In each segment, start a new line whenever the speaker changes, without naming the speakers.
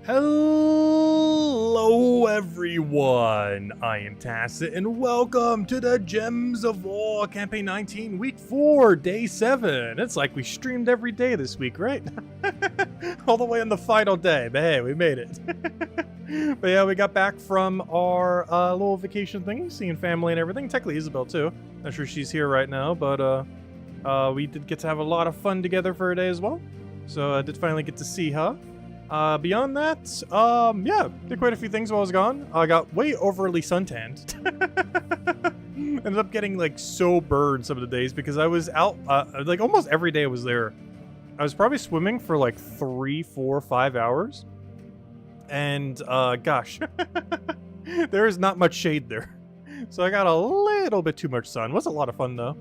Hello everyone, I am Tacit and welcome to the Gems of War Campaign 19 Week 4, Day 7. It's like we streamed every day this week, right? All the way on the final day, but hey, we made it. But yeah, we got back from our little vacation thing, seeing family and everything. Technically Isabel too. Not sure she's here right now, but we did get to have a lot of fun together for a day as well. So I did finally get to see her. Beyond that, yeah, did quite a few things while I was gone. I got way overly suntanned. Ended up getting like so burned some of the days because I was out, like almost every day I was there. I was probably swimming for like 3, 4, 5 hours. And, gosh, there is not much shade there. So I got a little bit too much sun. It was a lot of fun though.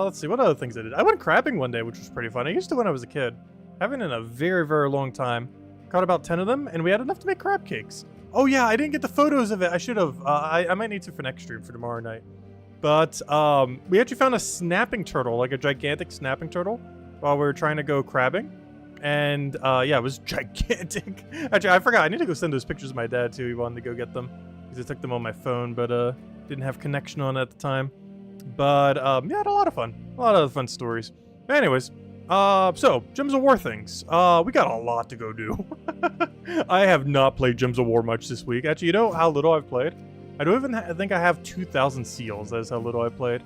Let's see, what other things I did? I went crabbing one day, which was pretty fun. I used to when I was a kid. Haven't in a very, very long time. Caught about 10 of them, and we had enough to make crab cakes. Oh yeah, I didn't get the photos of it. I should have. I might need to for next stream for tomorrow night. But we actually found a snapping turtle, like a gigantic snapping turtle, while we were trying to go crabbing. And yeah, it was gigantic. Actually, I forgot. I need to go send those pictures to my dad too. He wanted to go get them because I took them on my phone, but didn't have connection on at the time. But yeah, I had a lot of fun. A lot of fun stories. But anyways. So, Gems of War things. We got a lot to go do. I have not played Gems of War much this week. Actually, you know how little I've played? I don't even think I have 2,000 seals. That is how little I played.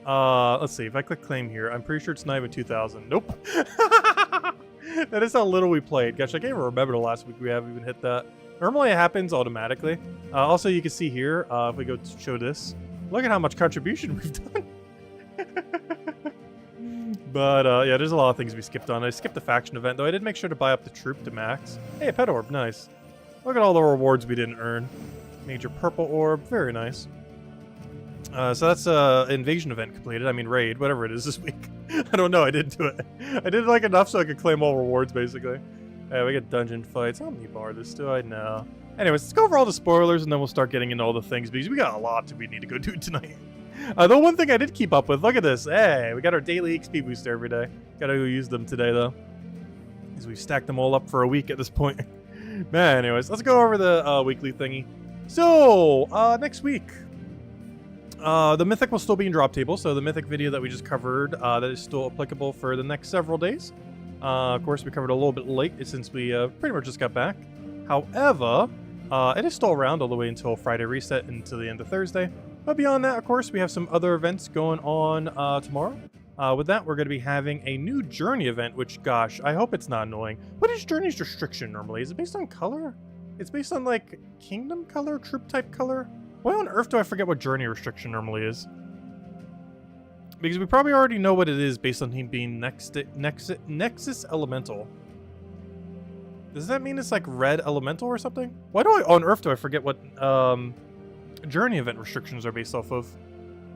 Let's see. If I click claim here, I'm pretty sure it's not even 2,000. Nope. That is how little we played. Gosh, I can't even remember the last week we haven't even hit that. Normally it happens automatically. Also, you can see here, if we go to show this, look at how much contribution we've done. But, yeah, there's a lot of things we skipped on. I skipped the faction event, though. I did make sure to buy up the troop to max. Hey, a pet orb. Nice. Look at all the rewards we didn't earn. Major purple orb. Very nice. So that's, invasion event completed. I mean, raid. Whatever it is this week. I don't know. I didn't do it. I did, like, enough so I could claim all rewards, basically. We get dungeon fights. How many bar this do I know? Anyways, let's go over all the spoilers, and then we'll start getting into all the things, because we got a lot we need to go do tonight. The one thing I did keep up with, look at this. Hey, we got our daily XP booster every day. Gotta go use them today, though. Because we've stacked them all up for a week at this point. Man, anyways, let's go over the weekly thingy. So, next week. The Mythic will still be in drop table, so the Mythic video that we just covered, that is still applicable for the next several days. Of course, we covered a little bit late since we pretty much just got back. However, it is still around all the way until Friday reset until the end of Thursday. But beyond that, of course, we have some other events going on tomorrow. With that, we're going to be having a new Journey event, which, gosh, I hope it's not annoying. What is Journey's restriction normally? Is it based on color? It's based on, like, Kingdom color, Troop type color? Why on earth do I forget what Journey restriction normally is? Because we probably already know what it is based on him being Nexus Elemental. Does that mean it's, like, Red Elemental or something? Why on earth do I forget what, Journey event restrictions are based off of?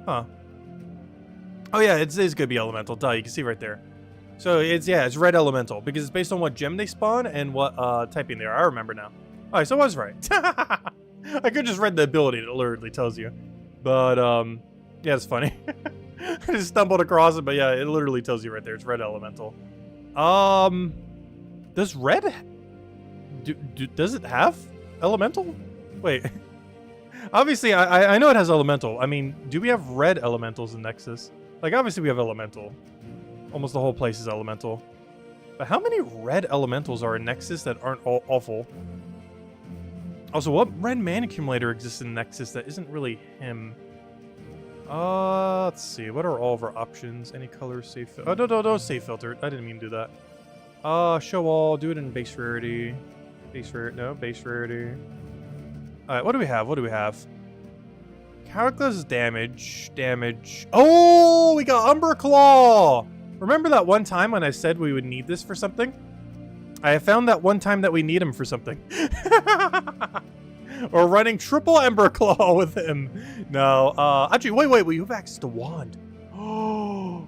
Huh. Oh yeah, it is gonna be elemental. Duh, you can see right there. So it's red elemental because it's based on what gem they spawn and what typing they are. I remember now. Alright, so I was right. I could just read the ability, it literally tells you. But yeah, it's funny. I just stumbled across it, but yeah, it literally tells you right there. It's red elemental. Does red does it have elemental? Wait. Obviously, I know it has elemental. I mean, do we have red elementals in Nexus? Like, obviously we have elemental. Almost the whole place is elemental. But how many red elementals are in Nexus that aren't all awful? Also, what red mana accumulator exists in Nexus that isn't really him? Let's see. What are all of our options? Any color safe? Oh, no, save filter. I didn't mean to do that. Show all. Do it in base rarity. Base rarity. No, base rarity. Alright, what do we have? Calculus damage. Oh, we got Umber Claw! Remember that one time when I said we would need this for something? I found that one time that we need him for something. We're running triple Ember Claw with him. No, actually, wait, you have access to Wand. Oh.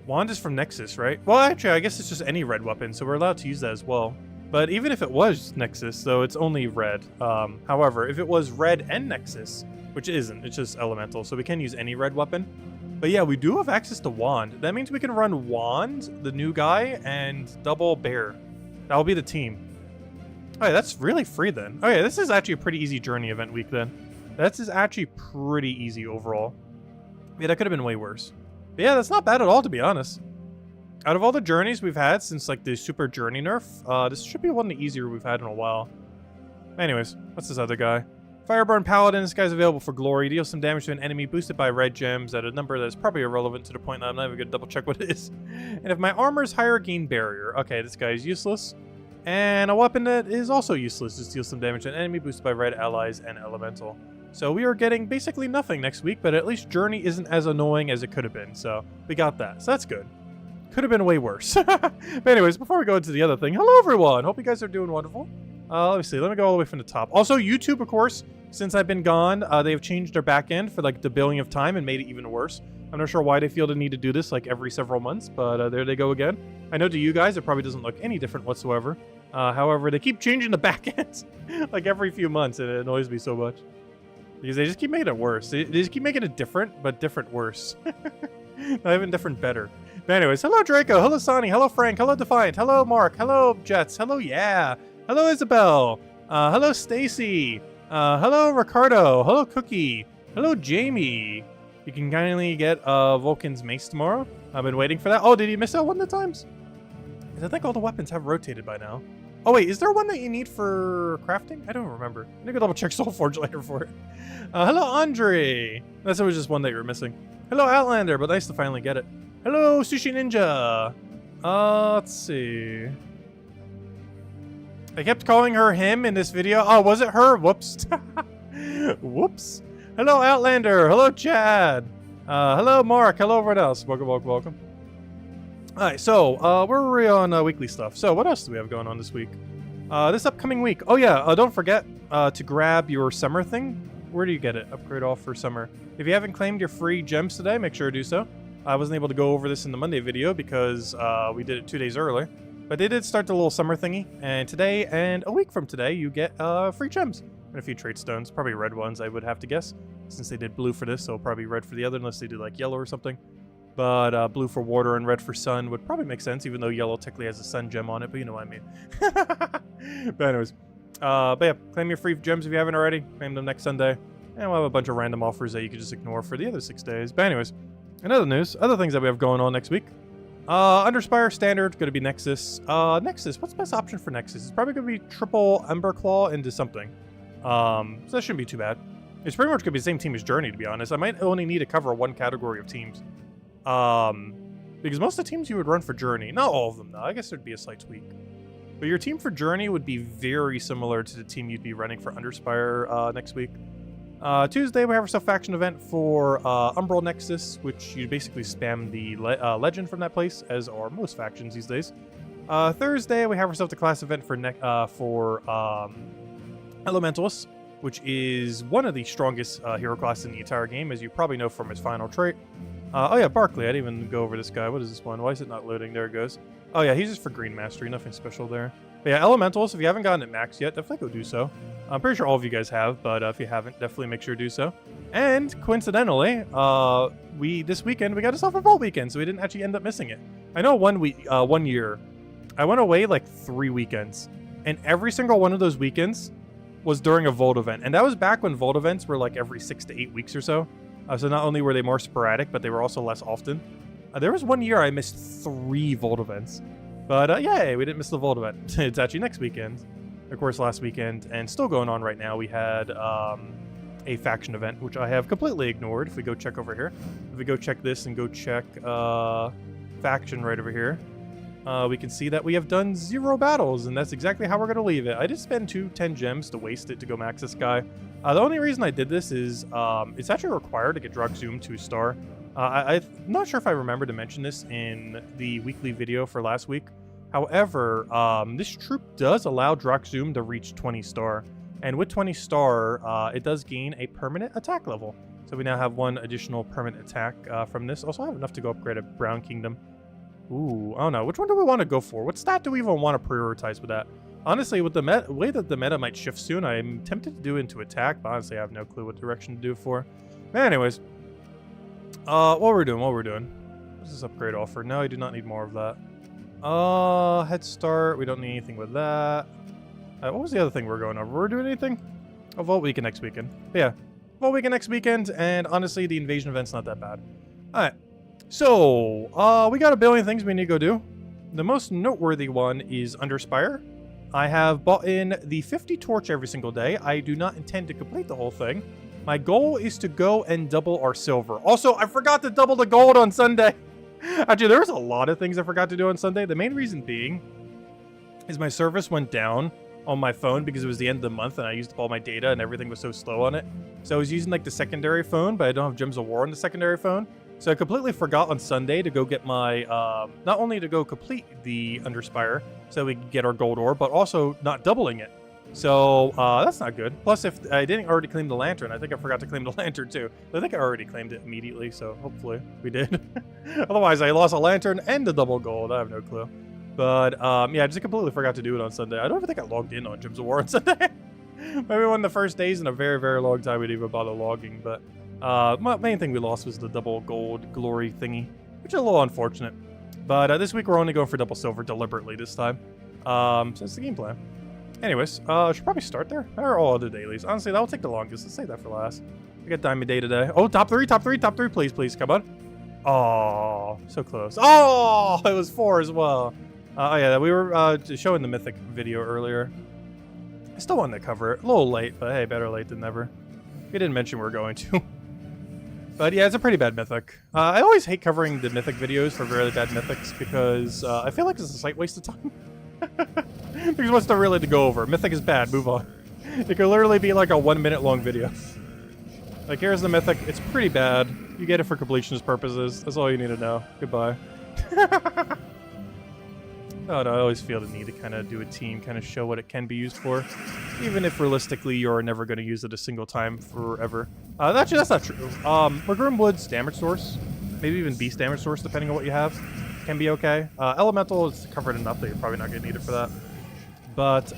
Wand is from Nexus, right? Well, actually, I guess it's just any red weapon, so we're allowed to use that as well. But even if it was Nexus, so it's only red. However, if it was red and Nexus, which it isn't, it's just elemental, so we can use any red weapon. But yeah, we do have access to Wand. That means we can run Wand, the new guy, and double Bear. That will be the team. Oh, yeah, that's really free then. Oh, yeah, this is actually a pretty easy journey event week then. This is actually pretty easy overall. Yeah, that could have been way worse. But yeah, that's not bad at all, to be honest. Out of all the journeys we've had since, like, the super journey nerf, this should be one of the easier we've had in a while. Anyways, what's this other guy? Fireburn Paladin. This guy's available for glory. Deals some damage to an enemy, boosted by red gems at a number that is probably irrelevant to the point that I'm not even going to double check what it is. And if my armor is higher, gain barrier. Okay, this guy is useless. And a weapon that is also useless. Just deals some damage to an enemy, boosted by red allies and elemental. So we are getting basically nothing next week, but at least Journey isn't as annoying as it could have been. So we got that. So that's good. Could have been way worse. But anyways, before we go into the other thing, hello everyone. Hope you guys are doing wonderful. Let me see. Let me go all the way from the top. Also, YouTube, of course, since I've been gone, they have changed their back end for like the billing of time and made it even worse. I'm not sure why they feel the need to do this like every several months, but there they go again. I know to you guys, it probably doesn't look any different whatsoever. However, they keep changing the back end like every few months, and it annoys me so much. Because they just keep making it worse. They just keep making it different, but different worse. Not even different better. But anyways, hello Draco, hello Sonny, hello Frank, hello Defiant, hello Mark, hello Jets, hello Yeah, hello Isabel, hello Stacy, hello Ricardo, hello Cookie, hello Jamie. You can kindly get Vulcan's mace tomorrow. I've been waiting for that. Oh, did you miss out one of the times? I think all the weapons have rotated by now. Oh wait, is there one that you need for crafting? I don't remember. I'm gonna double check Soulforge later for it. Hello Andre. That's always just one that you're missing. Hello Outlander, but nice to finally get it. Hello Sushi Ninja. Let's see. I kept calling her him in this video. Oh, was it her? Whoops. Whoops. Hello Outlander. Hello Chad. Hello Mark. Hello everyone else. Welcome, welcome, welcome. Alright, so, we're on weekly stuff. So, what else do we have going on this week? This upcoming week. Oh yeah, don't forget to grab your summer thing. Where do you get it? Upgrade all for summer. If you haven't claimed your free gems today, make sure to do so. I wasn't able to go over this in the Monday video because we did it 2 days earlier. But they did start the little summer thingy. And today and a week from today, you get free gems. And a few trait stones. Probably red ones, I would have to guess. Since they did blue for this, so probably red for the other, unless they do like yellow or something. But blue for water and red for sun would probably make sense, even though yellow technically has a sun gem on it, but you know what I mean. But anyways, but yeah, claim your free gems if you haven't already. Claim them next Sunday. And we'll have a bunch of random offers that you can just ignore for the other 6 days. But anyways, in other news, other things that we have going on next week. Underspire Standard, going to be Nexus. Nexus, what's the best option for Nexus? It's probably going to be triple Ember Claw into something. So that shouldn't be too bad. It's pretty much going to be the same team as Journey, to be honest. I might only need to cover one category of teams. Because most of the teams you would run for Journey, not all of them though, I guess there'd be a slight tweak. But your team for Journey would be very similar to the team you'd be running for Underspire next week. Tuesday we have ourselves faction event for Umbral Nexus, which you basically spam the legend from that place, as are most factions these days. Thursday we have ourselves the class event for Elementalists, which is one of the strongest hero classes in the entire game, as you probably know from his final trait. Oh yeah, Barkley. I didn't even go over this guy. What is this one? Why is it not loading? There it goes. Oh yeah, he's just for green mastery. Nothing special there. But yeah, Elementals, if you haven't gotten it max yet, definitely go do so. I'm pretty sure all of you guys have, but if you haven't, definitely make sure to do so. And coincidentally, this weekend, we got ourselves a Vault weekend, so we didn't actually end up missing it. I know 1 year, I went away like 3 weekends, and every single one of those weekends was during a Vault event. And that was back when Vault events were like every 6 to 8 weeks or so. So not only were they more sporadic, but they were also less often. There was 1 year I missed 3 Vault events. But yay, we didn't miss the Vault event. It's actually next weekend. Of course, last weekend, and still going on right now, we had a faction event, which I have completely ignored. If we go check over here. If we go check this and go check faction right over here, we can see that we have done 0 battles, and that's exactly how we're going to leave it. I did spend 10 gems to waste it to go max this guy. The only reason I did this is it's actually required to get Drug Zoom to star. I'm not sure if I remember to mention this in the weekly video for last week. However, this troop does allow Drug Zoom to reach 20 star. And with 20 star, it does gain a permanent attack level. So we now have 1 additional permanent attack from this. Also, I have enough to go upgrade a Brown Kingdom. Ooh, I don't know. Which one do we want to go for? What stat do we even want to prioritize with that? Honestly, with the way that the meta might shift soon, I'm tempted to do into attack, but honestly, I have no clue what direction to do it for. But anyways, what we're doing. What's this upgrade offer? No, I do not need more of that. Head start. We don't need anything with that. What was the other thing we're going over? We're doing anything? Oh, Vault Weekend next weekend. But yeah, Vault Weekend next weekend, and honestly, the invasion event's not that bad. Alright, so, we got a billion things we need to go do. The most noteworthy one is Underspire. I have bought in the 50 torch every single day. I do not intend to complete the whole thing. My goal is to go and double our silver. Also, I forgot to double the gold on Sunday. Actually, there was a lot of things I forgot to do on Sunday. The main reason being is my service went down on my phone because it was the end of the month and I used up all my data and everything was so slow on it. So I was using like the secondary phone, but I don't have Gems of War on the secondary phone. So I completely forgot on Sunday to go get my, not only to go complete the Underspire so we could get our gold ore, but also not doubling it. So that's not good. Plus, if I didn't already claim the lantern, I think I forgot to claim the lantern too. I think I already claimed it immediately, so hopefully we did. Otherwise, I lost a lantern and a double gold. I have no clue. But yeah, I just completely forgot to do it on Sunday. I don't even think I logged in on Gems of War on Sunday. Maybe one of the first days in a very, very long time we'd even bother logging, but my main thing we lost was the double gold glory thingy, which is a little unfortunate. But this week we're only going for double silver deliberately this time. So that's the game plan. Anyways, should probably start there. Or all other dailies. Honestly, that'll take the longest. Let's save that for last. We got Diamond Day today. Oh, top three, please, please. Come on. Oh, so close. Oh, it was 4 as well. Oh yeah, we were showing the Mythic video earlier. I still wanted to cover it. A little late, but hey, better late than never. We didn't mention we were going to. But yeah, it's a pretty bad Mythic. I always hate covering the Mythic videos for really bad Mythics because I feel like it's a slight waste of time. Because what's there really to go over? Mythic is bad, move on. It could literally be like a 1 minute long video. Like here's the Mythic, it's pretty bad. You get it for completionist purposes, that's all you need to know. Goodbye. Oh no, I always feel the need to kind of do a team, kind of show what it can be used for. Even if realistically you're never going to use it a single time forever. Actually, that's not true. Magrum Wood's damage source, maybe even beast damage source, depending on what you have, can be okay. Elemental is covered enough that you're probably not going to need it for that. But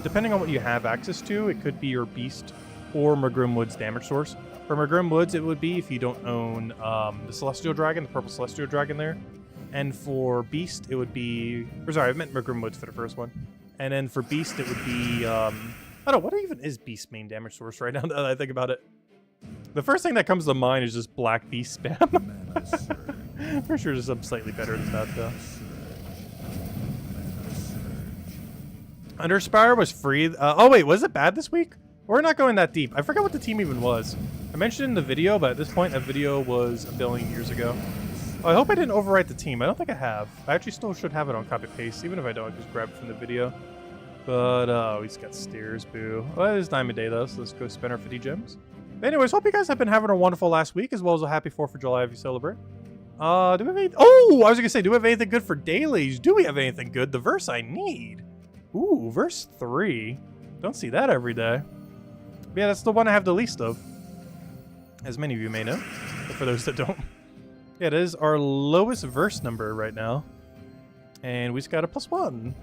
depending on what you have access to, it could be your beast or Magrum Wood's damage source. For Magrum Woods, it would be if you don't own the Celestial Dragon, the purple Celestial Dragon there. And for Beast, it would be... Or sorry, I meant Magrum Woods for the first one. And then for Beast, it would be... I don't know, what even is Beast's main damage source right now that I think about it? The first thing that comes to mind is just Black Beast spam. I'm pretty sure there's something slightly better than that, though. Underspire was free. Oh, wait, was it bad this week? We're not going that deep. I forgot what the team even was. I mentioned it in the video, but at this point, that video was a billion years ago. Oh, I hope I didn't overwrite the team. I don't think I have. I actually still should have it on copy-paste. Even if I don't, I just grab it from the video. But, oh, he's got stairs, boo. Well, it is Diamond Day, though, so let's go spend our 50 gems. But anyways, hope you guys have been having a wonderful last week, as well as a happy 4th of July if you celebrate. Do we have anything... Oh, I was going to say, do we have anything good for dailies? Do we have anything good? The verse I need. Ooh, verse 3. Don't see that every day. But yeah, that's the one I have the least of. As many of you may know. But for those that don't. Yeah, it is our lowest verse number right now. And we just got a +1.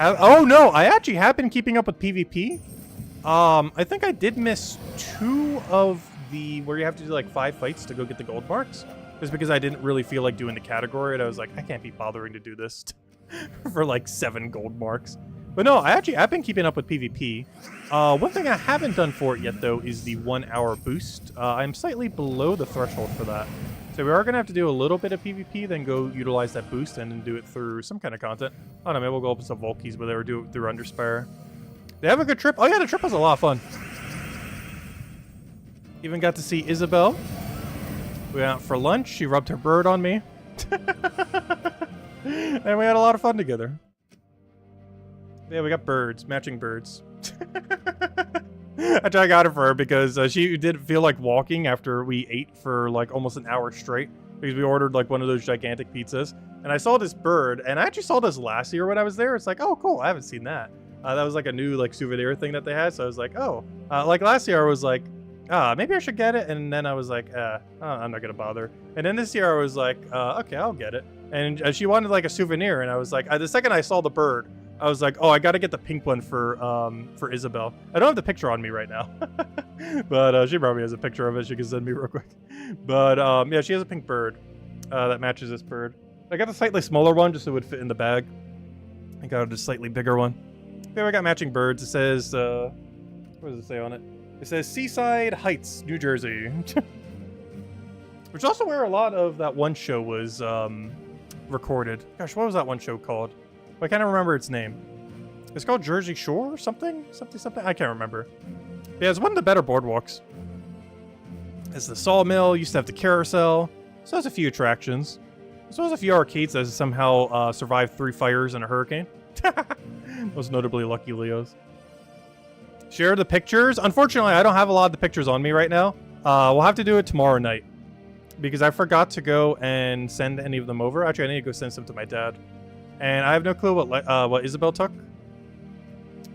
Oh no, I actually have been keeping up with PvP. I think I did miss 2 of the... Where you have to do like 5 fights to go get the gold marks. Just because I didn't really feel like doing the category. And I was like, I can't be bothering to do this for like 7 gold marks. But no, I've been keeping up with PvP. One thing I haven't done for it yet, though, is the 1 hour boost. I'm slightly below the threshold for that. So we are going to have to do a little bit of PvP, then go utilize that boost and then do it through some kind of content. I don't know, maybe we'll go up with some Volkies, but they were do it through Underspire. They have a good trip. Oh yeah, the trip was a lot of fun. Even got to see Isabel. We went out for lunch. She rubbed her bird on me. And we had a lot of fun together. Yeah, we got birds, matching birds. Actually, I got it for her because she didn't feel like walking after we ate for like almost an hour straight because we ordered like one of those gigantic pizzas. And I saw this bird, and I actually saw this last year when I was there. It's like, oh, cool, I haven't seen that. That was like a new like souvenir thing that they had. So I was like, oh, like last year I was like, maybe I should get it. And then I was like, I'm not gonna bother. And then this year I was like, okay, I'll get it. And she wanted like a souvenir, and I was like, the second I saw the bird, I was like, oh, I gotta get the pink one for Isabel. I don't have the picture on me right now, but she probably has a picture of it. She can send me real quick. But yeah, she has a pink bird that matches this bird. I got the slightly smaller one just so it would fit in the bag. I got a slightly bigger one. Here we got matching birds. It says, what does it say on it? It says Seaside Heights, New Jersey. Which is also where a lot of that one show was recorded. Gosh, what was that one show called? I can't remember its name. It's called Jersey Shore or something? Something? I can't remember. Yeah, it's one of the better boardwalks. It's the sawmill, used to have the carousel. So there's a few attractions. So there's a few arcades that somehow survived 3 fires and a hurricane. Most notably Lucky Leo's. Share the pictures. Unfortunately, I don't have a lot of the pictures on me right now. We'll have to do it tomorrow night. Because I forgot to go and send any of them over. Actually, I need to go send some to my dad. And I have no clue what Isabel took.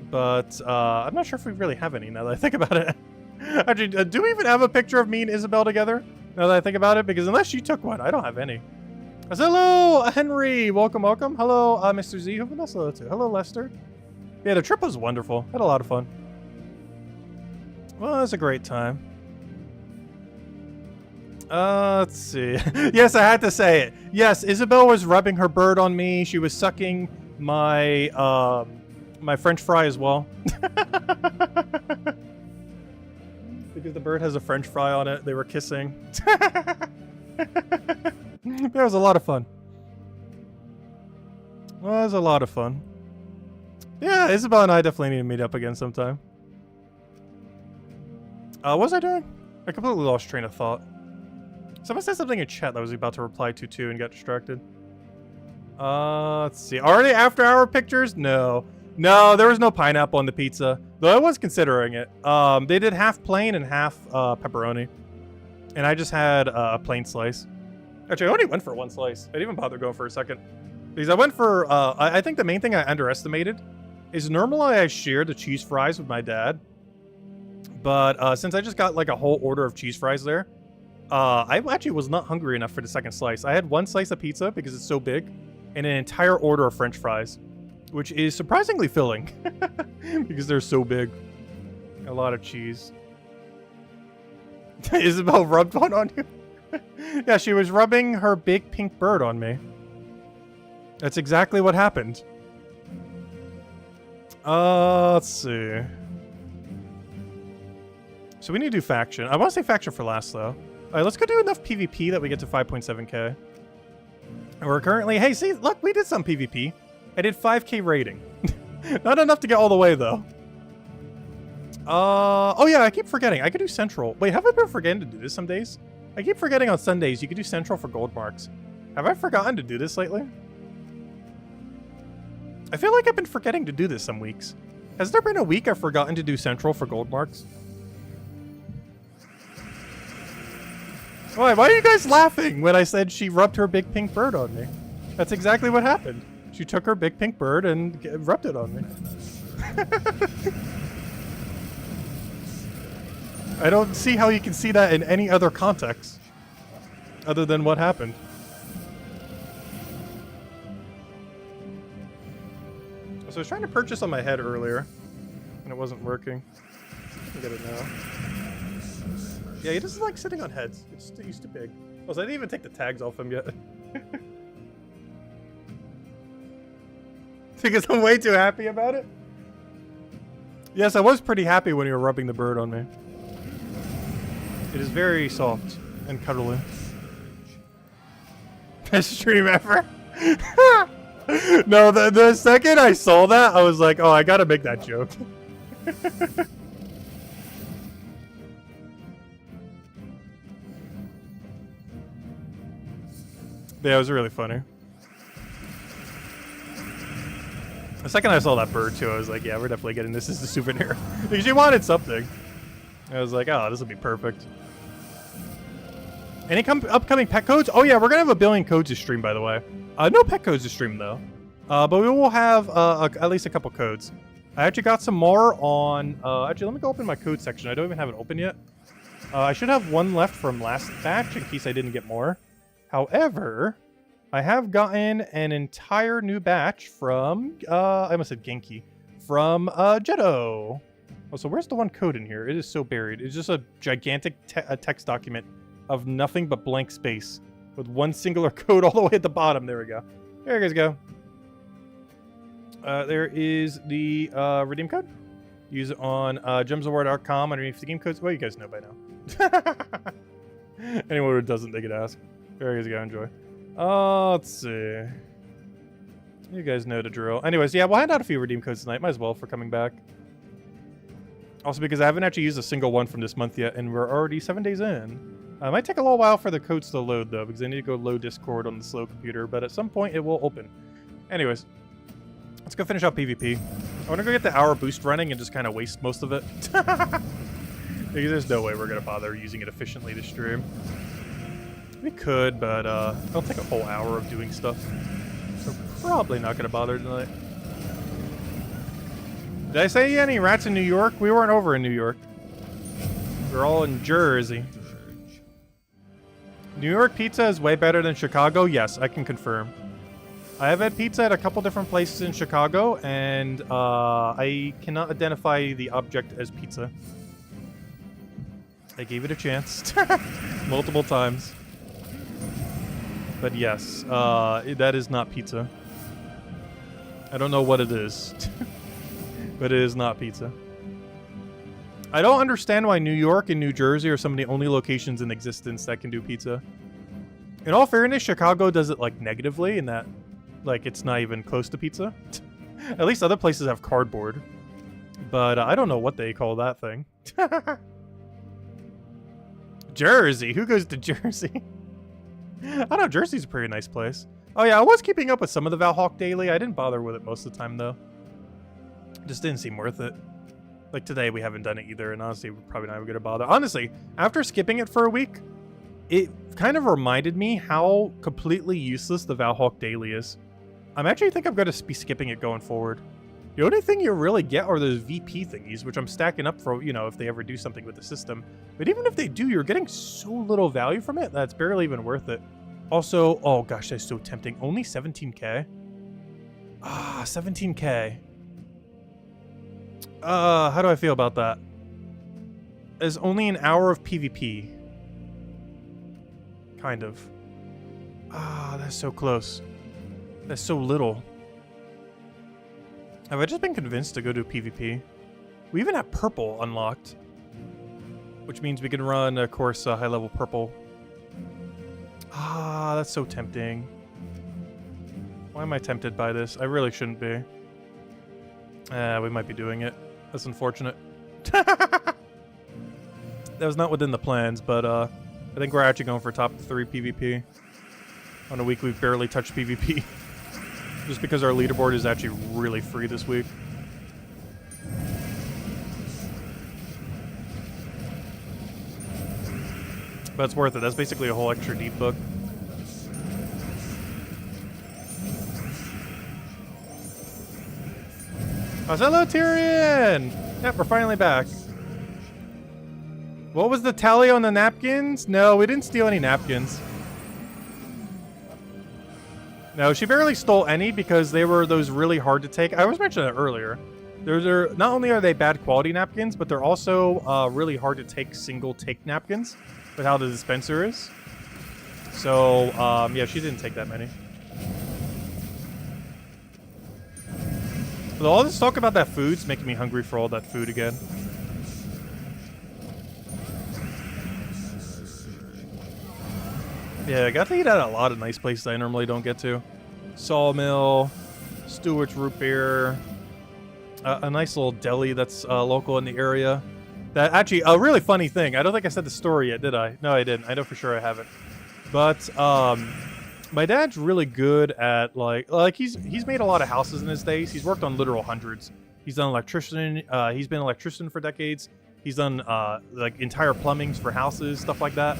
But I'm not sure if we really have any now that I think about it. Actually, do we even have a picture of me and Isabel together? Now that I think about it? Because unless she took one, I don't have any. Hello, Henry. Welcome, welcome. Hello, Mr. Z. Who else hello to? Hello, Lester. Yeah, the trip was wonderful. Had a lot of fun. Well, it was a great time. Let's see. Yes, I had to say it. Yes, Isabel was rubbing her bird on me. She was sucking my my French fry as well. Because the bird has a French fry on it. They were kissing. That was a lot of fun. Well, it was a lot of fun. Yeah, Isabel and I definitely need to meet up again sometime. What was I doing? I completely lost train of thought. Someone said something in chat that I was about to reply to too and got distracted. Let's see. Already after hour pictures? No. No, there was no pineapple on the pizza. Though I was considering it. They did half plain and half pepperoni. And I just had a plain slice. Actually, I only went for 1 slice. I didn't even bother going for a second. Because I went for, I think the main thing I underestimated is normally I share the cheese fries with my dad. But since I just got like a whole order of cheese fries there, I actually was not hungry enough for the second slice. I had 1 slice of pizza because it's so big, and an entire order of French fries, which is surprisingly filling because they're so big. A lot of cheese. Isabel rubbed one on you? Yeah, she was rubbing her big pink bird on me. That's exactly what happened. Let's see. So we need to do faction. I want to say faction for last, though. Alright, let's go do enough PvP that we get to 5.7k. And we're currently... Hey, see, look, we did some PvP. I did 5k rating. Not enough to get all the way, though. Oh, yeah, I keep forgetting. I could do Central. Wait, have I been forgetting to do this some days? I keep forgetting on Sundays you could do Central for gold marks. Have I forgotten to do this lately? I feel like I've been forgetting to do this some weeks. Has there been a week I've forgotten to do Central for gold marks? Why are you guys laughing when I said she rubbed her big pink bird on me? That's exactly what happened. She took her big pink bird and rubbed it on me. I don't see how you can see that in any other context other than what happened. So I was trying to purchase on my head earlier and it wasn't working. I get it now. Yeah, he doesn't like sitting on heads. He's too big. Also, I didn't even take the tags off him yet. Because I'm way too happy about it. Yes, I was pretty happy when you were rubbing the bird on me. It is very soft and cuddly. Best stream ever. No, the second I saw that, I was like, oh, I gotta make that joke. Yeah, it was really funny. The second I saw that bird too, I was like, yeah, we're definitely getting this as a souvenir. Because you wanted something. I was like, oh, this will be perfect. Any upcoming pet codes? Oh yeah, we're gonna have 1 billion codes to stream, by the way. No pet codes to stream though. But we will have at least a couple codes. I actually got some more on... actually, let me go open my code section. I don't even have it open yet. I should have 1 left from last batch in case I didn't get more. However, I have gotten an entire new batch from... I almost said Genki. From Jetto. Oh, so where's the 1 code in here? It is so buried. It's just a gigantic text document of nothing but blank space. With 1 singular code all the way at the bottom. There we go. There you guys go. there is the redeem code. Use it on gemsofwar.com underneath the game codes. Well, you guys know by now. Anyone who doesn't, they could ask. Very easy to enjoy. Let's see. You guys know the drill. Anyways, yeah, we'll hand out a few redeem codes tonight. Might as well for coming back. Also, because I haven't actually used a single one from this month yet, and we're already 7 days in. It might take a little while for the codes to load, though, because I need to go load Discord on the slow computer, but at some point it will open. Anyways, let's go finish out PvP. I want to go get the hour boost running and just kind of waste most of it. Because there's no way we're going to bother using it efficiently to stream. We could, but it'll take a whole hour of doing stuff. So probably not going to bother tonight. Did I say any rats in New York? We weren't over in New York. We're all in Jersey. New York pizza is way better than Chicago? Yes, I can confirm. I have had pizza at a couple different places in Chicago, and I cannot identify the object as pizza. I gave it a chance. Multiple times. But yes, that is not pizza. I don't know what it is. But it is not pizza. I don't understand why New York and New Jersey are some of the only locations in existence that can do pizza. In all fairness, Chicago does it, like, negatively in that, like, it's not even close to pizza. At least other places have cardboard. But I don't know what they call that thing. Jersey? Who goes to Jersey? I don't know, Jersey's a pretty nice place. Oh yeah, I was keeping up with some of the Valhalla daily. I didn't bother with it most of the time, though. Just didn't seem worth it. Like today, we haven't done it either, and honestly, we're probably not even gonna bother. Honestly, after skipping it for a week, it kind of reminded me how completely useless the Valhalla daily is. I actually think I'm gonna be skipping it going forward. The only thing you really get are those VP thingies, which I'm stacking up for, you know, if they ever do something with the system. But even if they do, you're getting so little value from it that's barely even worth it. Also, oh gosh, that's so tempting. Only 17k? Ah, 17k. How do I feel about that? There's only an hour of PvP. Kind of. Ah, that's so close. That's so little. Have I just been convinced to go to PvP? We even have purple unlocked. Which means we can run, of course, high-level purple. Ah, that's so tempting. Why am I tempted by this? I really shouldn't be. We might be doing it. That's unfortunate. That was not within the plans, but I think we're actually going for top 3 PvP. On a week we've barely touched PvP. Just because our leaderboard is actually really free this week. But it's worth it. That's basically a whole extra deep book. Oh, hello, Tyrion! Yep, we're finally back. What was the tally on the napkins? No, we didn't steal any napkins. No, she barely stole any because they were those really hard to take. I was mentioning it earlier. They're not only are they bad quality napkins, but they're also really hard to take single take napkins with how the dispenser is. So, yeah, she didn't take that many. But all this talk about that food's making me hungry for all that food again. Yeah, I got to eat at a lot of nice places I normally don't get to. Sawmill, Stewart's Root Beer, a nice little deli that's local in the area. That actually, a really funny thing. I don't think I said the story yet, did I? No, I didn't. I know for sure I haven't. But my dad's really good at like he's made a lot of houses in his days. He's worked on literal hundreds. He's done electrician. He's been an electrician for decades. He's done like entire plumbings for houses, stuff like that.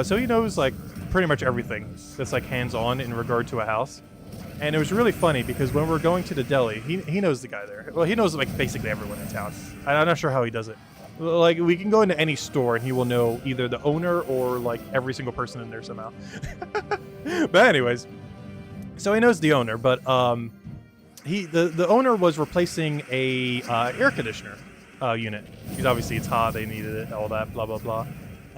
So he knows like pretty much everything that's like hands-on in regard to a house. And it was really funny because when we're going to the deli, he knows the guy there. Well, he knows like basically everyone in town. I'm not sure how he does it. Like, we can go into any store and he will know either the owner or like every single person in there somehow. But anyways, so he knows the owner, but the owner was replacing a air conditioner unit because obviously it's hot, they needed it, all that, blah blah blah,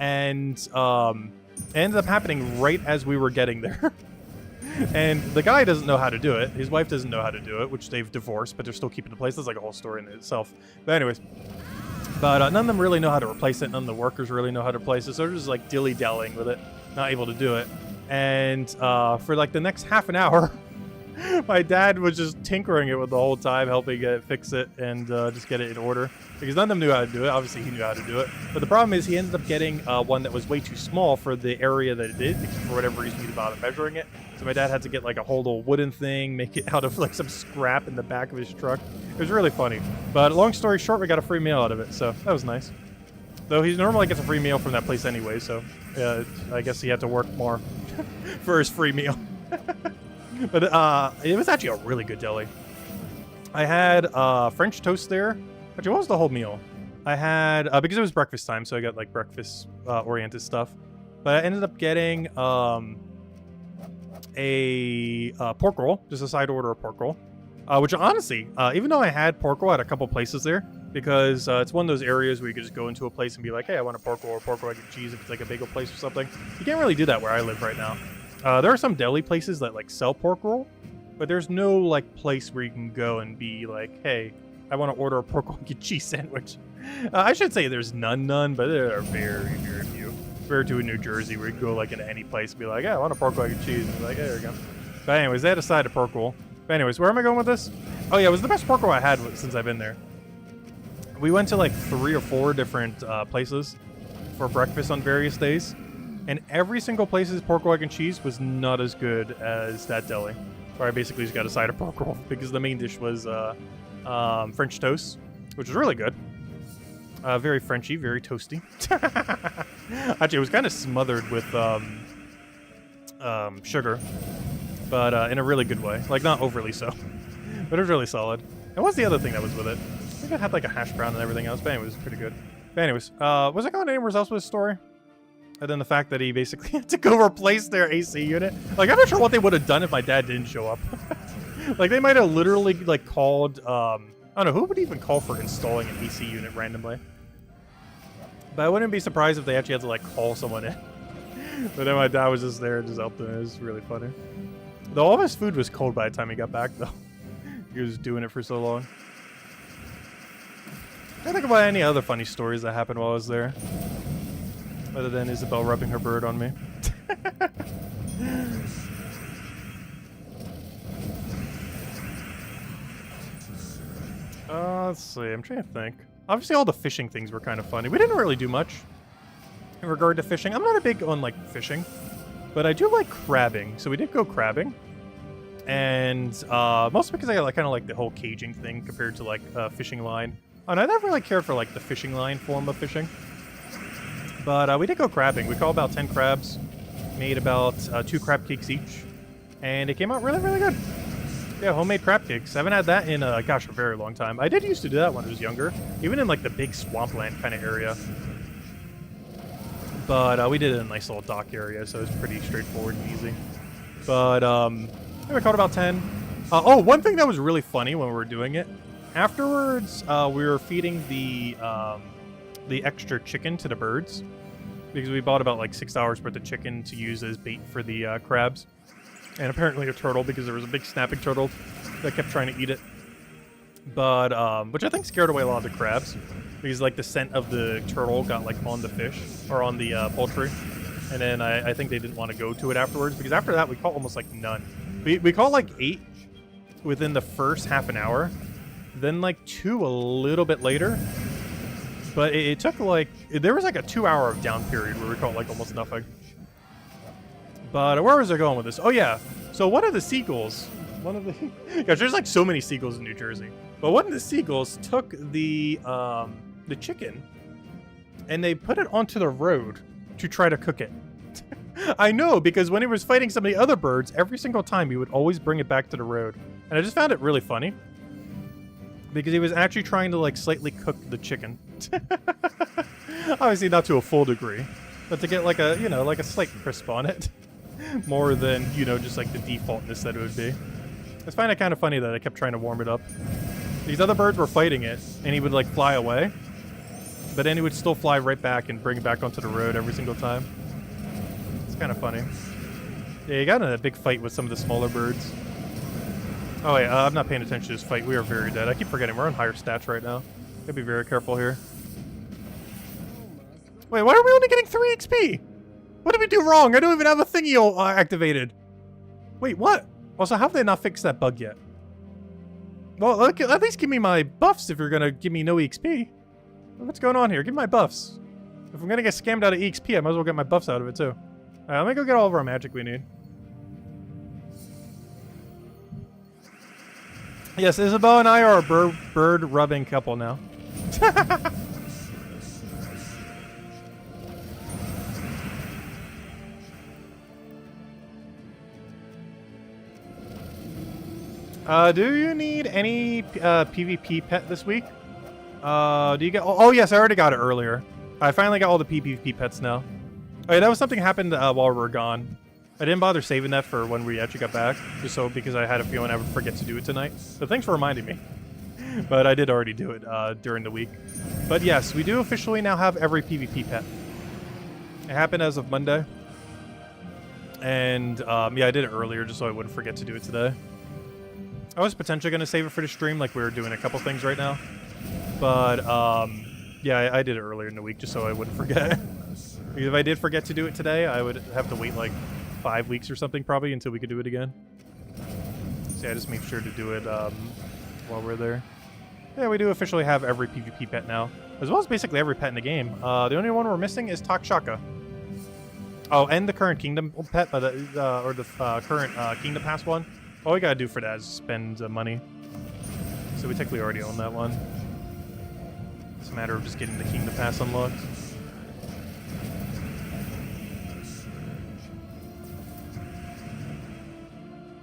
and it ended up happening right as we were getting there. And the guy doesn't know how to do it. His wife doesn't know how to do it, which they've divorced, but they're still keeping the place. That's like a whole story in itself. But anyways, none of them really know how to replace it. None of the workers really know how to replace it. So they're just like dilly-dallying with it, not able to do it. And for like the next half an hour, my dad was just tinkering it with the whole time, helping fix it and just get it in order. Because none of them knew how to do it. Obviously, he knew how to do it. But the problem is he ended up getting one that was way too small for the area that it did, because for whatever reason he didn't bother measuring it. So my dad had to get like a whole little wooden thing, make it out of like some scrap in the back of his truck. It was really funny. But long story short, we got a free meal out of it, so that was nice. Though he normally gets a free meal from that place anyway, so I guess he had to work more for his free meal. But it was actually a really good deli. I had French toast there. Actually, what was the whole meal? I had, because it was breakfast time, so I got like breakfast-oriented stuff. But I ended up getting a pork roll, just a side order of pork roll. Which honestly, even though I had pork roll at a couple places there, because it's one of those areas where you could just go into a place and be like, hey, I want a pork roll or pork roll, I get cheese if it's like a bagel place or something. You can't really do that where I live right now. There are some deli places that like sell pork roll, but there's no like place where you can go and be like, hey, I want to order a pork roll and get cheese sandwich. I should say there's none, but there are very, very few. Compared to in New Jersey where you can go like into any place and be like, yeah, I want a pork roll and cheese. And be like, hey, there you go. But anyways, they had a side of pork roll. But anyways, where am I going with this? Oh yeah, it was the best pork roll I had since I've been there. We went to like 3 or 4 different places for breakfast on various days. And every single place's pork roll, egg, and cheese was not as good as that deli, where I basically just got a side of pork roll because the main dish was French toast, which was really good. Very Frenchy, very toasty. Actually, it was kind of smothered with sugar, but in a really good way. Like, not overly so, but it was really solid. And what's the other thing that was with it? I think it had like a hash brown and everything else, but anyways, it was pretty good. But anyways, was I going anywhere else with this story? And then the fact that he basically had to go replace their AC unit. Like, I'm not sure what they would have done if my dad didn't show up. Like, they might have literally, like, called, I don't know, who would even call for installing an AC unit randomly? But I wouldn't be surprised if they actually had to, like, call someone in. But then my dad was just there and just helped him. It was really funny. Though all of his food was cold by the time he got back, though. He was doing it for so long. I can't think about any other funny stories that happened while I was there. Other than Isabel rubbing her bird on me. Let's see. I'm trying to think. Obviously, all the fishing things were kind of funny. We didn't really do much in regard to fishing. I'm not a big on, like, fishing. But I do like crabbing. So we did go crabbing. And mostly because I kind of like the whole caging thing compared to, like, fishing line. And I never really cared for, like, the fishing line form of fishing. But we did go crabbing. We caught about 10 crabs, made about 2 crab cakes each, and it came out really, really good. Yeah, homemade crab cakes. I haven't had that in, gosh, a very long time. I did used to do that when I was younger, even in, like, the big swampland kind of area. But we did it in a nice little dock area, so it was pretty straightforward and easy. But we caught about 10. Oh, one thing that was really funny when we were doing it, afterwards, we were feeding the extra chicken to the birds because we bought about like 6 hours worth of chicken to use as bait for the crabs, and apparently a turtle because there was a big snapping turtle that kept trying to eat it. But which I think scared away a lot of the crabs because like the scent of the turtle got like on the fish or on the poultry, and then I think they didn't want to go to it afterwards because after that we caught almost like none. We caught like 8 within the first half an hour, then like 2 a little bit later. But it took like, there was like a 2-hour down period where we caught like almost nothing. But where was I going with this? Oh yeah, so one of the seagulls, gosh, there's like so many seagulls in New Jersey. But one of the seagulls took the chicken and they put it onto the road to try to cook it. I know, because when he was fighting some of the other birds, every single time he would always bring it back to the road. And I just found it really funny. Because he was actually trying to, like, slightly cook the chicken. Obviously not to a full degree, but to get, like, a, you know, like a slight crisp on it. More than, you know, just, like, the defaultness that it would be. I just find it kind of funny that I kept trying to warm it up. These other birds were fighting it, and he would, like, fly away. But then he would still fly right back and bring it back onto the road every single time. It's kind of funny. Yeah, you got in a big fight with some of the smaller birds. Oh wait, I'm not paying attention to this fight. We are very dead. I keep forgetting we're on higher stats right now. Gotta be very careful here. Wait, why are we only getting 3 XP? What did we do wrong? I don't even have a thingy activated. Wait, what? Also, how have they not fixed that bug yet? Well, at least give me my buffs if you're gonna give me no XP. What's going on here? Give me my buffs. If I'm gonna get scammed out of EXP, I might as well get my buffs out of it too. Alright, let me go get all of our magic we need. Yes, Isabel and I are a bird rubbing couple now. Do you need any PvP pet this week? Do you get? Oh yes, I already got it earlier. I finally got all the PvP pets now. Oh yeah, that was something happened while we were gone. I didn't bother saving that for when we actually got back, just so because I had a feeling I would forget to do it tonight. So thanks for reminding me. But I did already do it during the week. But yes, we do officially now have every PvP pet. It happened as of Monday. And yeah, I did it earlier just so I wouldn't forget to do it today. I was potentially going to save it for the stream, like we were doing a couple things right now. But yeah, I did it earlier in the week just so I wouldn't forget. Because if I did forget to do it today, I would have to wait like 5 weeks or something probably until we could do it again. So yeah, just make sure to do it while we're there. Yeah, we do officially have every PvP pet now, as well as basically every pet in the game. The only one we're missing is Takshaka. Oh, and the current Kingdom pet, or the current Kingdom Pass one. All we gotta do for that is spend money. So we technically already own that one. It's a matter of just getting the Kingdom Pass unlocked.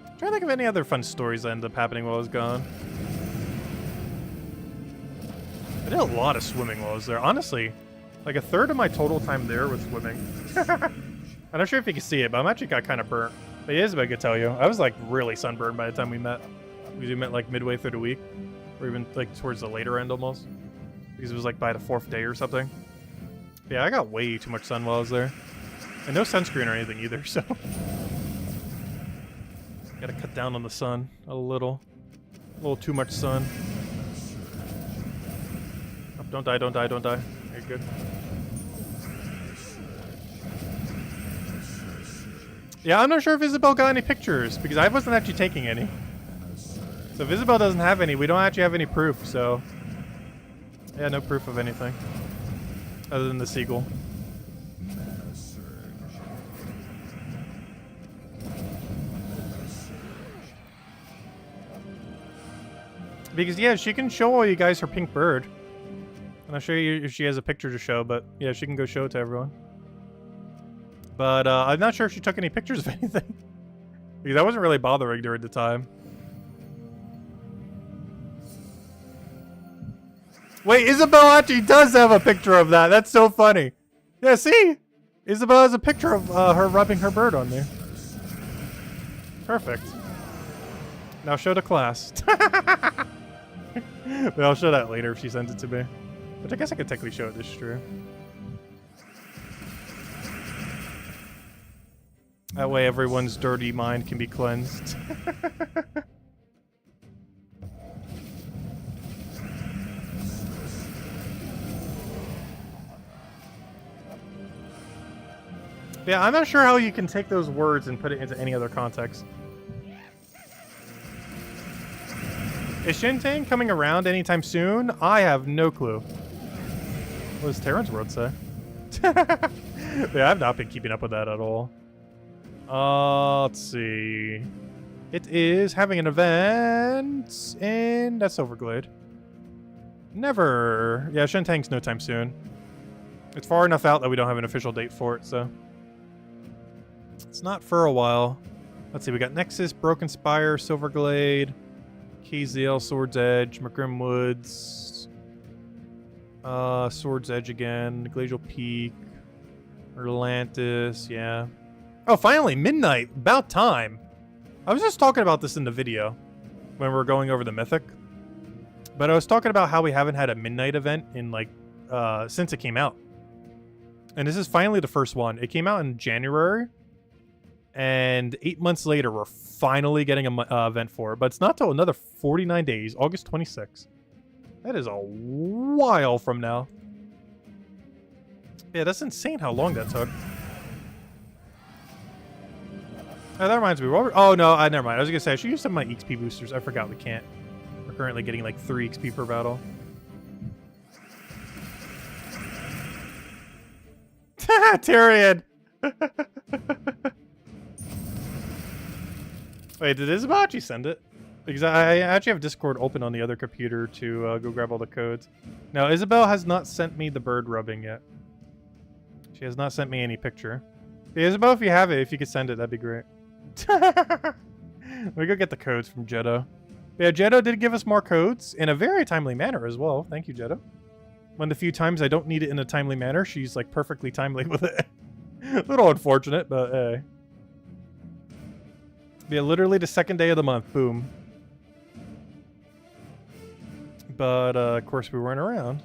I'm trying to think of any other fun stories that ended up happening while I was gone. I did a lot of swimming while I was there. Honestly, like a third of my total time there was swimming. I'm not sure if you can see it, but I'm actually got kind of burnt. But yeah, Isabel could tell you. I was like really sunburned by the time we met. We met like midway through the week. Or even like towards the later end almost. Because it was like by the 4th day or something. But yeah, I got way too much sun while I was there. And no sunscreen or anything either, so. Gotta cut down on the sun a little. A little too much sun. Oh, don't die, don't die, don't die. You're good. Yeah, I'm not sure if Isabel got any pictures, because I wasn't actually taking any. So if Isabel doesn't have any, we don't actually have any proof, so... Yeah, no proof of anything. Other than the seagull. Because, yeah, she can show all you guys her pink bird. I'm not sure if she has a picture to show, but yeah, she can go show it to everyone. But I'm not sure if she took any pictures of anything. Because I wasn't really bothering during the time. Wait, Isabel actually does have a picture of that. That's so funny. Yeah, see? Isabel has a picture of her rubbing her bird on there. Perfect. Now show the class. But I'll show that later if she sends it to me. Which I guess I could technically show it this stream. That way everyone's dirty mind can be cleansed. Yeah, I'm not sure how you can take those words and put it into any other context. Is Shintain coming around anytime soon? I have no clue. What does Terran's World say? Yeah, I've not been keeping up with that at all. Let's see. It is having an event in... That's Silverglade. Never. Yeah, Shintang's no time soon. It's far enough out that we don't have an official date for it, so... It's not for a while. Let's see, we got Nexus, Broken Spire, Silverglade, KZL, Swords Edge, McGrim Woods, Swords Edge again, Glacial Peak, Atlantis, yeah. Oh, finally, midnight. About time. I was just talking about this in the video when we were going over the Mythic. But I was talking about how we haven't had a midnight event in, like, since it came out. And this is finally the first one. It came out in January. And 8 months later, we're finally getting a event for it. But it's not till another 49 days, August 26th. That is a while from now. Yeah, that's insane how long that took. Oh, that reminds me. Oh, no, never mind. I was going to say, I should use some of my XP boosters. I forgot we can't. We're currently getting like 3 XP per battle. Tyrion! Wait, did Isabachi send it? Because I actually have Discord open on the other computer to go grab all the codes. Now, Isabel has not sent me the bird rubbing yet. She has not sent me any picture. Hey, Isabel, if you have it, if you could send it, that'd be great. We go get the codes from Jetto. Yeah, Jetto did give us more codes in a very timely manner as well. Thank you, Jetto. One of the few times I don't need it in a timely manner, she's like perfectly timely with it. A little unfortunate, but hey. Yeah, literally the second day of the month. Boom. But, of course, we weren't around.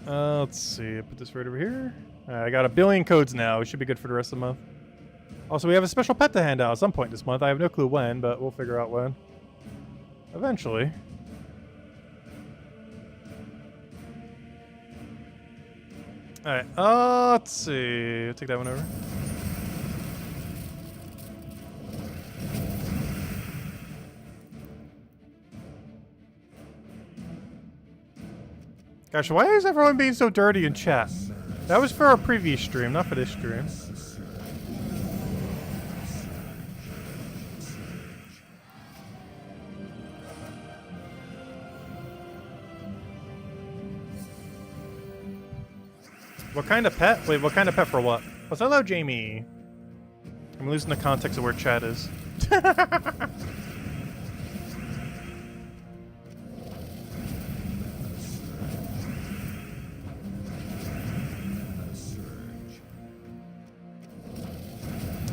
Let's see. Put this right over here. I got 1 billion codes now. It should be good for the rest of the month. Also, we have a special pet to hand out at some point this month. I have no clue when, but we'll figure out when. Eventually. Alright, let's see. I'll take that one over. Gosh, why is everyone being so dirty in chat? That was for our previous stream, not for this stream. What kind of pet? Wait, what kind of pet for what? Oh, hello, Jamie. I'm losing the context of where chat is. I'm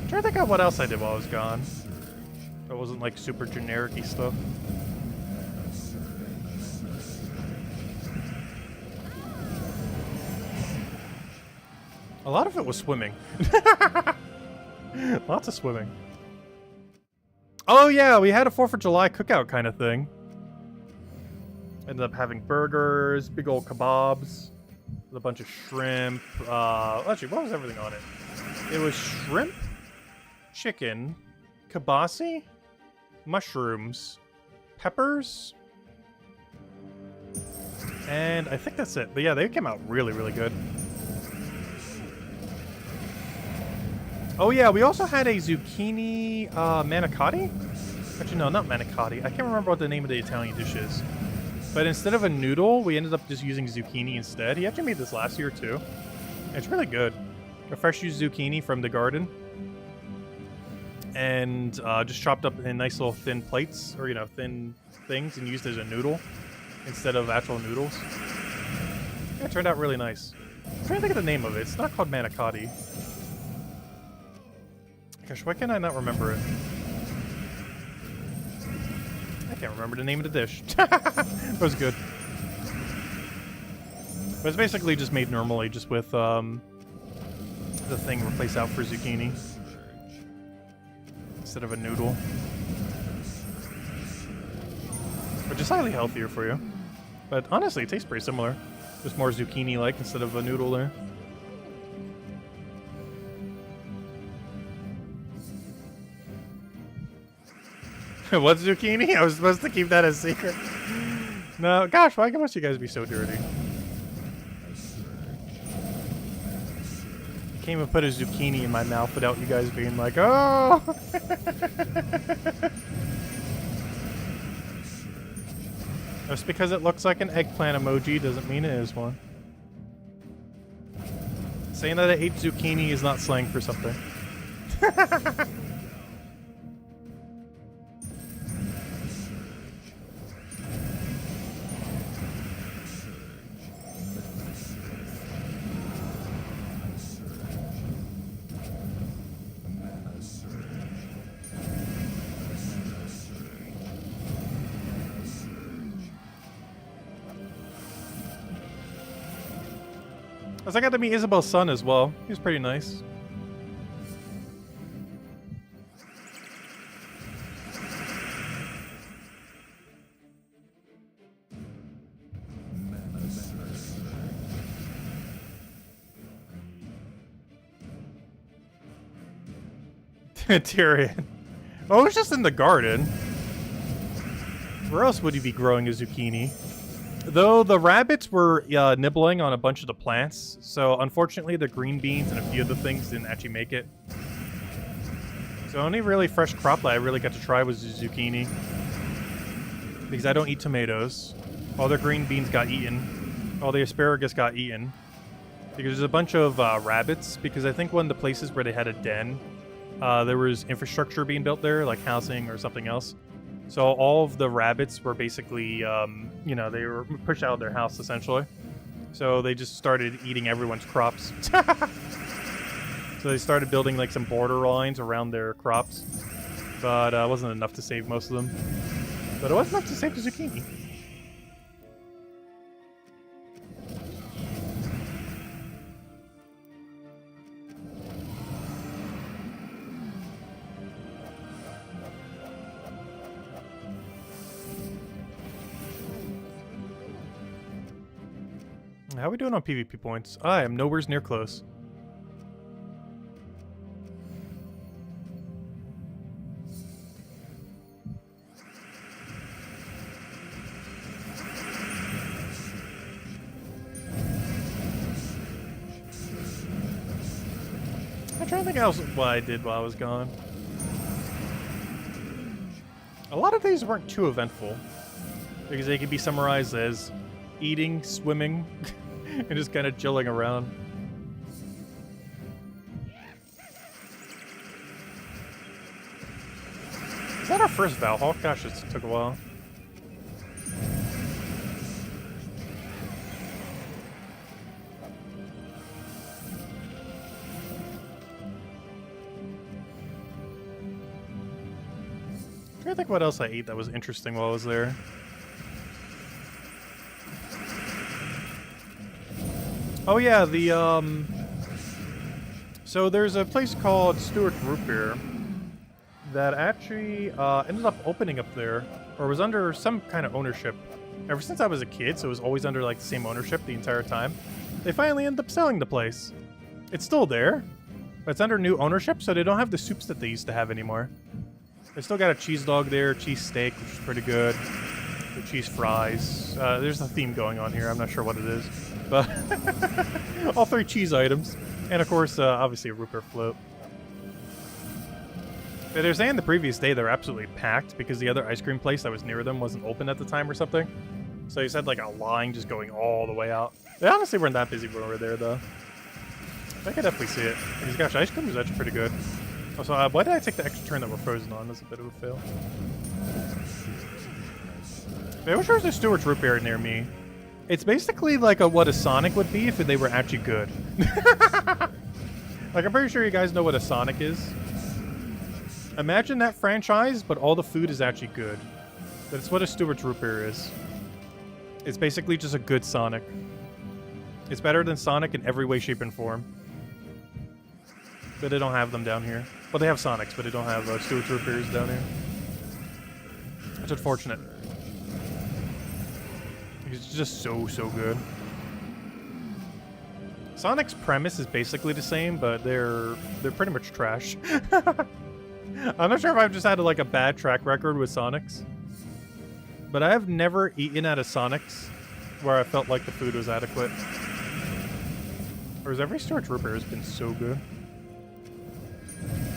trying to think of what else I did while I was gone. That wasn't like super generic-y stuff. A lot of it was swimming. Lots of swimming. Oh yeah, we had a 4th of July cookout kind of thing. Ended up having burgers, big old kebabs, with a bunch of shrimp. Actually, what was everything on it? It was shrimp, chicken, kibasi, mushrooms, peppers, and I think that's it. But yeah, they came out really, really good. Oh yeah, we also had a zucchini manicotti? Actually, no, not manicotti. I can't remember what the name of the Italian dish is. But instead of a noodle, we ended up just using zucchini instead. He actually made this last year too. It's really good. A fresh used zucchini from the garden. And just chopped up in nice little thin plates, or, you know, thin things, and used as a noodle instead of actual noodles. Yeah, it turned out really nice. I'm trying to think of the name of it. It's not called manicotti. Gosh, why can I not remember it? I can't remember the name of the dish. It was good. But it's basically just made normally, just with the thing replaced out for zucchini instead of a noodle. Which is slightly healthier for you. But honestly, it tastes pretty similar. Just more zucchini-like instead of a noodle there. What zucchini? I was supposed to keep that a secret. No, gosh, why must you guys be so dirty? Can't even put a zucchini in my mouth without you guys being like, oh! Just because it looks like an eggplant emoji doesn't mean it is one. Saying that I ate zucchini is not slang for something. I got to meet Isabel's son as well. He was pretty nice. Tyrion. Oh, it's just in the garden. Where else would he be growing a zucchini? Though the rabbits were nibbling on a bunch of the plants, so unfortunately the green beans and a few of the things didn't actually make it. So only really fresh crop that I really got to try was zucchini. Because I don't eat tomatoes. All the green beans got eaten. All the asparagus got eaten. Because there's a bunch of rabbits, because I think one of the places where they had a den, there was infrastructure being built there, like housing or something else. So all of the rabbits were basically, you know, they were pushed out of their house, essentially. So they just started eating everyone's crops. So they started building, like, some border lines around their crops. But it wasn't enough to save most of them. But it was enough to save the zucchini. How are we doing on PvP points? I am nowhere near close. I'm trying to think else what I did while I was gone. A lot of these weren't too eventful, because they could be summarized as eating, swimming, and just kind of chilling around. Is that our first Valhalla? Gosh, it took a while. I'm trying to think what else I ate that was interesting while I was there. Oh yeah, so there's a place called Stewart's Root Beer that actually ended up opening up there, or was under some kind of ownership ever since I was a kid, so it was always under like the same ownership the entire time. They finally ended up selling the place. It's still there, but it's under new ownership, so they don't have the soups that they used to have anymore. They still got a cheese dog there, cheese steak, which is pretty good, the cheese fries. There's a theme going on here, I'm not sure what it is. But all 3 cheese items. And of course, obviously a root beer float. But they're saying the previous day they're absolutely packed because the other ice cream place that was near them wasn't open at the time or something. So you said like a line just going all the way out. They honestly weren't that busy when we were there though. I could definitely see it. Because gosh, ice cream was actually pretty good. Also, why did I take the extra turn that we're frozen on? That's a bit of a fail. I wish there was a Stewart's Root Beer near me. It's basically like what a Sonic would be if they were actually good. Like, I'm pretty sure you guys know what a Sonic is. Imagine that franchise, but all the food is actually good. That's what a Stewart's Root Beer is. It's basically just a good Sonic. It's better than Sonic in every way, shape, and form. But they don't have them down here. Well, they have Sonics, but they don't have Stewart's Root Beers down here. That's unfortunate. It's just so good. Sonic's premise is basically the same, but they're pretty much trash. I'm not sure if I've just had like a bad track record with Sonics, but I have never eaten at a Sonics where I felt like the food was adequate. Whereas every Stewart's Root Beer has been so good.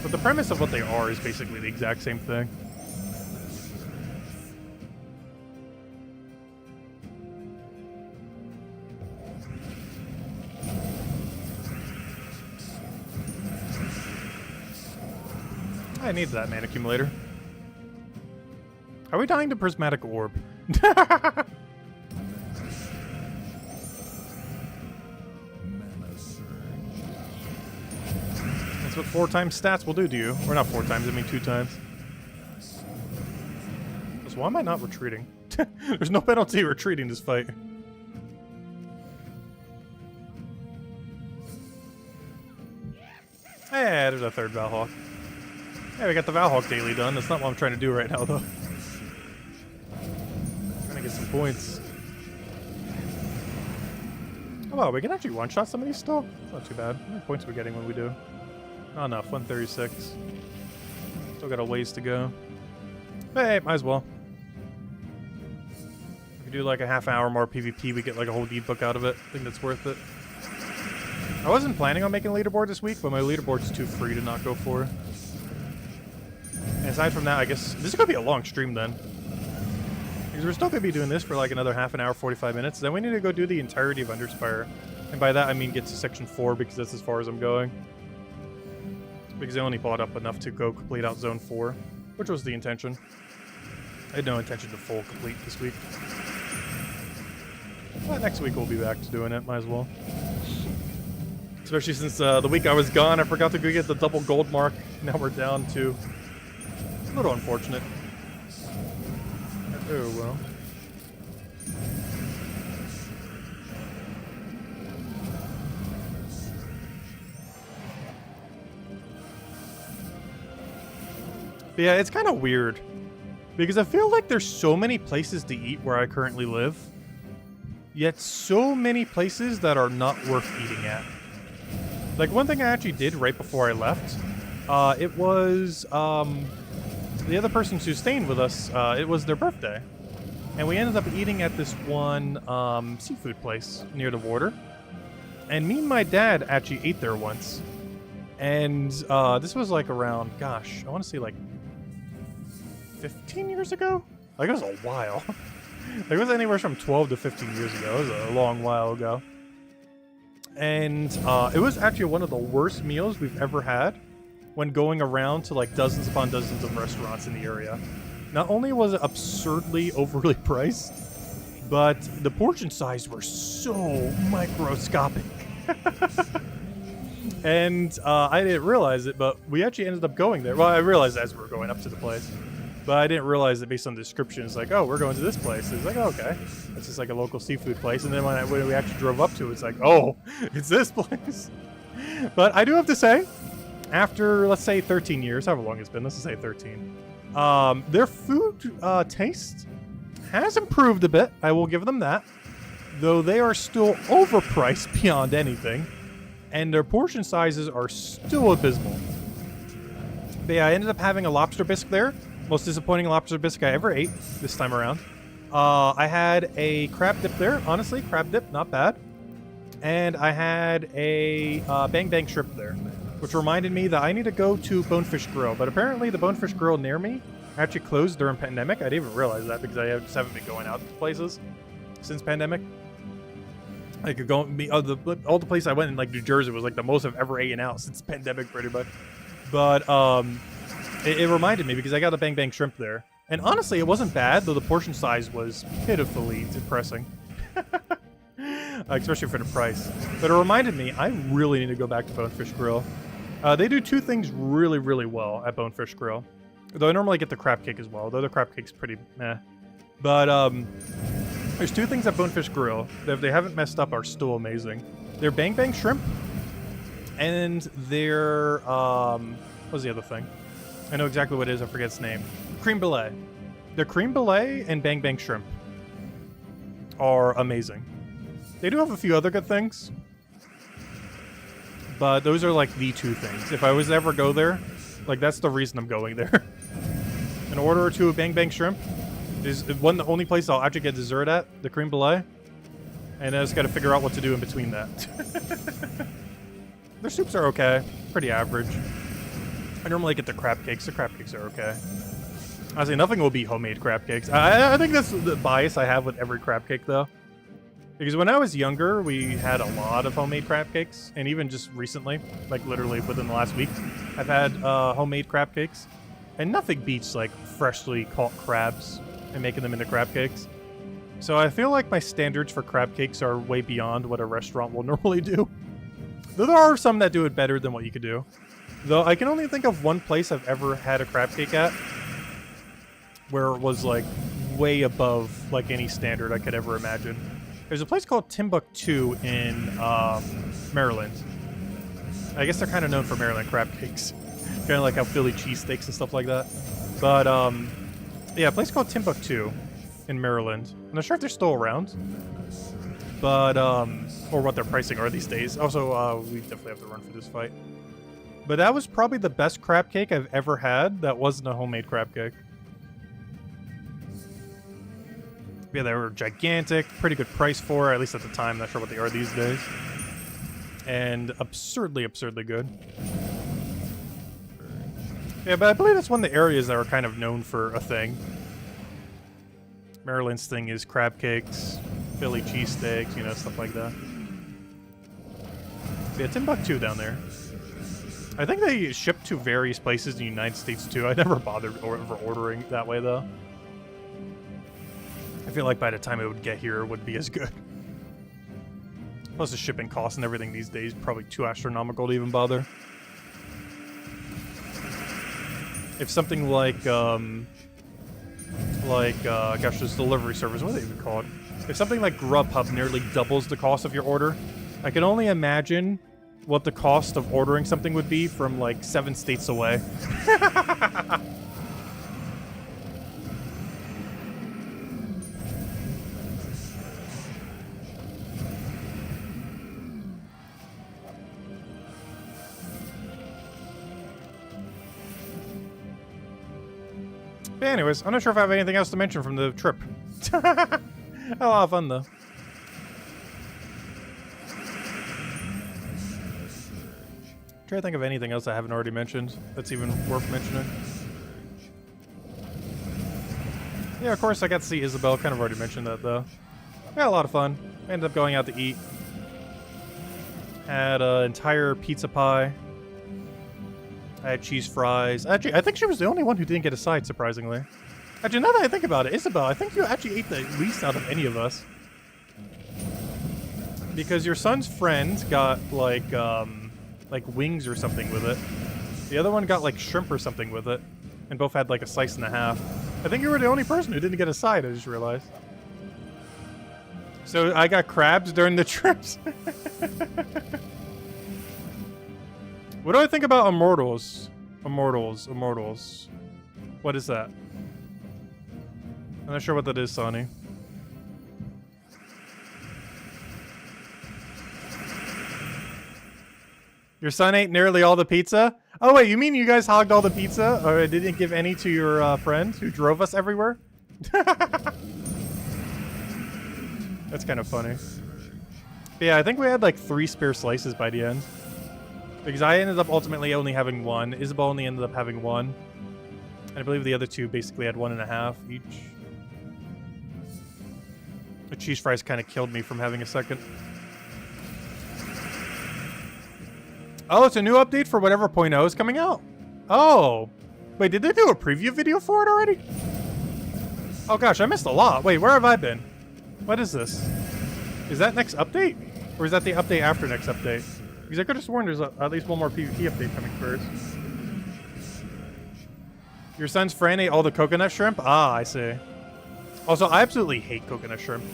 But the premise of what they are is basically the exact same thing. I need that mana accumulator. Are we dying to prismatic orb? That's what 4 times stats will do to you. Or not 4 times, I mean 2 times. So why am I not retreating? There's no penalty retreating this fight. Hey, there's a 3rd Valhalla. Hey, we got the Valhalla daily done. That's not what I'm trying to do right now, though. Trying to get some points. Oh, wow, we can actually one-shot some of these still? It's not too bad. How many points are we getting when we do? Not enough. 136. Still got a ways to go. But hey, might as well. If we do like a half hour more PvP, we get like a whole deed book out of it. I think that's worth it. I wasn't planning on making a leaderboard this week, but my leaderboard's too free to not go for. And aside from that, I guess this is going to be a long stream then. Because we're still going to be doing this for like another half an hour, 45 minutes. Then we need to go do the entirety of Underspire. And by that, I mean get to Section 4, because that's as far as I'm going. Because I only bought up enough to go complete out Zone 4, which was the intention. I had no intention to full complete this week. But next week we'll be back to doing it, might as well. Especially since the week I was gone, I forgot to go get the double gold mark. Now we're down to... a little unfortunate. Oh, well. But yeah, it's kind of weird. Because I feel like there's so many places to eat where I currently live. Yet so many places that are not worth eating at. Like, one thing I actually did right before I left, it was, the other persons who stayed with us, it was their birthday. And we ended up eating at this one, seafood place near the water. And me and my dad actually ate there once. And, this was like around, gosh, I want to say like 15 years ago? Like, it was a while. Like, it was anywhere from 12 to 15 years ago. It was a long while ago. And it was actually one of the worst meals we've ever had when going around to like dozens upon dozens of restaurants in the area. Not only was it absurdly overly priced, but the portion size were so microscopic. And I didn't realize it, but we actually ended up going there. Well, I realized as we were going up to the place. But I didn't realize that based on the description, it's like, oh, we're going to this place. It's like, oh, okay. It's just like a local seafood place. And then when we actually drove up to it, it's like, oh, it's this place. But I do have to say, after, let's say, 13 years, however long it's been, let's just say 13, their food taste has improved a bit. I will give them that. Though they are still overpriced beyond anything. And their portion sizes are still abysmal. But yeah, I ended up having a lobster bisque there. Most disappointing lobster bisque I ever ate this time around. I had a crab dip there. Honestly, crab dip, not bad. And I had a bang bang shrimp there, which reminded me that I need to go to Bonefish Grill. But apparently the Bonefish Grill near me actually closed during pandemic. I didn't even realize that because I just haven't been going out to places since pandemic. I could go all the places I went in like New Jersey was like the most I've ever eaten out since pandemic pretty much. But it reminded me because I got a bang bang shrimp there. And honestly, it wasn't bad, though the portion size was pitifully depressing. Especially for the price. But it reminded me, I really need to go back to Bonefish Grill. They do two things really, really well at Bonefish Grill. Though I normally get the crab cake as well, though the crab cake's pretty meh. But there's two things at Bonefish Grill that if they haven't messed up are still amazing. Their bang bang shrimp and their, what was the other thing? I know exactly what it is, I forget its name. Cream Brulee. Their Cream Brulee and Bang Bang Shrimp are amazing. They do have a few other good things, but those are like the two things. If I was to ever go there, like that's the reason I'm going there. An order or two of Bang Bang Shrimp is the only place I'll actually get dessert at, the Cream Brulee. And I just gotta figure out what to do in between that. Their soups are okay, pretty average. I normally get the crab cakes. The crab cakes are okay. Honestly, nothing will beat homemade crab cakes. I think that's the bias I have with every crab cake, though. Because when I was younger, we had a lot of homemade crab cakes. And even just recently, like literally within the last week, I've had homemade crab cakes. And nothing beats, like, freshly caught crabs and making them into crab cakes. So I feel like my standards for crab cakes are way beyond what a restaurant will normally do. Though there are some that do it better than what you could do. Though I can only think of one place I've ever had a crab cake at where it was like way above like any standard I could ever imagine. There's a place called Timbuktu in Maryland. I guess they're kind of known for Maryland crab cakes. Kind of like how Philly cheesesteaks and stuff like that. But yeah, a place called Timbuktu in Maryland. I'm not sure if they're still around. But or what their pricing are these days. Also, we definitely have to run for this fight. But that was probably the best crab cake I've ever had that wasn't a homemade crab cake. Yeah, they were gigantic, pretty good price for, at least at the time. Not sure what they are these days. And absurdly, absurdly good. Yeah, but I believe that's one of the areas that are kind of known for a thing. Maryland's thing is crab cakes, Philly cheesesteaks, you know, stuff like that. Yeah, Timbuktu down there. I think they ship to various places in the United States too. I never bothered over ordering that way though. I feel like by the time it would get here, it would be as good. Plus the shipping costs and everything these days, probably too astronomical to even bother. If something like gosh, this delivery service, what are they even called? If something like Grubhub nearly doubles the cost of your order, I can only imagine what the cost of ordering something would be from like 7 states away. But anyways, I'm not sure if I have anything else to mention from the trip. A lot of fun though. Try to think of anything else I haven't already mentioned that's even worth mentioning. Yeah, of course I got to see Isabel. Kind of already mentioned that though. We had a lot of fun. Ended up going out to eat. Had an entire pizza pie. I had cheese fries. Actually, I think she was the only one who didn't get a side, surprisingly. Actually, now that I think about it, Isabel, I think you actually ate the least out of any of us. Because your son's friend got, like wings or something with it. The other one got, like, shrimp or something with it. And both had, like, a slice and a half. I think you were the only person who didn't get a side, I just realized. So I got crabs during the trips. What do I think about Immortals? Immortals. What is that? I'm not sure what that is, Sonny. Your son ate nearly all the pizza? Oh wait, you mean you guys hogged all the pizza? Or didn't give any to your friend who drove us everywhere? That's kind of funny. But yeah, I think we had like 3 spare slices by the end. Because I ended up ultimately only having 1. Isabel only ended up having 1. And I believe the other 2 basically had 1.5 each. The cheese fries kind of killed me from having a second. Oh, it's a new update for whatever .0 is coming out. Oh. Wait, did they do a preview video for it already? Oh gosh, I missed a lot. Wait, where have I been? What is this? Is that next update? Or is that the update after next update? Because I could have sworn there's at least one more PvP update coming first. Your son's friend ate all the coconut shrimp? Ah, I see. Also, I absolutely hate coconut shrimp.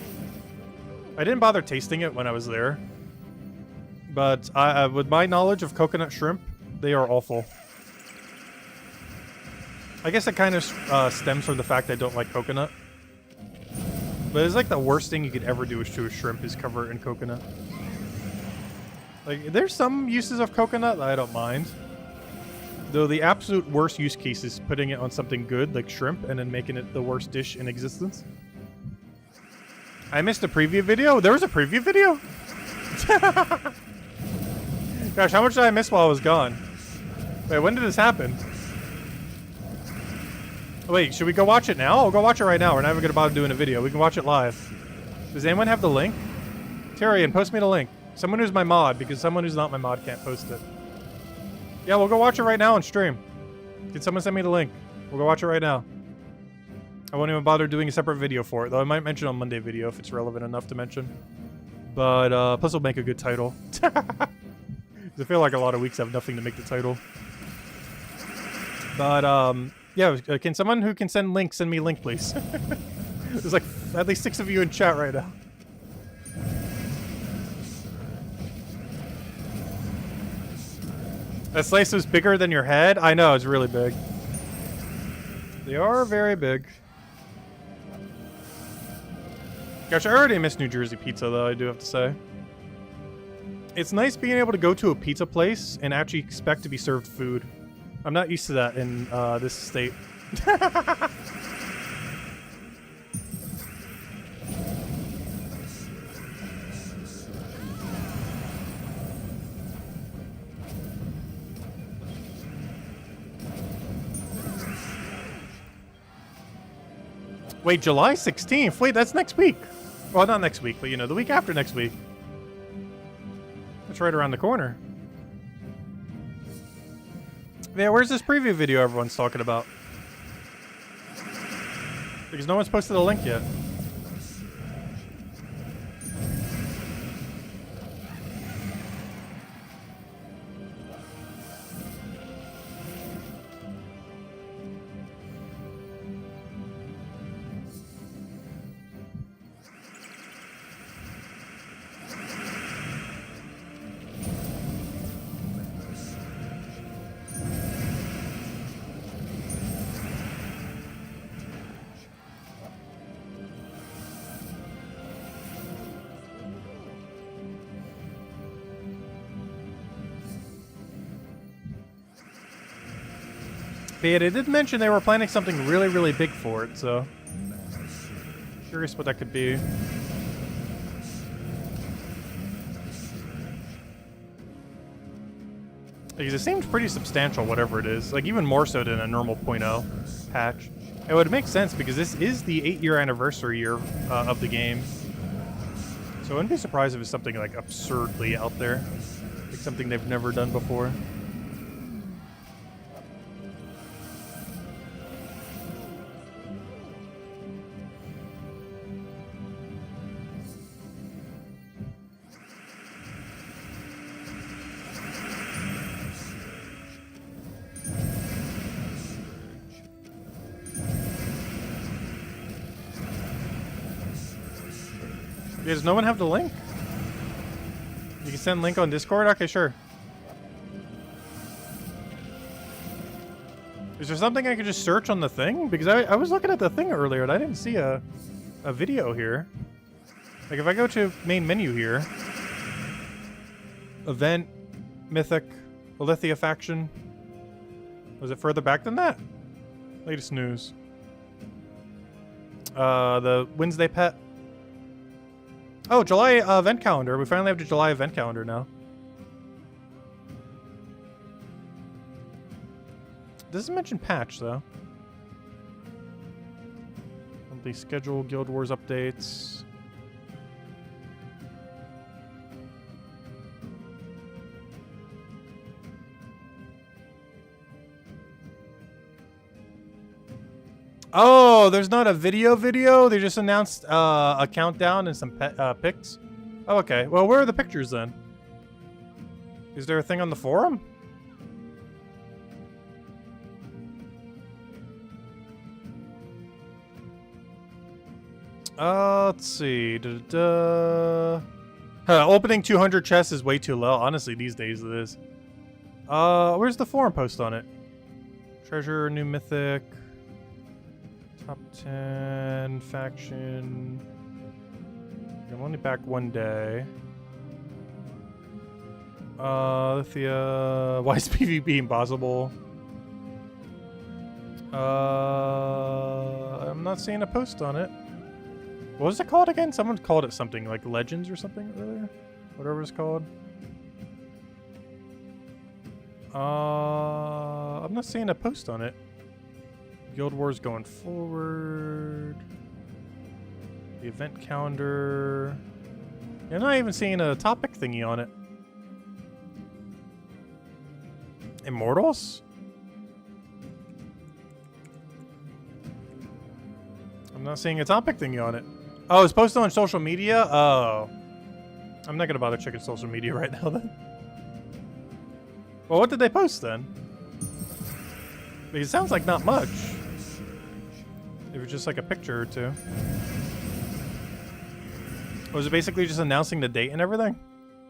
I didn't bother tasting it when I was there. But with my knowledge of coconut shrimp, they are awful. I guess it kind of stems from the fact I don't like coconut. But it's like the worst thing you could ever do to a shrimp is cover it in coconut. Like, there's some uses of coconut that I don't mind. Though the absolute worst use case is putting it on something good, like shrimp, and then making it the worst dish in existence. I missed a preview video? There was a preview video? Gosh, how much did I miss while I was gone? Wait, when did this happen? Wait, should we go watch it now? I'll go watch it right now. We're not even going to bother doing a video. We can watch it live. Does anyone have the link? Tyrion, post me the link. Someone who's my mod, because someone who's not my mod can't post it. Yeah, we'll go watch it right now on stream. Can someone send me the link? We'll go watch it right now. I won't even bother doing a separate video for it, though I might mention on Monday video if it's relevant enough to mention. But, plus it'll make a good title. I feel like a lot of weeks have nothing to make the title. But, yeah, can someone who can send links send me a link, please? There's like at least 6 of you in chat right now. That slice was bigger than your head? I know, it's really big. They are very big. Gosh, I already miss New Jersey pizza, though, I do have to say. It's nice being able to go to a pizza place and actually expect to be served food. I'm not used to that in this state. Wait, July 16th? Wait, that's next week. Well, not next week, but you know, the week after next week. It's right around the corner. Yeah, where's this preview video everyone's talking about? Because no one's posted a link yet. But yeah, they did mention they were planning something really, really big for it, so... Curious what that could be. Because it seems pretty substantial, whatever it is. Like, even more so than a normal .0 patch. It would make sense, because this is the 8-year anniversary year of the game. So I wouldn't be surprised if it's something, like, absurdly out there. Like, something they've never done before. Does no one have the link? You can send link on Discord? Okay, sure. Is there something I could just search on the thing? Because I was looking at the thing earlier and I didn't see a video here. Like if I go to main menu here. Event, Mythic, Alithia faction. Was it further back than that? Latest news. The Wednesday pet. Oh, July event calendar. We finally have the July event calendar now. Doesn't mention patch, though. Monthly schedule, Guild Wars updates. Oh, there's not a video. They just announced a countdown and some pics. Oh, okay. Well, where are the pictures then? Is there a thing on the forum? Let's see. Opening 200 chests is way too low. Honestly, these days it is. Where's the forum post on it? Treasure, new mythic. Top 10 faction. I'm only back one day. Alithia. Why is PvP impossible? I'm not seeing a post on it. What was it called again? Someone called it something like Legends or something earlier? Whatever it's called. I'm not seeing a post on it. Guild Wars going forward. The event calendar. You're not even seeing a topic thingy on it. Immortals? I'm not seeing a topic thingy on it. Oh, it's posted on social media? Oh. I'm not gonna bother checking social media right now then. Well, what did they post then? Because it sounds like not much. It was just like a picture or two. Was it basically just announcing the date and everything?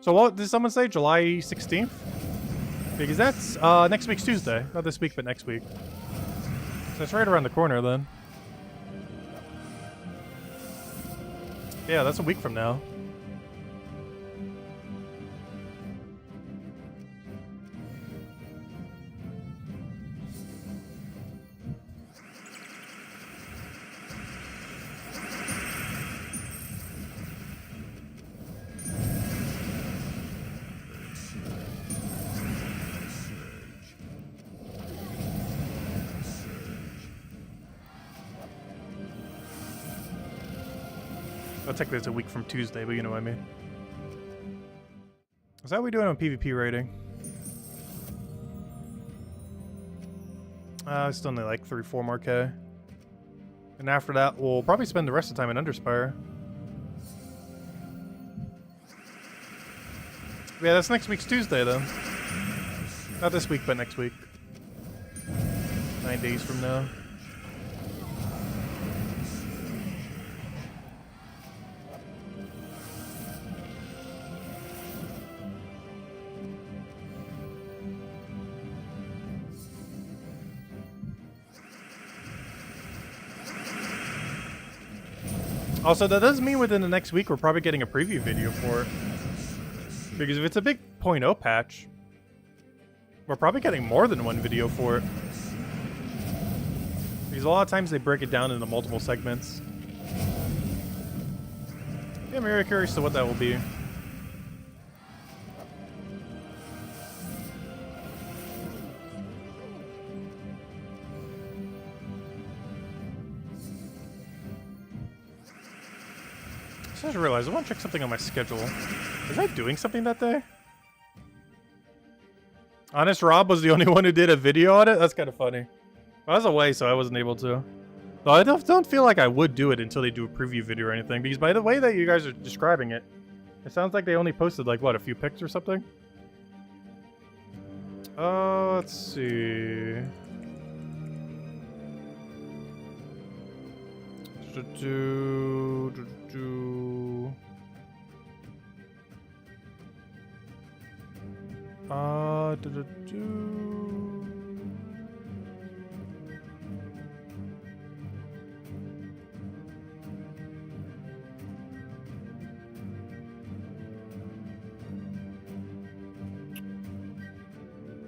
So what did someone say? July 16th? Because that's next week's Tuesday. Not this week, but next week. So it's right around the corner then. Yeah, that's a week from now. Well, technically it's a week from Tuesday, but you know what I mean. Is that what we doing on PvP rating? It's only like 3-4 more K. And after that, we'll probably spend the rest of the time in Underspire. Yeah, that's next week's Tuesday, though. Not this week, but next week. 9 days from now. Also, that does mean within the next week we're probably getting a preview video for it. Because if it's a big 0.0 patch, we're probably getting more than one video for it. Because a lot of times they break it down into multiple segments. Yeah, I'm very curious to what that will be. I just realized I want to check something on my schedule. Was I doing something that day? Honest Rob was the only one who did a video on it? That's kind of funny. I was away, so I wasn't able to. Though I don't feel like I would do it until they do a preview video or anything, because by the way that you guys are describing it, it sounds like they only posted, like, what, a few pics or something? Let's see.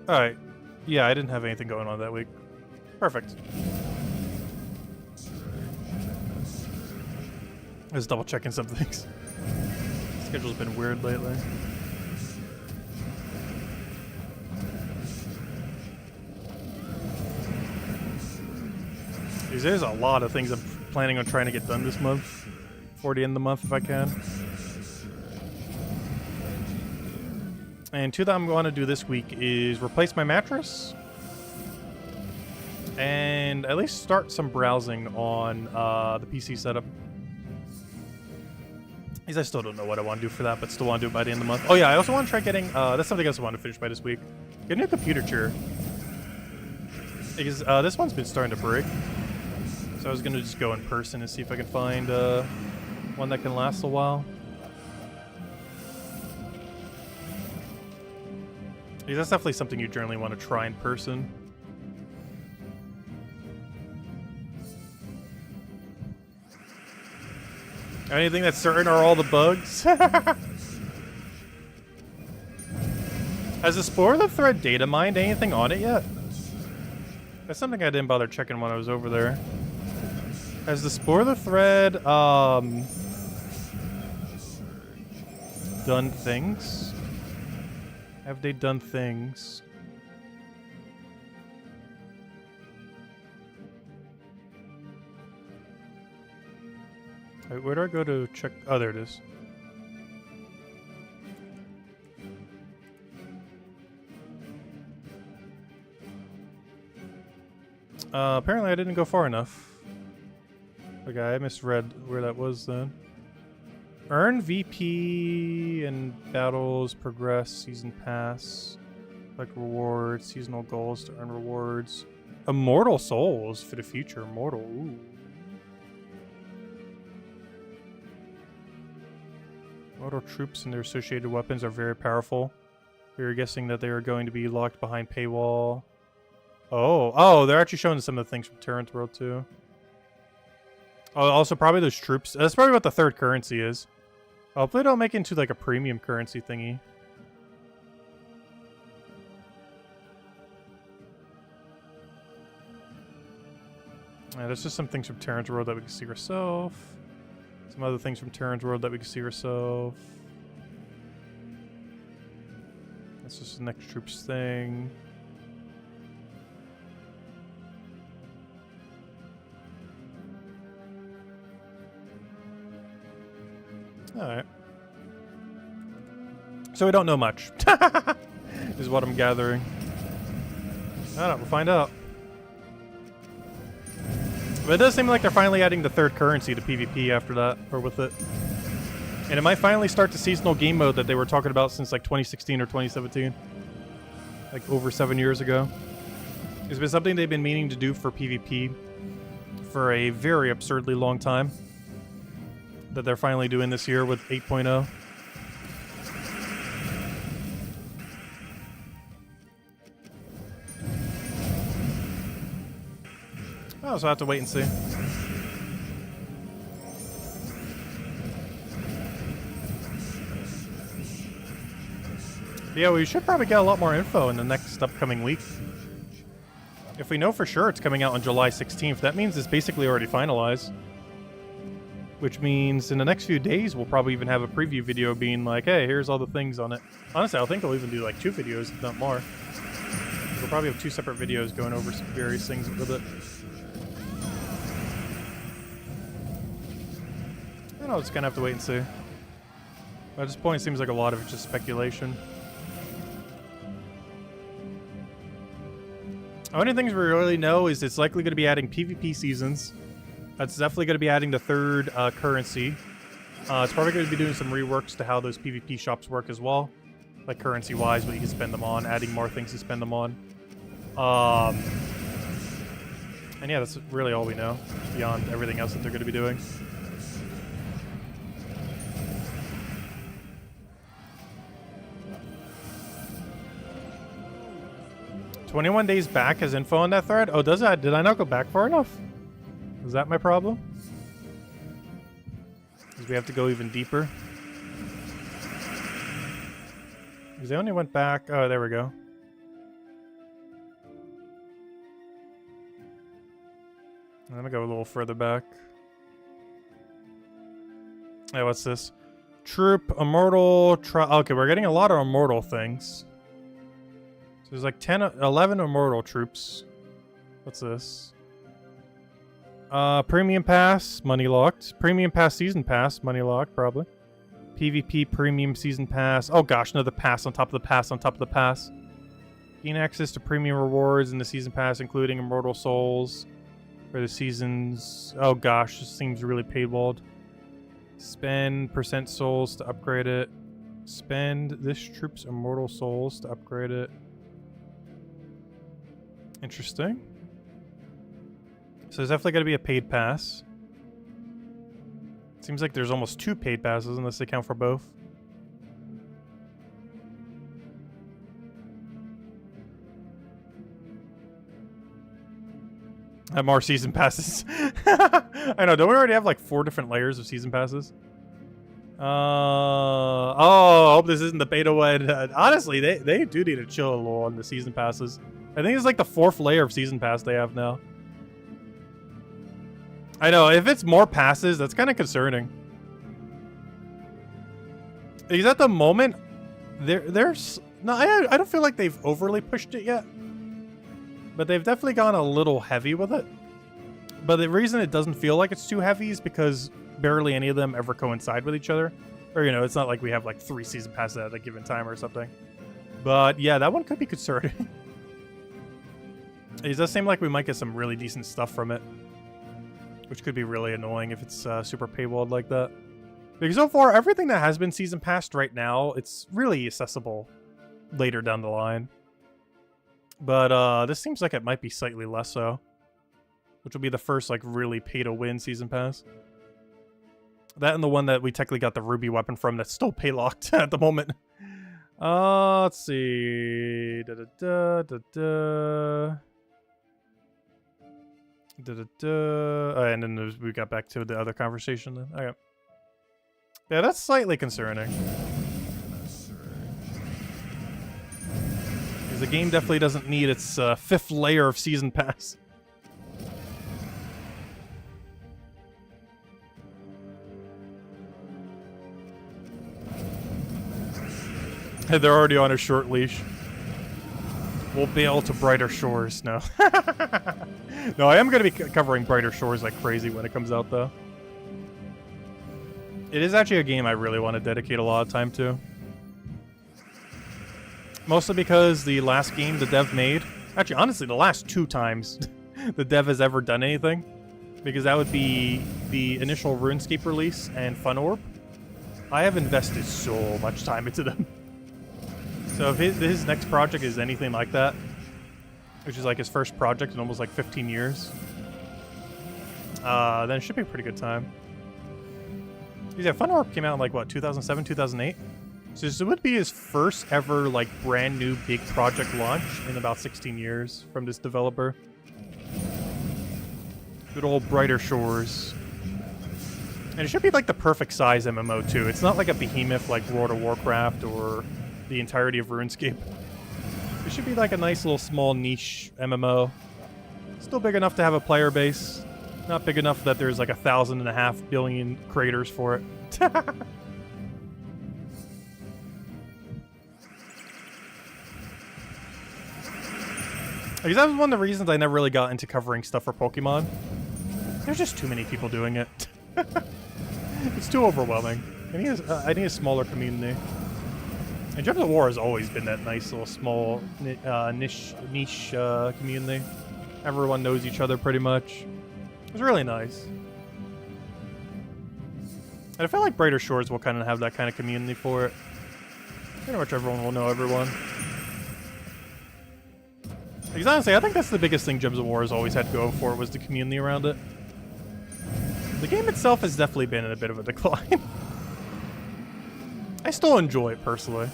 Alright. Yeah, I didn't have anything going on that week. Perfect. I was double checking some things. Schedule's been weird lately. There's a lot of things I'm planning on trying to get done this month. Before the end of the month if I can. And two that I'm going to do this week is replace my mattress. And at least start some browsing on the PC setup. Because I still don't know what I want to do for that, but still want to do it by the end of the month. Oh yeah, I also want to try getting, that's something else I want to finish by this week. Getting a computer chair. Because this one's been starting to break. So I was going to just go in person and see if I can find one that can last a while. Because that's definitely something you generally want to try in person. Anything that's certain are all the bugs? Has the Spore of the Thread data mined anything on it yet? That's something I didn't bother checking when I was over there. Has the Spore of the Thread done things? Have they done things? Wait, where do I go to check? Oh, there it is. Apparently I didn't go far enough. Okay, I misread where that was then. Earn VP and battles, progress, season pass, like rewards, seasonal goals to earn rewards. Immortal souls for the future. Immortal, ooh. Immortal troops and their associated weapons are very powerful. We were guessing that they are going to be locked behind paywall. Oh, they're actually showing some of the things from Terrans World too. Oh, also probably those troops. That's probably what the third currency is. Hopefully they don't make it into like a premium currency thingy. There's just some things from Terrans World that we can see ourselves. Some other things from Terrans World that we can see ourselves. That's just the next troops thing. Alright. So we don't know much. Is what I'm gathering. I don't know, we'll find out. But it does seem like they're finally adding the third currency to PvP after that, or with it. And it might finally start the seasonal game mode that they were talking about since like 2016 or 2017. Like over 7 years ago. It's been something they've been meaning to do for PvP for a very absurdly long time. That they're finally doing this year with 8.0. Oh, so I have to wait and see. Yeah, we should probably get a lot more info in the next upcoming week. If we know for sure it's coming out on July 16th, that means it's basically already finalized. Which means in the next few days, we'll probably even have a preview video being like, hey, here's all the things on it. Honestly, I think I'll even do like 2 videos, if not more. We'll probably have 2 separate videos going over some various things with it. I don't know, just gonna have to wait and see. At this point, it seems like a lot of it's just speculation. The only things we really know is it's likely going to be adding PvP seasons. That's definitely going to be adding the third currency. It's probably going to be doing some reworks to how those PvP shops work as well. Like currency-wise, what you can spend them on, adding more things to spend them on. And yeah, that's really all we know, beyond everything else that they're going to be doing. "21 days back" has info on that thread? Oh, does that? Did I not go back far enough? Is that my problem? Because we have to go even deeper. Because they only went back... Oh, there we go. Let me go a little further back. Hey, what's this? Troop, Immortal... Okay, we're getting a lot of Immortal things. So there's like 11 Immortal troops. What's this? Premium Pass, money locked. Premium Pass Season Pass, money locked, probably. PvP Premium Season Pass. Oh gosh, another pass on top of the pass on top of the pass. Gain access to premium rewards in the Season Pass, including Immortal Souls for the seasons. Oh gosh, this seems really paywalled. Spend % souls to upgrade it. Spend this troop's Immortal Souls to upgrade it. Interesting. So there's definitely going to be a paid pass. Seems like there's almost 2 paid passes unless they count for both. Have more season passes. I know, don't we already have like 4 different layers of season passes? Oh, I hope this isn't the beta one. Honestly, they do need to chill a little on the season passes. I think it's like the 4th layer of season pass they have now. I know, if it's more passes, that's kind of concerning. Because at the moment, there's... No, I don't feel like they've overly pushed it yet. But they've definitely gone a little heavy with it. But the reason it doesn't feel like it's too heavy is because barely any of them ever coincide with each other. Or, you know, it's not like we have like 3 season passes at a given time or something. But yeah, that one could be concerning. It does seem like we might get some really decent stuff from it. Which could be really annoying if it's super paywalled like that. Because so far, everything that has been season passed right now, it's really accessible later down the line. But this seems like it might be slightly less so. Which will be the first like really pay-to-win season pass. That and the one that we technically got the ruby weapon from that's still pay-locked at the moment. Let's see. And then we got back to the other conversation then. Okay. Yeah, that's slightly concerning. Because the game definitely doesn't need its 5th layer of season pass. They're already on a short leash. We'll bail to brighter shores. No. No, I am going to be covering brighter shores like crazy when it comes out, though. It is actually a game I really want to dedicate a lot of time to. Mostly because the last game the dev made, actually honestly the last 2 times the dev has ever done anything, because that would be the initial RuneScape release and Fun Orb. I have invested so much time into them. So if his next project is anything like that, which is like his first project in almost like 15 years, then it should be a pretty good time. Yeah, Fun Orb came out in like what, 2007, 2008? So this would be his first ever like brand new big project launch in about 16 years from this developer. Good old Brighter Shores. And it should be like the perfect size MMO too. It's not like a behemoth like World of Warcraft or the entirety of RuneScape. It should be like a nice little small niche MMO. Still big enough to have a player base. Not big enough that there's like 1.5 billion creators for it. Because that was one of the reasons I never really got into covering stuff for Pokemon. There's just too many people doing it. It's too overwhelming. I need a smaller community. And Gems of War has always been that nice little small niche community. Everyone knows each other pretty much. It was really nice. And I feel like Brighter Shores will kind of have that kind of community for it. Pretty much everyone will know everyone. Because honestly, I think that's the biggest thing Gems of War has always had going for it, was the community around it. The game itself has definitely been in a bit of a decline. I still enjoy it, personally.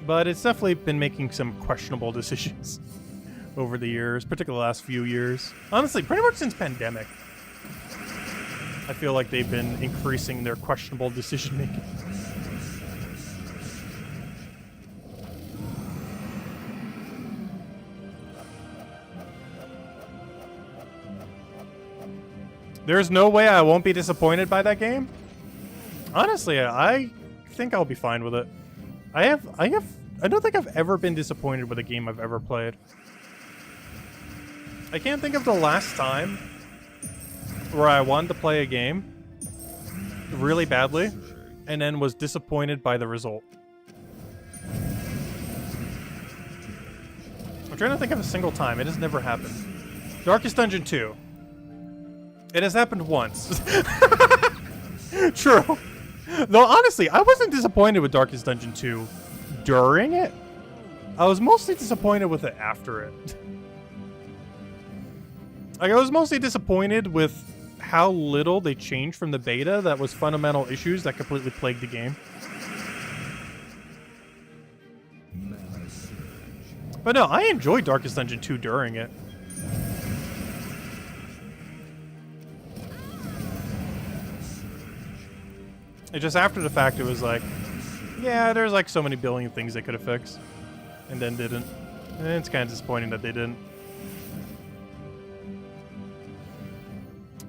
But it's definitely been making some questionable decisions over the years, particularly the last few years. Honestly, pretty much since pandemic. I feel like they've been increasing their questionable decision-making. There's no way I won't be disappointed by that game. Honestly, I think I'll be fine with it. I don't think I've ever been disappointed with a game I've ever played. I can't think of the last time where I wanted to play a game really badly and then was disappointed by the result. I'm trying to think of a single time. It has never happened. Darkest Dungeon 2. It has happened once. True. Though, honestly, I wasn't disappointed with Darkest Dungeon 2 during it. I was mostly disappointed with it after it. Like, I was mostly disappointed with how little they changed from the beta that was fundamental issues that completely plagued the game. But no, I enjoyed Darkest Dungeon 2 during it. It just after the fact, it was like, yeah, there's like so many billion things they could have fixed, and then didn't. And it's kind of disappointing that they didn't.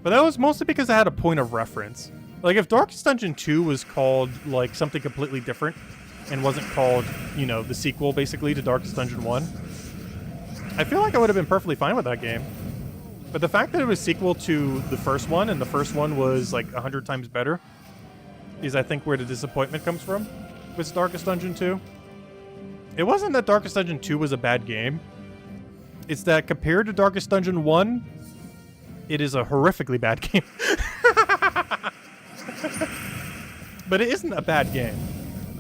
But that was mostly because I had a point of reference. Like, if Darkest Dungeon 2 was called like something completely different and wasn't called, you know, the sequel basically to Darkest Dungeon 1, I feel like I would have been perfectly fine with that game. But the fact that it was sequel to the first one, and the first one was like 100 times better, is I think where the disappointment comes from with Darkest Dungeon 2. It wasn't that Darkest Dungeon 2 was a bad game. It's that compared to Darkest Dungeon 1, it is a horrifically bad game. But it isn't a bad game.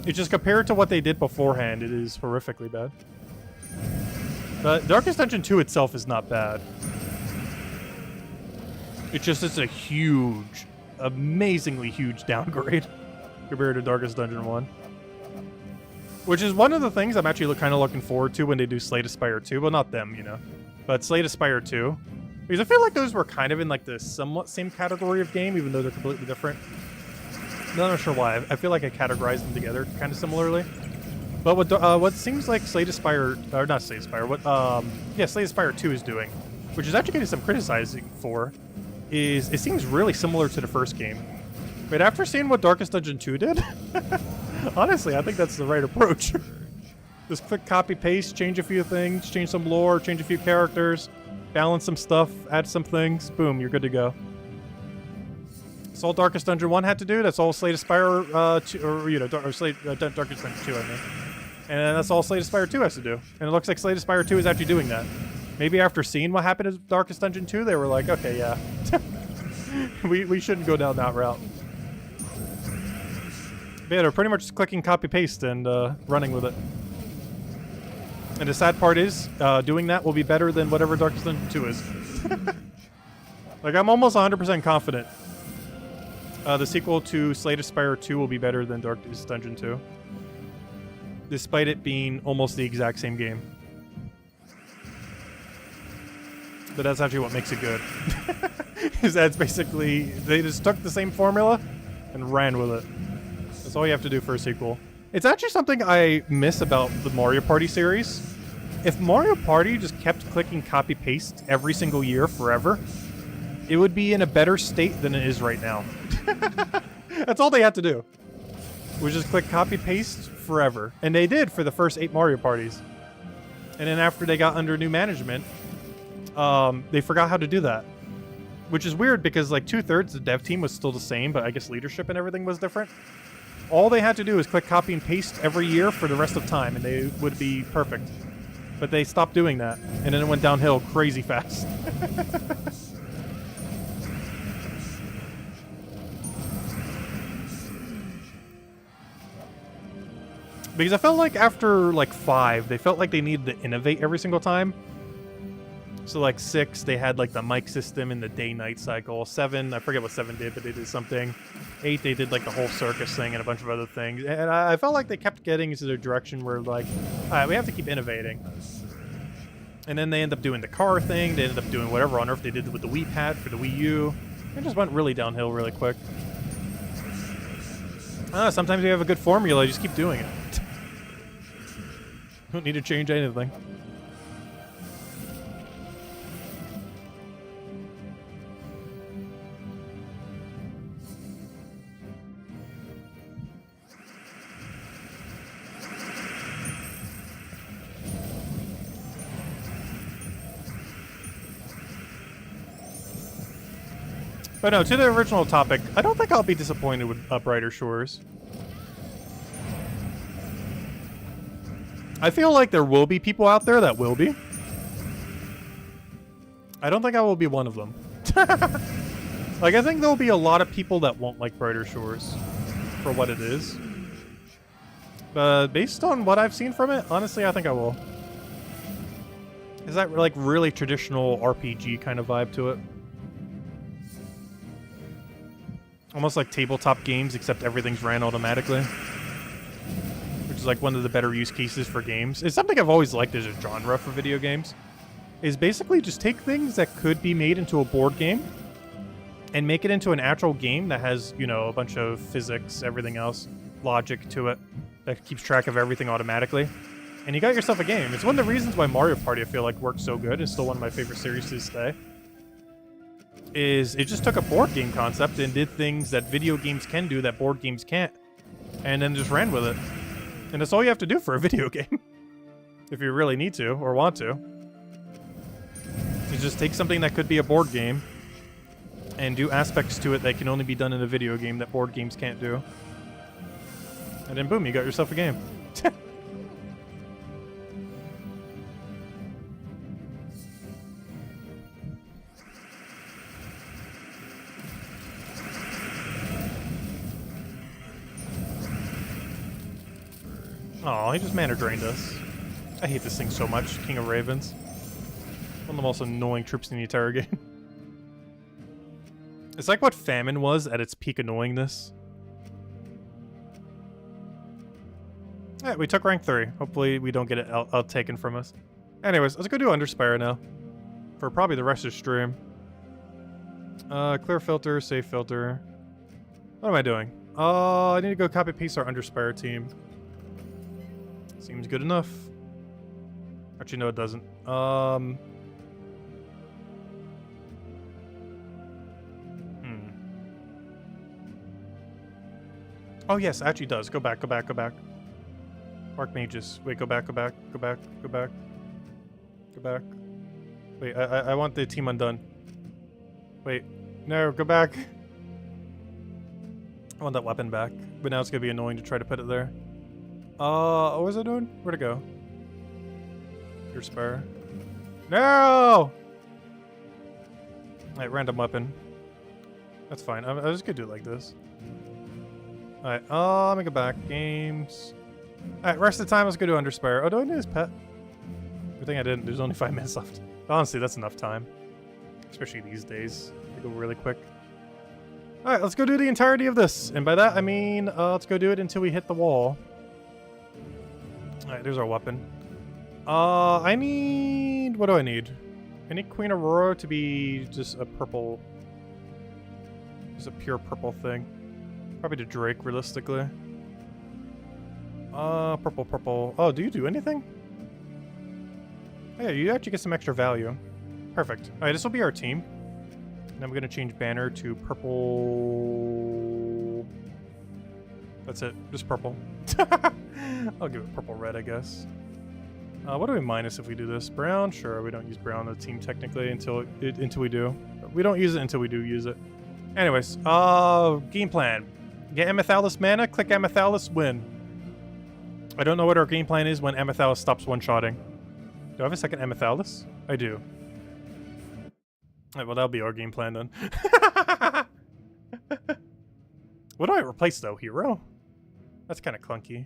It's just compared to what they did beforehand, it is horrifically bad. But Darkest Dungeon 2 itself is not bad. It's a huge, amazingly huge downgrade compared to Darkest Dungeon 1. Which is one of the things I'm actually kind of looking forward to when they do Slay the Spire 2. Well, not them, you know. But Slay the Spire 2. Because I feel like those were kind of in like the somewhat same category of game, even though they're completely different. I'm not sure why. I feel like I categorized them together kind of similarly. But what seems like Slay the Spire, or not Slay the Spire, Slay the Spire 2 is doing, which is actually getting some criticizing for, is it seems really similar to the first game. But after seeing what Darkest Dungeon 2 did, honestly, I think that's the right approach. Just quick copy-paste, change a few things, change some lore, change a few characters, balance some stuff, add some things, boom, you're good to go. That's all Darkest Dungeon 1 had to do. That's all Slay the Spire 2, or, you know, Darkest Dungeon 2, I mean. And that's all Slay the Spire 2 has to do. And it looks like Slay the Spire 2 is actually doing that. Maybe after seeing what happened to Darkest Dungeon 2, they were like, okay, yeah. we shouldn't go down that route. But yeah, they're pretty much just clicking copy-paste and running with it. And the sad part is, doing that will be better than whatever Darkest Dungeon 2 is. Like, I'm almost 100% confident the sequel to Slay the Spire 2 will be better than Darkest Dungeon 2. Despite it being almost the exact same game. But that's actually what makes it good. Is that it's basically, they just took the same formula and ran with it. That's all you have to do for a sequel. It's actually something I miss about the Mario Party series. If Mario Party just kept clicking copy-paste every single year forever, it would be in a better state than it is right now. That's all they had to do. Was just click copy-paste forever. And they did for the first 8 Mario Parties. And then after they got under new management, they forgot how to do that. Which is weird because like 2/3 the dev team was still the same, but I guess leadership and everything was different. All they had to do was click copy and paste every year for the rest of time and they would be perfect. But they stopped doing that. And then it went downhill crazy fast. Because I felt like after, like, 5, they felt like they needed to innovate every single time. So, like, 6, they had, like, the mic system and the day-night cycle. 7, I forget what 7 did, but they did something. 8, they did, like, the whole circus thing and a bunch of other things. And I felt like they kept getting into the direction where, like, alright, we have to keep innovating. And then they end up doing the car thing. They ended up doing whatever on earth they did with the Wii Pad for the Wii U. It just went really downhill really quick. Sometimes you have a good formula, you just keep doing it. Don't need to change anything. But no, to the original topic, I don't think I'll be disappointed with Uprighter Shores. I feel like there will be people out there that will be. I don't think I will be one of them. Like, I think there'll be a lot of people that won't like Brighter Shores for what it is. But based on what I've seen from it, honestly, I think I will. Is that, like, really traditional RPG kind of vibe to it? Almost like tabletop games, except everything's ran automatically. Which is like one of the better use cases for games. It's something I've always liked as a genre for video games. Is basically just take things that could be made into a board game and make it into an actual game that has, you know, a bunch of physics, everything else, logic to it, that keeps track of everything automatically. And you got yourself a game. It's one of the reasons why Mario Party, I feel like, works so good. It's still one of my favorite series to this day. Is it just took a board game concept and did things that video games can do that board games can't, and then just ran with it. And that's all you have to do for a video game. If you really need to, or want to. You just take something that could be a board game and do aspects to it that can only be done in a video game that board games can't do. And then boom, you got yourself a game. Oh, he just mana drained us. I hate this thing so much, King of Ravens. One of the most annoying troops in the entire game. It's like what Famine was at its peak annoyingness. Alright, we took rank 3. Hopefully we don't get it out taken from us. Anyways, let's go do Underspire now. For probably the rest of the stream. Clear filter, save filter. What am I doing? I need to go copy paste our Underspire team. Seems good enough. Actually, no, it doesn't. Oh, yes, actually does. Go back, go back, go back. Mark Mages. Wait, go back, go back, go back, go back. Go back. Wait, I want the team undone. Wait. No, go back. I want that weapon back, but now it's gonna be annoying to try to put it there. What was I doing? Where'd it go? Your spare. No! Alright, random weapon. That's fine. I was gonna do it like this. Alright, let me go back. Games. Alright, rest of the time, let's go do Underspire. Oh, do I need his pet? Good thing I didn't. There's only 5 minutes left. Honestly, that's enough time. Especially these days. They go really quick. Alright, let's go do the entirety of this. And by that, I mean, let's go do it until we hit the wall. Alright, there's our weapon. I need... What do I need? I need Queen Aurora to be just a purple... Just a pure purple thing. Probably to Drake, realistically. Purple. Oh, do you do anything? Oh, yeah, you actually get some extra value. Perfect. Alright, this will be our team. And I'm gonna change banner to purple... That's it. Just purple. I'll give it purple-red, I guess. What do we minus if we do this? Brown? Sure, we don't use brown on the team technically until we do. But we don't use it until we do use it. Anyways, game plan. Get Amethyst mana, click Amethyst, win. I don't know what our game plan is when Amethyst stops one-shotting. Do I have a second Amethyst? I do. Alright, well, that'll be our game plan then. What do I replace though? Hero? That's kind of clunky.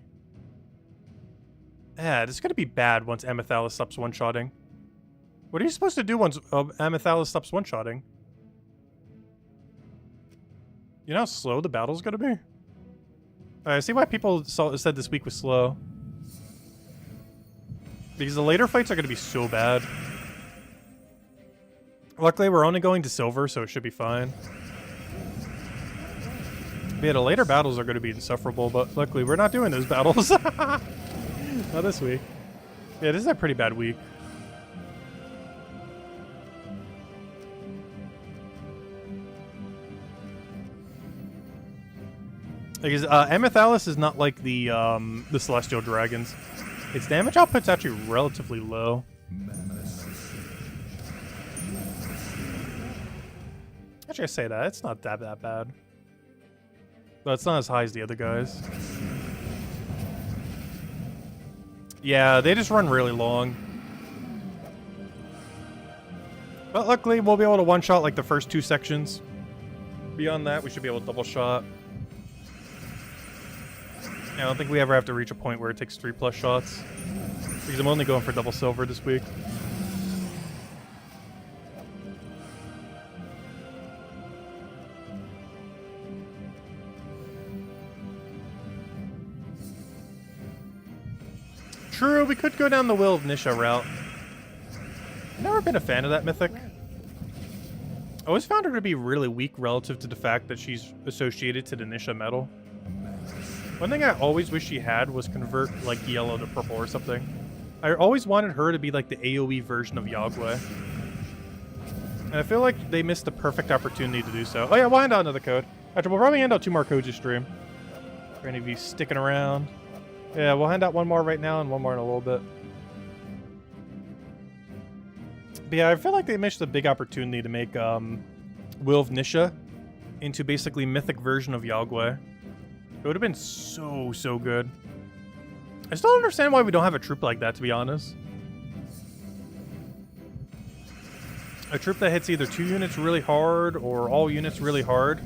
Yeah, this is going to be bad once Amethyst stops one-shotting. What are you supposed to do once Amethyst stops one-shotting? You know how slow the battle's going to be? I see why people said this week was slow. Because the later fights are going to be so bad. Luckily, we're only going to silver, so it should be fine. But yeah, the later battles are going to be insufferable, but luckily we're not doing those battles. Not this week. Yeah, this is a pretty bad week. Because Amethyst is not like the Celestial Dragons. Its damage output's actually relatively low. Actually, I say that. It's not that bad. But it's not as high as the other guys. Yeah, they just run really long. But luckily, we'll be able to one-shot like the first 2 sections. Beyond that, we should be able to double-shot. I don't think we ever have to reach a point where it takes 3+ shots. Because I'm only going for double silver this week. True, we could go down the Will of Nisha route. I've never been a fan of that mythic. I always found her to be really weak relative to the fact that she's associated to the Nisha metal. One thing I always wish she had was convert like yellow to purple or something. I always wanted her to be like the AoE version of Yagwe. And I feel like they missed the perfect opportunity to do so. Oh yeah, we'll hand out another code. Actually, we'll probably hand out 2 more codes this stream. For any of you sticking around. Yeah, we'll hand out 1 more right now and 1 more in a little bit. But yeah, I feel like they missed a big opportunity to make Will of Nisha into basically mythic version of Yagwe. It would have been so good. I still don't understand why we don't have a troop like that, to be honest. A troop that hits either 2 units really hard or all units really hard.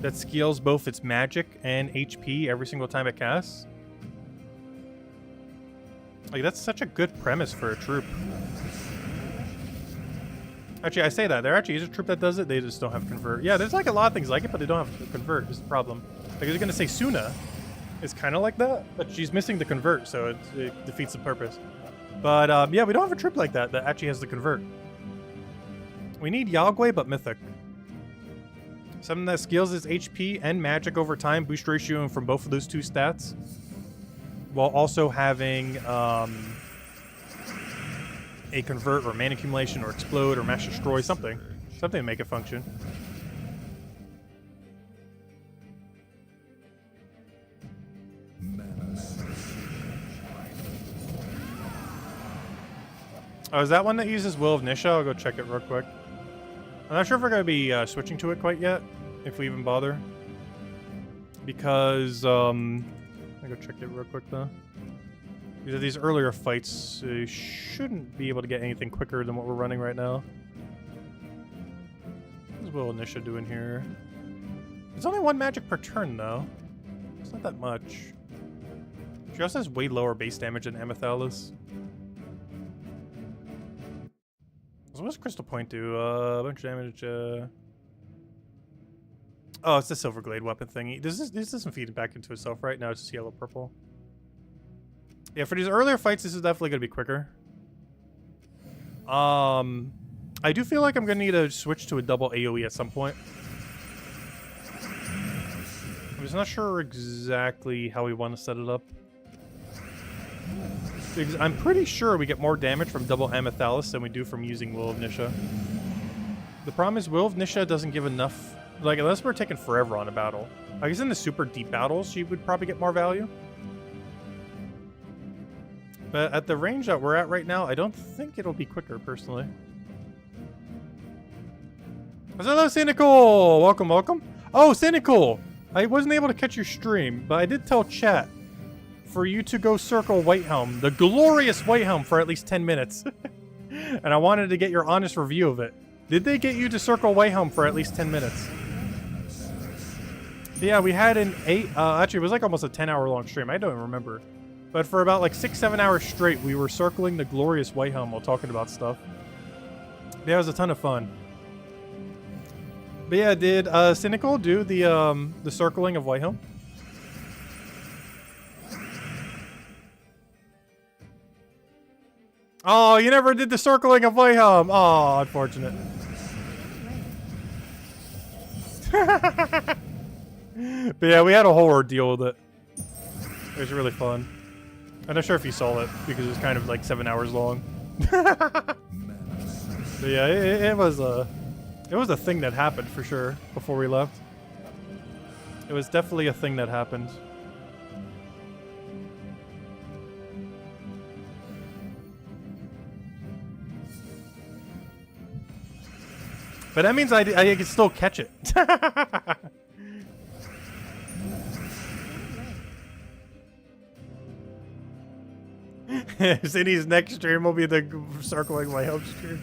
That scales both its magic and HP every single time it casts. Like, that's such a good premise for a troop. Actually, I say that. There actually is a troop that does it. They just don't have convert. Yeah, there's like a lot of things like it, but they don't have convert. Is the problem. Like, I was going to say Suna is kind of like that, but she's missing the convert, so it defeats the purpose. But, yeah, we don't have a troop like that actually has the convert. We need Yagwe, but mythic. Something that scales its HP and magic over time, boost ratio from both of those 2 stats. While also having a convert or mana accumulation or explode or mass destroy, something to make it function. Oh, is that one that uses Will of Nisha? I'll go check it real quick. I'm not sure if we're going to be switching to it quite yet, if we even bother. Because, I'll go check it real quick though. Because of these earlier fights, shouldn't be able to get anything quicker than what we're running right now. What's Will Nisha doing here? It's only 1 magic per turn though. It's not that much. She also has way lower base damage than Amethyst. So what does Crystal Point do? A bunch of damage, Oh, it's the Silver Glade weapon thingy. This doesn't feed it back into itself, right? No, it's just yellow-purple. Yeah, for these earlier fights, this is definitely going to be quicker. I do feel like I'm going to need to switch to a double AoE at some point. I'm just not sure exactly how we want to set it up. Because I'm pretty sure we get more damage from double Amethyst than we do from using Will of Nisha. The problem is Will of Nisha doesn't give enough... Like, unless we're taking forever on a battle. I guess in the super deep battles, she would probably get more value. But at the range that we're at right now, I don't think it'll be quicker, personally. Hello, Cynical! Welcome, welcome. Oh, Cynical! I wasn't able to catch your stream, but I did tell chat for you to go circle Whitehelm, the glorious Whitehelm, for at least 10 minutes. And I wanted to get your honest review of it. Did they get you to circle Whitehelm for at least 10 minutes? Yeah, we had an actually it was like almost a 10-hour long stream. I don't even remember. But for about like 6-7 hours straight, we were circling the glorious Whitehelm while talking about stuff. Yeah, it was a ton of fun. But yeah, did Cynical do the circling of Whitehelm? Oh, you never did the circling of Whitehelm. Oh, unfortunate. But yeah, we had a whole ordeal with it. It was really fun. I'm not sure if you saw it because it was kind of like 7 hours long. But yeah, it was a thing that happened for sure before we left. It was definitely a thing that happened. But that means I can still catch it. Cindy's next stream will be the circling my hope stream.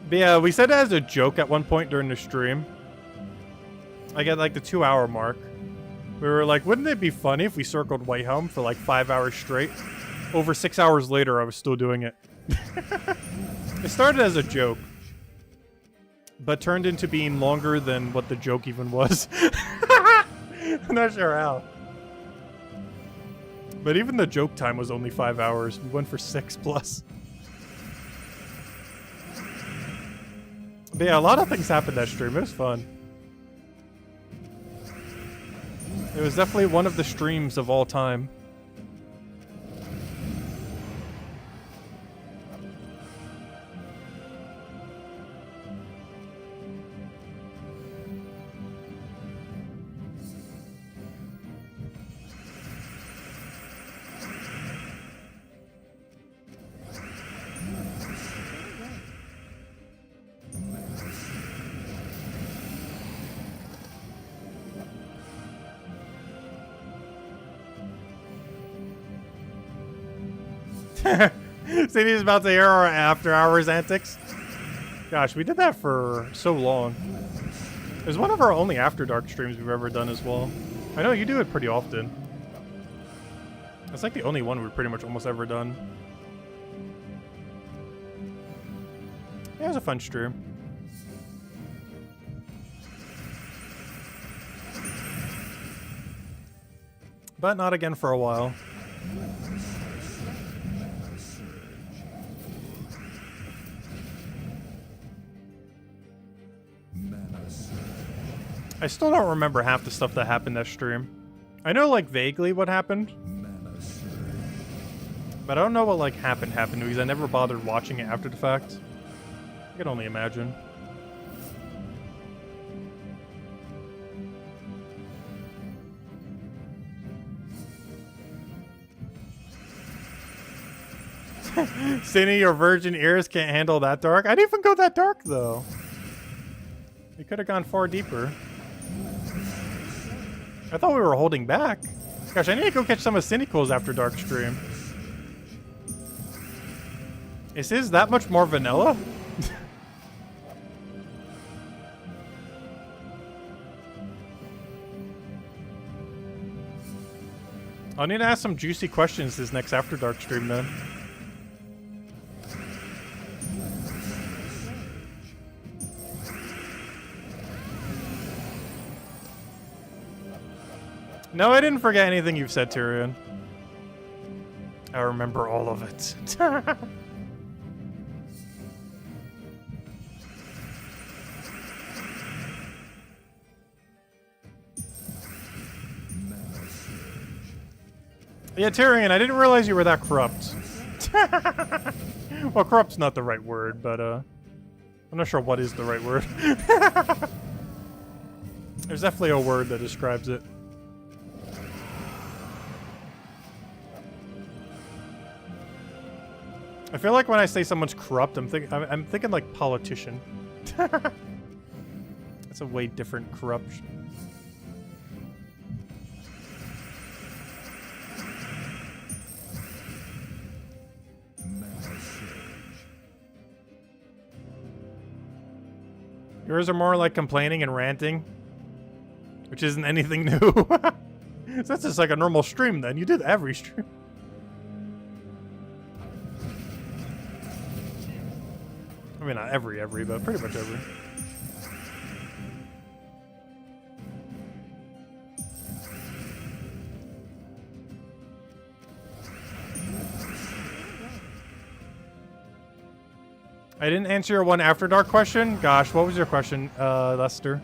But yeah, we said it as a joke at one point during the stream. Like at like the 2-hour mark. We were like, wouldn't it be funny if we circled Whitehelm for like 5 hours straight? Over 6 hours later, I was still doing it. It started as a joke, but turned into being longer than what the joke even was. I'm not sure how. But even the joke time was only 5 hours. We went for 6+. But yeah, a lot of things happened that stream. It was fun. It was definitely one of the streams of all time. Cindy's about to hear our after hours antics. Gosh, we did that for so long. It was one of our only After Dark streams we've ever done as well. I know you do it pretty often. It's like the only one we've pretty much almost ever done. Yeah, it was a fun stream. But not again for a while. I still don't remember half the stuff that happened that stream. I know, like, vaguely what happened. But I don't know what, like, happened because I never bothered watching it after the fact. I can only imagine. Cindy, your virgin ears can't handle that dark? I didn't even go that dark, though. We could have gone far deeper. I thought we were holding back. Gosh, I need to go catch some of Cynical's After Dark stream. Is his that much more vanilla? I'll need to ask some juicy questions this next After Dark stream then. No, I didn't forget anything you've said, Tyrion. I remember all of it. Yeah, Tyrion, I didn't realize you were that corrupt. Well, corrupt's not the right word, but I'm not sure what is the right word. There's definitely a word that describes it. I feel like when I say someone's corrupt, I'm thinking like politician. That's a way different corruption. Yours are more like complaining and ranting, which isn't anything new. So that's just like a normal stream then. You did every stream. I mean, not every, but pretty much every. I didn't answer your one After Dark question. Gosh, what was your question, Lester?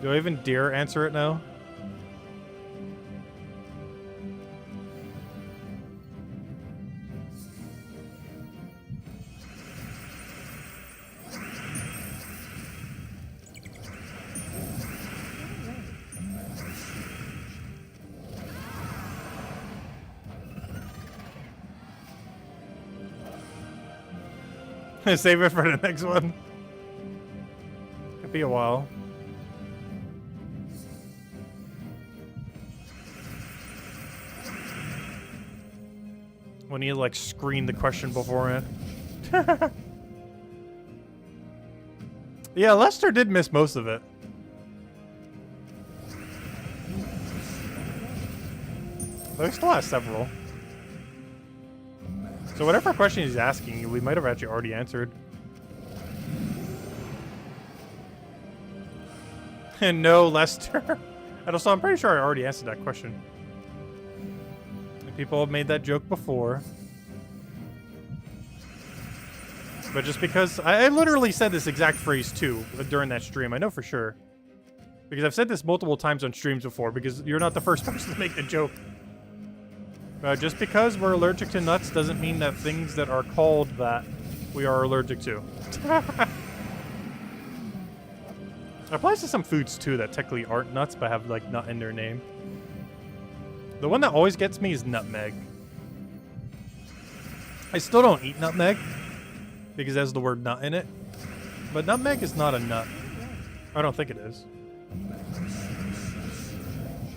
Do I even dare answer it now? Save it for the next one. Could be a while. When you like screen the question beforehand. Yeah, Lester did miss most of it. But he still has several. So whatever question he's asking, we might have actually already answered. And no, Lester. Also, I'm pretty sure I already answered that question. And people have made that joke before. But just because... I literally said this exact phrase too during that stream. I know for sure. Because I've said this multiple times on streams before, because you're not the first person to make the joke. Just because we're allergic to nuts doesn't mean that things that are called that we are allergic to. Applies to some foods too that technically aren't nuts but have like nut in their name. The one that always gets me is nutmeg. I still don't eat nutmeg because it has the word nut in it. But nutmeg is not a nut. I don't think it is.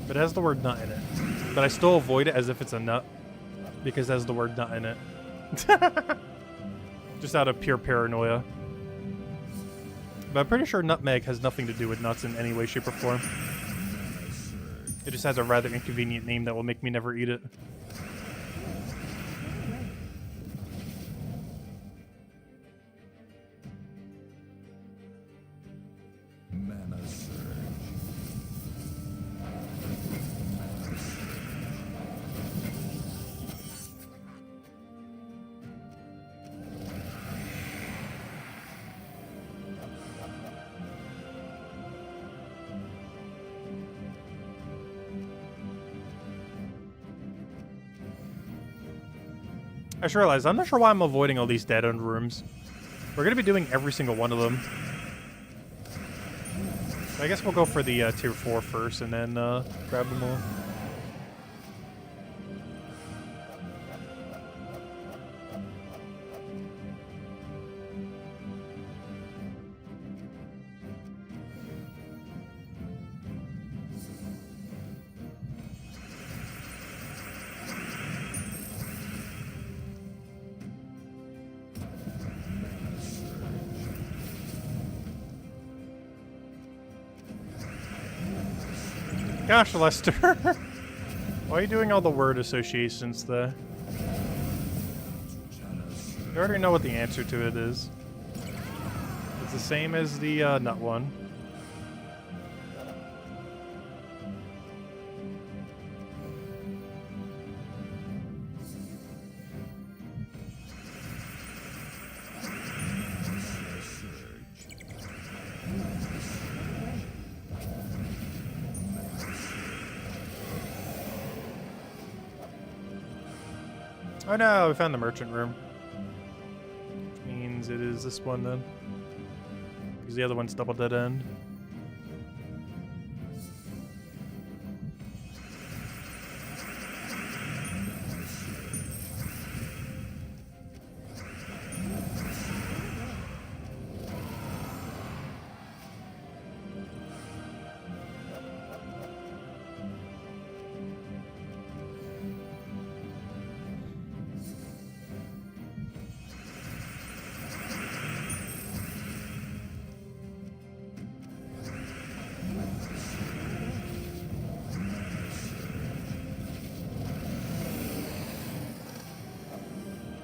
But it has the word nut in it. But I still avoid it as if it's a nut because it has the word nut in it. Just out of pure paranoia. But I'm pretty sure nutmeg has nothing to do with nuts in any way, shape, or form. It just has a rather inconvenient name that will make me never eat it. I just realized, I'm not sure why I'm avoiding all these dead-end rooms. We're going to be doing every single one of them. I guess we'll go for the tier 4 first and then grab them all. gosh, Lester. Why are you doing all the word associations there? You already know what the answer to it is. It's the same as the nut one. Oh no, we found the merchant room. Which means it is this one then. Because the other one's double dead end.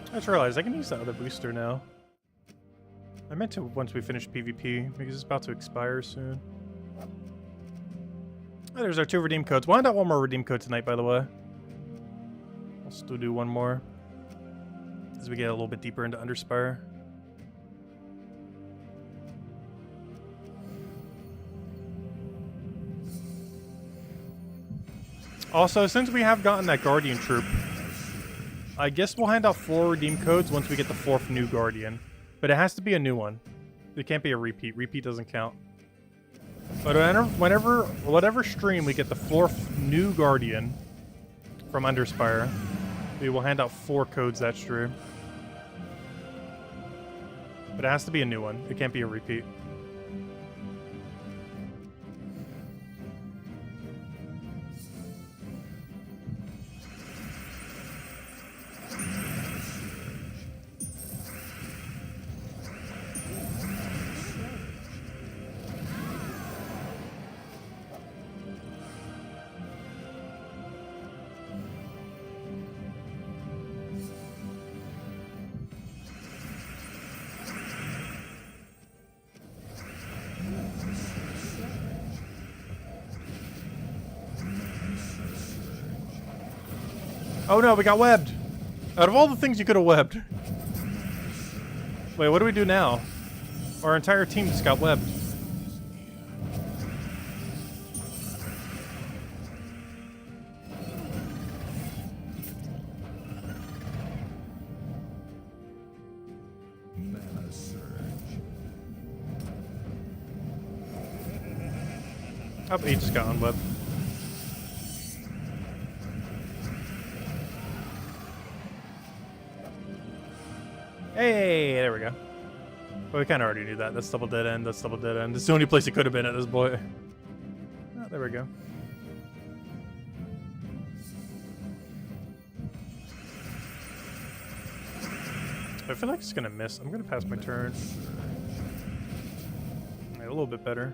I just realized I can use that other booster now. I meant to once we finish PvP, because it's about to expire soon. Oh, there's our 2 redeem codes. We'll hand out 1 more redeem code tonight, by the way. I'll still do 1 more. As we get a little bit deeper into Underspire. Also, since we have gotten that Guardian troop, I guess we'll hand out 4 redeem codes once we get the 4th new Guardian. But it has to be a new one. It can't be a repeat. Repeat doesn't count. But whatever stream we get the 4th new Guardian from Underspire, we will hand out 4 codes that stream. But it has to be a new one. It can't be a repeat. Oh no, we got webbed! Out of all the things you could have webbed. Wait, what do we do now? Our entire team just got webbed. Oh, he just got unwebbed. Hey, there we go. Well, we kind of already knew that. That's double dead end. That's double dead end. It's the only place it could have been at this point. Oh, there we go. I feel like it's gonna miss. I'm gonna pass my turn. Yeah, a little bit better.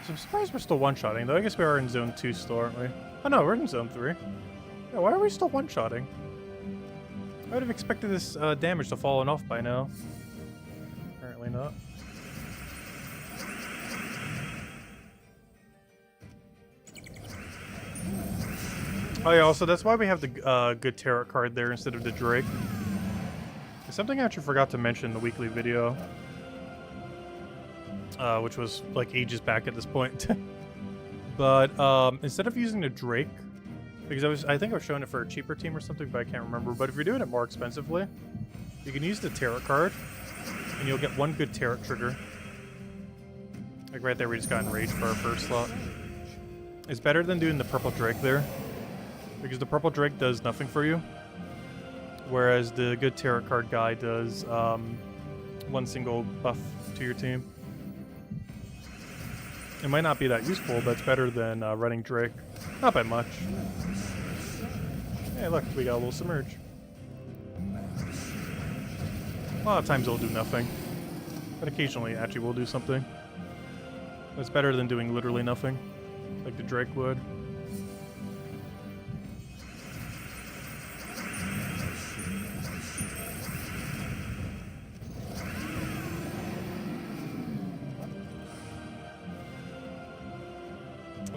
So I'm surprised we're still one-shotting, though. I guess we are in Zone 2 still, aren't we? Oh no, we're in Zone 3. Yeah, why are we still one-shotting? I would have expected this damage to fallen off by now. Apparently not. Oh yeah, also that's why we have the good tarot card there instead of the Drake. It's something I actually forgot to mention in the weekly video. Which was like ages back at this point. But instead of using the Drake, because I think I was showing it for a cheaper team or something, but I can't remember. But if you're doing it more expensively, you can use the tarot card, and you'll get 1 good tarot trigger. Like right there, we just got enraged for our first slot. is better than doing the purple Drake there. Because the purple Drake does nothing for you. Whereas the good tarot card guy does one single buff to your team. It might not be that useful, but it's better than running Drake. Not by much. Hey, look, we got a little Submerge. A lot of times it'll do nothing. But occasionally it actually will do something. It's better than doing literally nothing. Like the Drake would.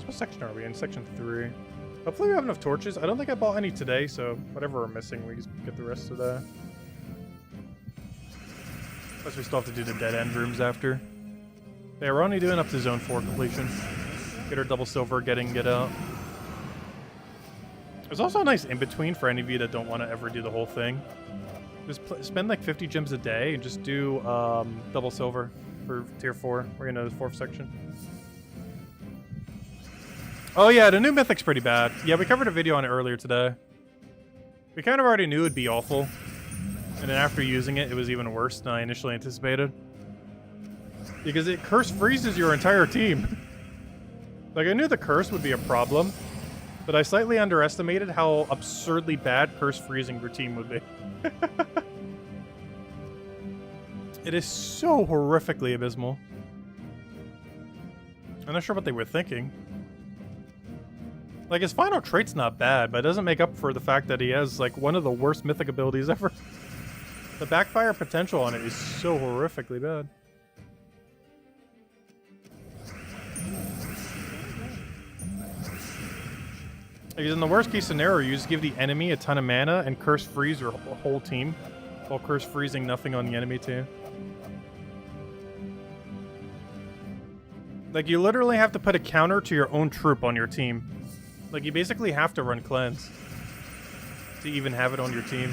What section are we in? Section 3. Hopefully we have enough torches. I don't think I bought any today, so whatever we're missing, we just get the rest today. Plus we still have to do the dead end rooms after. Yeah, we're only doing up to zone 4 completion. Get our double silver, get out. There's also a nice in-between for any of you that don't want to ever do the whole thing. Just spend like 50 gems a day and just do double silver for tier 4. We're in the 4th section. Oh yeah, the new Mythic's pretty bad. Yeah, we covered a video on it earlier today. We kind of already knew it'd be awful. And then after using it, it was even worse than I initially anticipated. Because it curse freezes your entire team. Like, I knew the curse would be a problem, but I slightly underestimated how absurdly bad curse freezing your team would be. It is so horrifically abysmal. I'm not sure what they were thinking. Like, his final trait's not bad, but it doesn't make up for the fact that he has, like, one of the worst mythic abilities ever. The backfire potential on it is so horrifically bad. Because in the worst case scenario, you just give the enemy a ton of mana and curse freeze your whole team, while curse freezing nothing on the enemy too. Like, you literally have to put a counter to your own troop on your team. Like, you basically have to run cleanse to even have it on your team.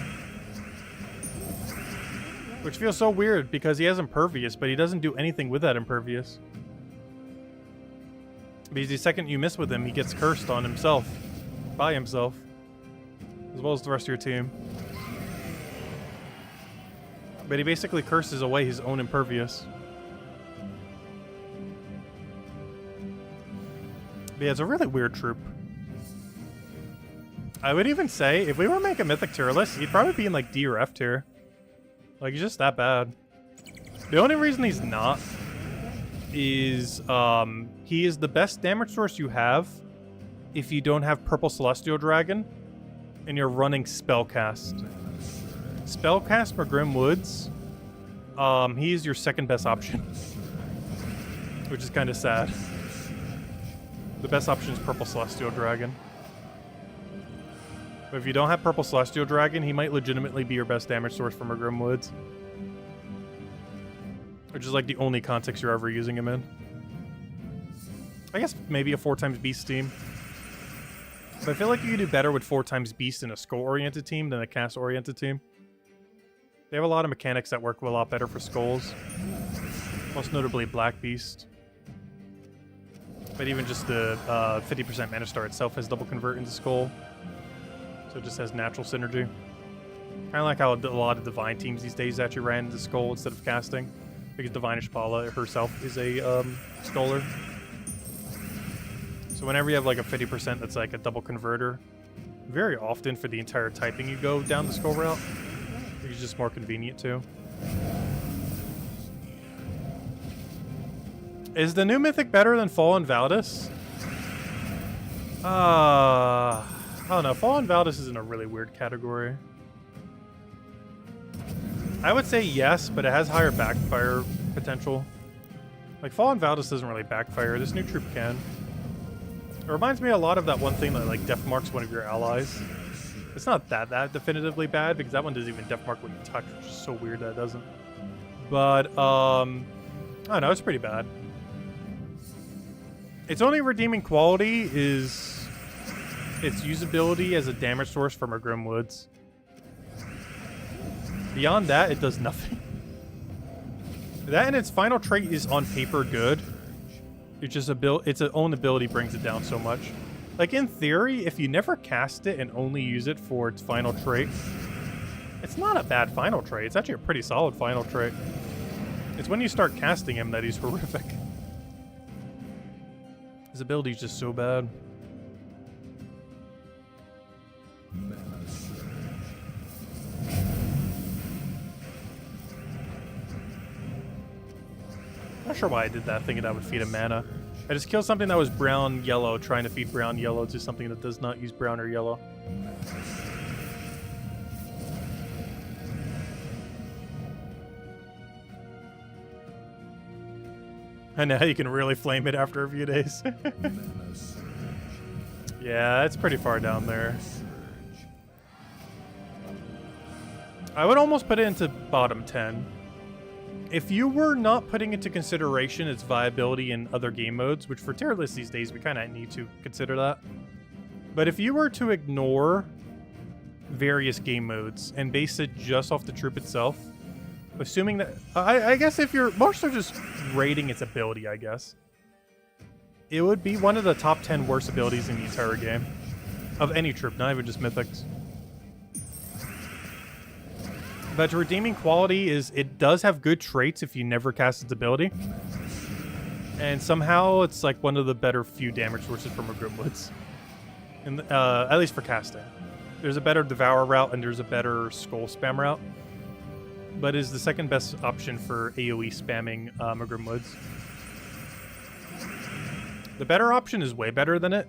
Which feels so weird because he has impervious, but he doesn't do anything with that impervious. Because the second you miss with him, he gets cursed on himself. By himself. As well as the rest of your team. But he basically curses away his own impervious. But yeah, it's a really weird troop. I would even say, if we were to make a mythic tier list, he'd probably be in like D or F tier. Like, he's just that bad. The only reason he's not is he is the best damage source you have if you don't have Purple Celestial Dragon and you're running Spellcast. Spellcast for Grim Woods, he is your second best option. Which is kind of sad. The best option is Purple Celestial Dragon. But if you don't have Purple Celestial Dragon, he might legitimately be your best damage source from a Grim Woods. Which is like the only context you're ever using him in. I guess maybe a 4x Beast team. But I feel like you could do better with 4x Beast in a skull-oriented team than a cast-oriented team. They have a lot of mechanics that work a lot better for skulls. Most notably Black Beast. But even just the 50% Mana Star itself has double convert into skull. So it just has natural synergy. Kind of like how a lot of Divine teams these days actually ran into skull instead of casting. Because Divine Ishpala herself is a sculler. So whenever you have like a 50% that's like a double converter, very often for the entire typing you go down the skull route. It's just more convenient too. Is the new mythic better than Fallen Valdis? I don't know. Fallen Valdis is in a really weird category. I would say yes, but it has higher backfire potential. Like, Fallen Valdis doesn't really backfire. This new troop can. It reminds me a lot of that one thing that, like, death marks one of your allies. It's not that definitively bad, because that one doesn't even death mark what you touch, which is so weird that it doesn't. But, I don't know. It's pretty bad. Its only redeeming quality is its usability as a damage source from our Grim Woods. Beyond that, it does nothing. That and its final trait is on paper good. It's just its own ability brings it down so much. Like, in theory, if you never cast it and only use it for its final trait, it's not a bad final trait. It's actually a pretty solid final trait. It's when you start casting him that he's horrific. His ability's just so bad. Not sure why I did that, thinking I would feed him mana. I just killed something that was brown-yellow, trying to feed brown-yellow to something that does not use brown or yellow. And now you can really flame it after a few days. Yeah, it's pretty far down there. I would almost put it into bottom 10. If you were not putting into consideration its viability in other game modes, which for tier lists these days, we kind of need to consider that. But if you were to ignore various game modes and base it just off the troop itself, assuming that... I guess if you're... Most are just rating its ability, I guess. It would be one of the top 10 worst abilities in the entire game. Of any troop, not even just mythics. But redeeming quality is it does have good traits if you never cast its ability. And somehow it's like one of the better few damage sources from a Grimwoods. And, at least for casting. There's a better Devour route and there's a better Skull spam route. But is the second best option for AoE spamming Grimwoods. The better option is way better than it.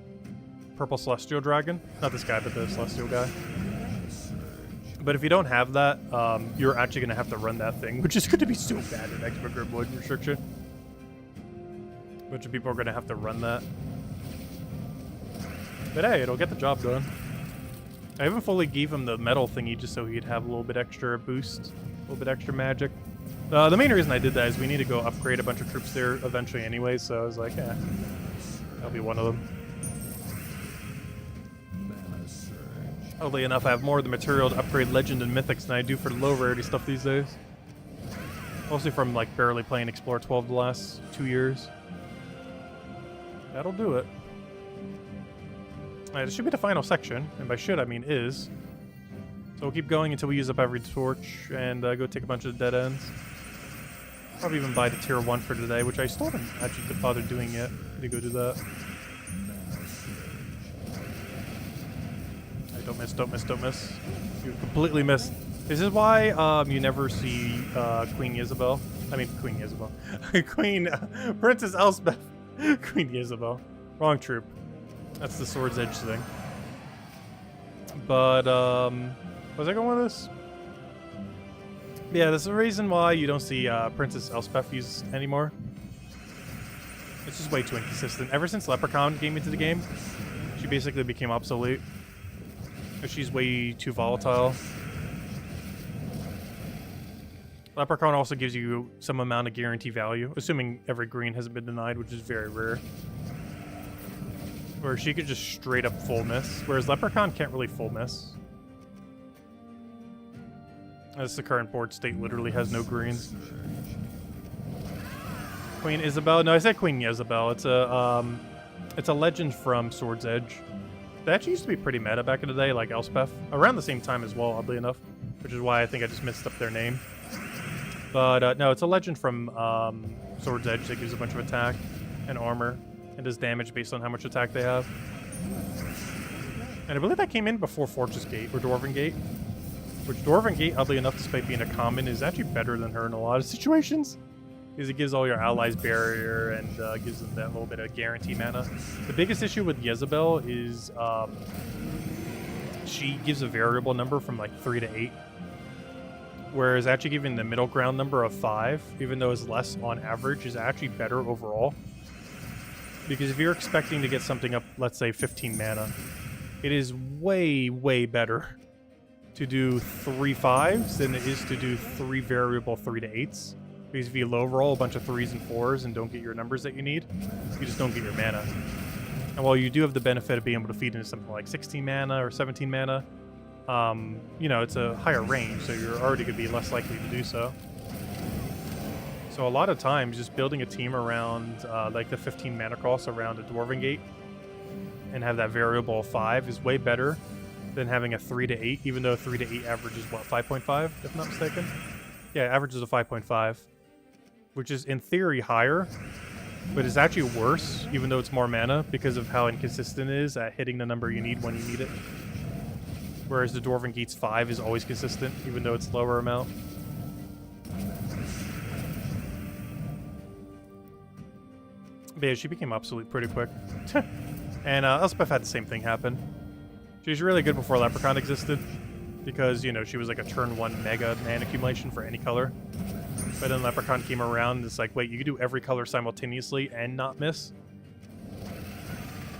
Purple Celestial Dragon. Not this guy, but the Celestial guy. But if you don't have that, you're actually going to have to run that thing, which is going to be so bad in Extra Grimwood restriction. A bunch of people are going to have to run that. But hey, it'll get the job done. I even fully gave him the metal thingy just so he'd have a little bit extra boost, a little bit extra magic. The main reason I did that is we need to go upgrade a bunch of troops there eventually anyway, so I was like, yeah, that'll be one of them. Oddly enough, I have more of the material to upgrade Legend and Mythics than I do for the low rarity stuff these days. Mostly from like barely playing Explorer 12 the last 2 years. That'll do it. Alright, this should be the final section, and by should I mean is. So we'll keep going until we use up every torch and go take a bunch of dead ends. Probably even buy the tier 1 for today, which I still haven't actually bothered doing yet. Need to go do that. Don't miss, don't miss, don't miss. You completely missed. This is why you never see Queen Isabel. I mean, Queen Isabel. Princess Elspeth. Queen Isabel. Wrong troop. That's the Sword's Edge thing. But, was I going with this? Yeah, that's the reason why you don't see Princess Elspeth used anymore. It's just way too inconsistent. Ever since Leprechaun came into the game, she basically became obsolete. She's way too volatile. Leprechaun also gives you some amount of guarantee value, assuming every green hasn't been denied, which is very rare. Or she could just straight up full miss, whereas Leprechaun can't really full miss. As the current board state literally has no greens. Queen Isabel? No, I said Queen Isabel. It's a legend from Sword's Edge. They actually used to be pretty meta back in the day, like Elspeth. Around the same time as well, oddly enough. Which is why I think I just messed up their name. But no, it's a legend from Sword's Edge that gives a bunch of attack and armor. And does damage based on how much attack they have. And I believe that came in before Fortress Gate, or Dwarven Gate. Which Dwarven Gate, oddly enough, despite being a common, is actually better than her in a lot of situations. Because it gives all your allies barrier and gives them that little bit of guarantee mana. The biggest issue with Jezebel is she gives a variable number from like 3 to 8. Whereas actually giving the middle ground number of 5, even though it's less on average, is actually better overall. Because if you're expecting to get something up, let's say 15 mana, it is way, way better to do 3 5s than it is to do 3 variable 3 to 8s. Because if you low roll a bunch of 3s and 4s and don't get your numbers that you need, you just don't get your mana. And while you do have the benefit of being able to feed into something like 16 mana or 17 mana, you know, it's a higher range, so you're already going to be less likely to do so. So a lot of times, just building a team around like the 15 mana cost around a Dwarven Gate and have that variable 5 is way better than having a 3 to 8, even though 3 to 8 averages what, 5.5, if I'm not mistaken? Yeah, averages a 5.5, which is in theory higher, but it's actually worse, even though it's more mana, because of how inconsistent it is at hitting the number you need when you need it. Whereas the Dwarven Gate's 5 is always consistent, even though it's lower amount. But yeah, she became obsolete pretty quick. And Elspeth had the same thing happen. She was really good before Leprechaun existed, because, you know, she was like a turn 1 mega mana accumulation for any color. But then Leprechaun came around, and it's like, wait, you can do every color simultaneously and not miss?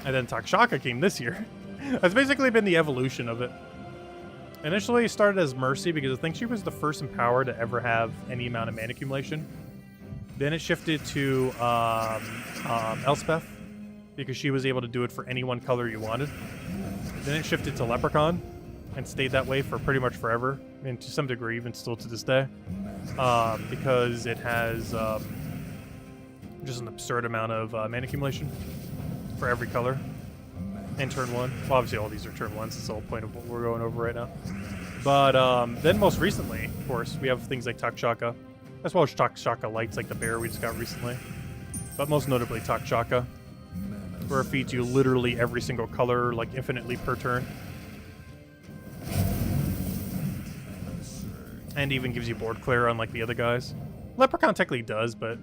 And then Takshaka came this year. That's basically been the evolution of it. Initially, it started as Mercy, because I think she was the first Empower to ever have any amount of mana accumulation. Then it shifted to Elspeth, because she was able to do it for any one color you wanted. Then it shifted to Leprechaun, and stayed that way for pretty much forever, and to some degree even still to this day, because it has just an absurd amount of mana accumulation for every color in turn 1. Well, obviously all these are turn 1s, it's the whole point of what we're going over right now. But then most recently, of course, we have things like Takshaka, as well as Takshaka Lights, like the bear we just got recently. But most notably Takshaka, where it feeds you literally every single color, like infinitely per turn. And even gives you board clear, unlike the other guys. Leprechaun technically does, but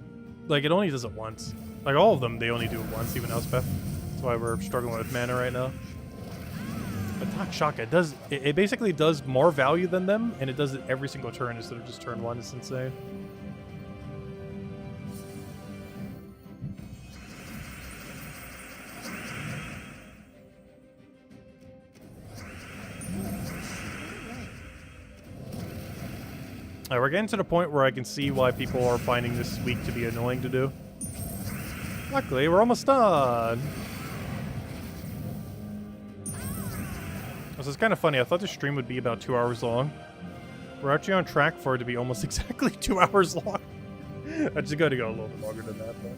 like it only does it once. Like all of them, they only do it once, even Elspeth. That's why we're struggling with mana right now. But Takshaka does it basically does more value than them, and it does it every single turn instead of just turn 1. It's insane. Alright, we're getting to the point where I can see why people are finding this week to be annoying to do. Luckily, we're almost done. So it's kind of funny. I thought the stream would be about 2 hours long. We're actually on track for it to be almost exactly 2 hours long. I just got to go a little bit longer than that, but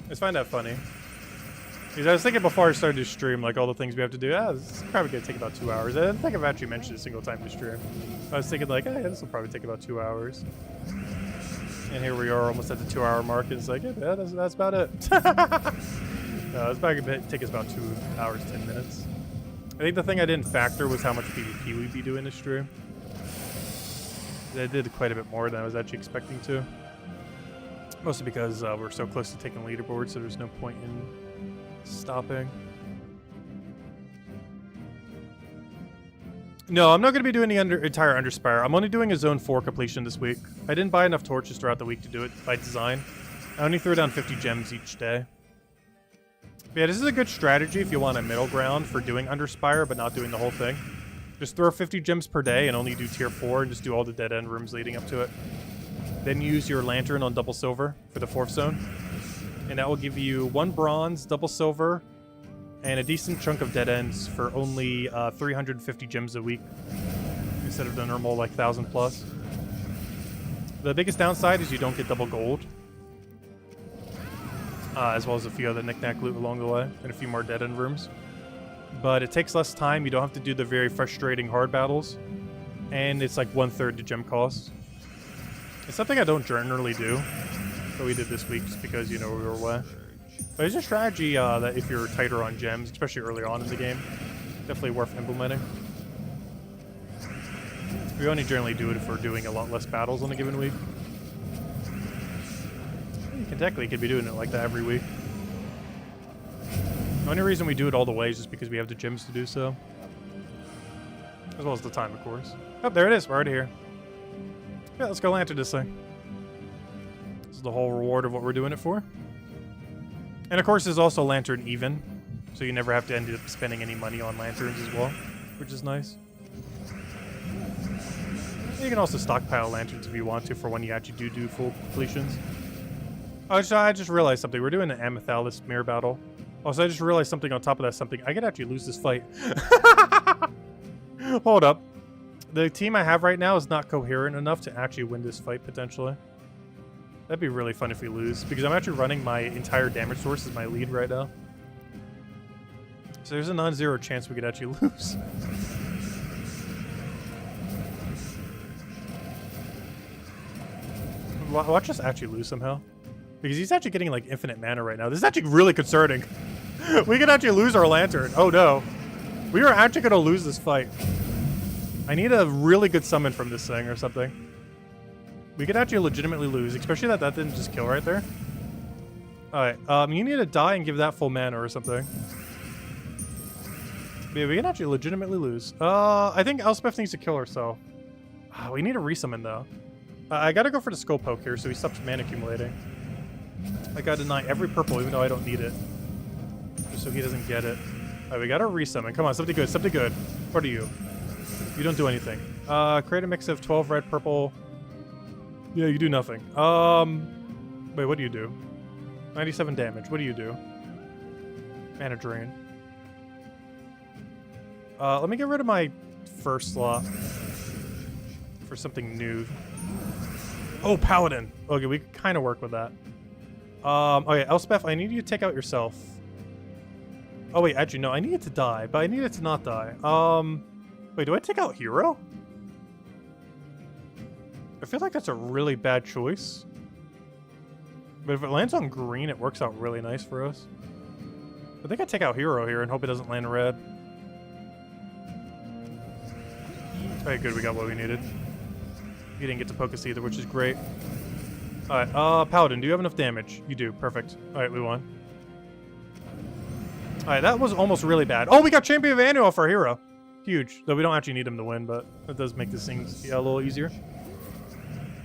I just find that funny. Because I was thinking before I started to stream, like all the things we have to do, this is probably going to take about 2 hours. I didn't think I've actually mentioned it a single time to stream. I was thinking like, hey, this will probably take about 2 hours. And here we are almost at the 2 hour mark, and it's like, yeah, that's about it. No, it's probably going to take us about 2 hours, 10 minutes. I think the thing I didn't factor was how much PvP we'd be doing this stream. I did quite a bit more than I was actually expecting to. Mostly because we're so close to taking leaderboard, so there's no point in stopping. No, I'm not going to be doing the entire Underspire. I'm only doing a Zone 4 completion this week. I didn't buy enough torches throughout the week to do it by design. I only threw down 50 gems each day. But yeah, this is a good strategy if you want a middle ground for doing Underspire, but not doing the whole thing. Just throw 50 gems per day and only do tier 4 and just do all the dead end rooms leading up to it. Then use your lantern on double silver for the 4th zone. And that will give you 1 bronze, double silver, and a decent chunk of dead ends for only 350 gems a week instead of the normal like 1,000 plus. The biggest downside is you don't get double gold, as well as a few other knick-knack loot along the way and a few more dead end rooms. But it takes less time. You don't have to do the very frustrating hard battles, and it's like 1/3 the gem cost. It's something I don't generally do, but we did this week just because, you know, we were away. But it's a strategy that if you're tighter on gems, especially early on in the game, definitely worth implementing. We only generally do it if we're doing a lot less battles on a given week. You can technically could be doing it like that every week. The only reason we do it all the way is just because we have the gems to do so. As well as the time, of course. Oh, there it is. We're already here. Yeah, let's go lantern this thing. This is the whole reward of what we're doing it for. And of course, there's also lantern even, so you never have to end up spending any money on lanterns as well, which is nice. You can also stockpile lanterns if you want to for when you actually do full completions. Oh, I just realized something. We're doing an Amethyst mirror battle. Also, I just realized something on top of that something. I could actually lose this fight. Hold up. The team I have right now is not coherent enough to actually win this fight, potentially. That'd be really fun if we lose, because I'm actually running my entire damage source as my lead right now. So there's a non-zero chance we could actually lose. Watch us actually lose somehow. Because he's actually getting like infinite mana right now. This is actually really concerning. We could actually lose our lantern. Oh no. We are actually going to lose this fight. I need a really good summon from this thing or something. We could actually legitimately lose, especially that didn't just kill right there. Alright, you need to die and give that full mana or something. Yeah, we can actually legitimately lose. I think Elspeth needs to kill herself. We need to resummon though. I gotta go for the skull poke here so he stops mana accumulating. I gotta deny every purple even though I don't need it. Just so he doesn't get it. Alright, we gotta resummon. Come on, something good, something good. What are you? You don't do anything. Create a mix of 12 red, purple. Yeah, you do nothing. Wait, what do you do? 97 damage. What do you do? Mana drain. Let me get rid of my first slot for something new. Oh, Paladin. Okay, we can kind of work with that. Okay, Elspeth, I need you to take out yourself. Oh, wait, actually, no, I need it to die, but I need it to not die. Wait, do I take out Hero? I feel like that's a really bad choice. But if it lands on green, it works out really nice for us. I think I take out Hero here and hope it doesn't land red. Alright, good, we got what we needed. He didn't get to poke us either, which is great. Alright, Paladin, do you have enough damage? You do, perfect. Alright, we won. Alright, that was almost really bad. Oh, we got Champion of Annual for our hero. Huge. Though we don't actually need him to win, but that does make this thing a little easier.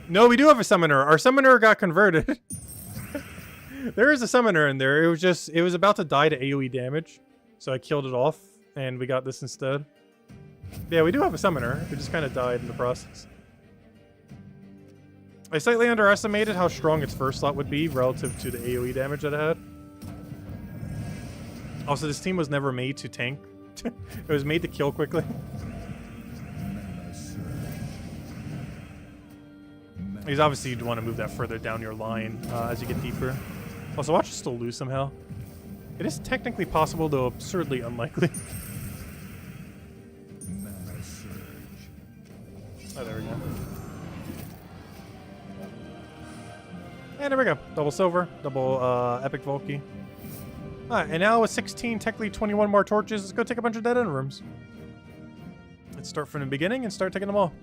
No, we do have a summoner. Our summoner got converted. There is a summoner in there. It was about to die to AoE damage. So I killed it off, and we got this instead. Yeah, we do have a summoner. It just kind of died in the process. I slightly underestimated how strong its first slot would be relative to the AoE damage that it had. Also, this team was never made to tank. It was made to kill quickly. Because obviously you'd want to move that further down your line as you get deeper. Also, watch us still lose somehow. It is technically possible, though absurdly unlikely. Oh, there we go. And there we go. Double silver, double epic Volky. Alright, and now with 16, technically 21 more torches, let's go take a bunch of dead end rooms. Let's start from the beginning and start taking them all.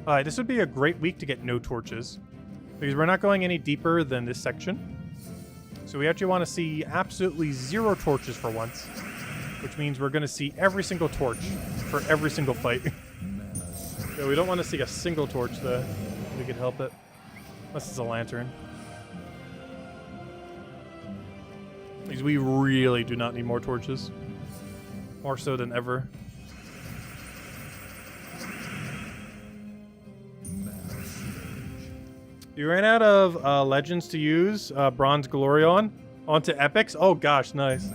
Alright, this would be a great week to get no torches, because we're not going any deeper than this section. So we actually want to see absolutely 0 torches for once, which means we're going to see every single torch for every single fight. Yeah, we don't want to see a single torch though, if we could help it. Unless it's a lantern. Because we really do not need more torches. More so than ever. You ran out of legends to use Bronze Glorion onto epics. Oh gosh, nice.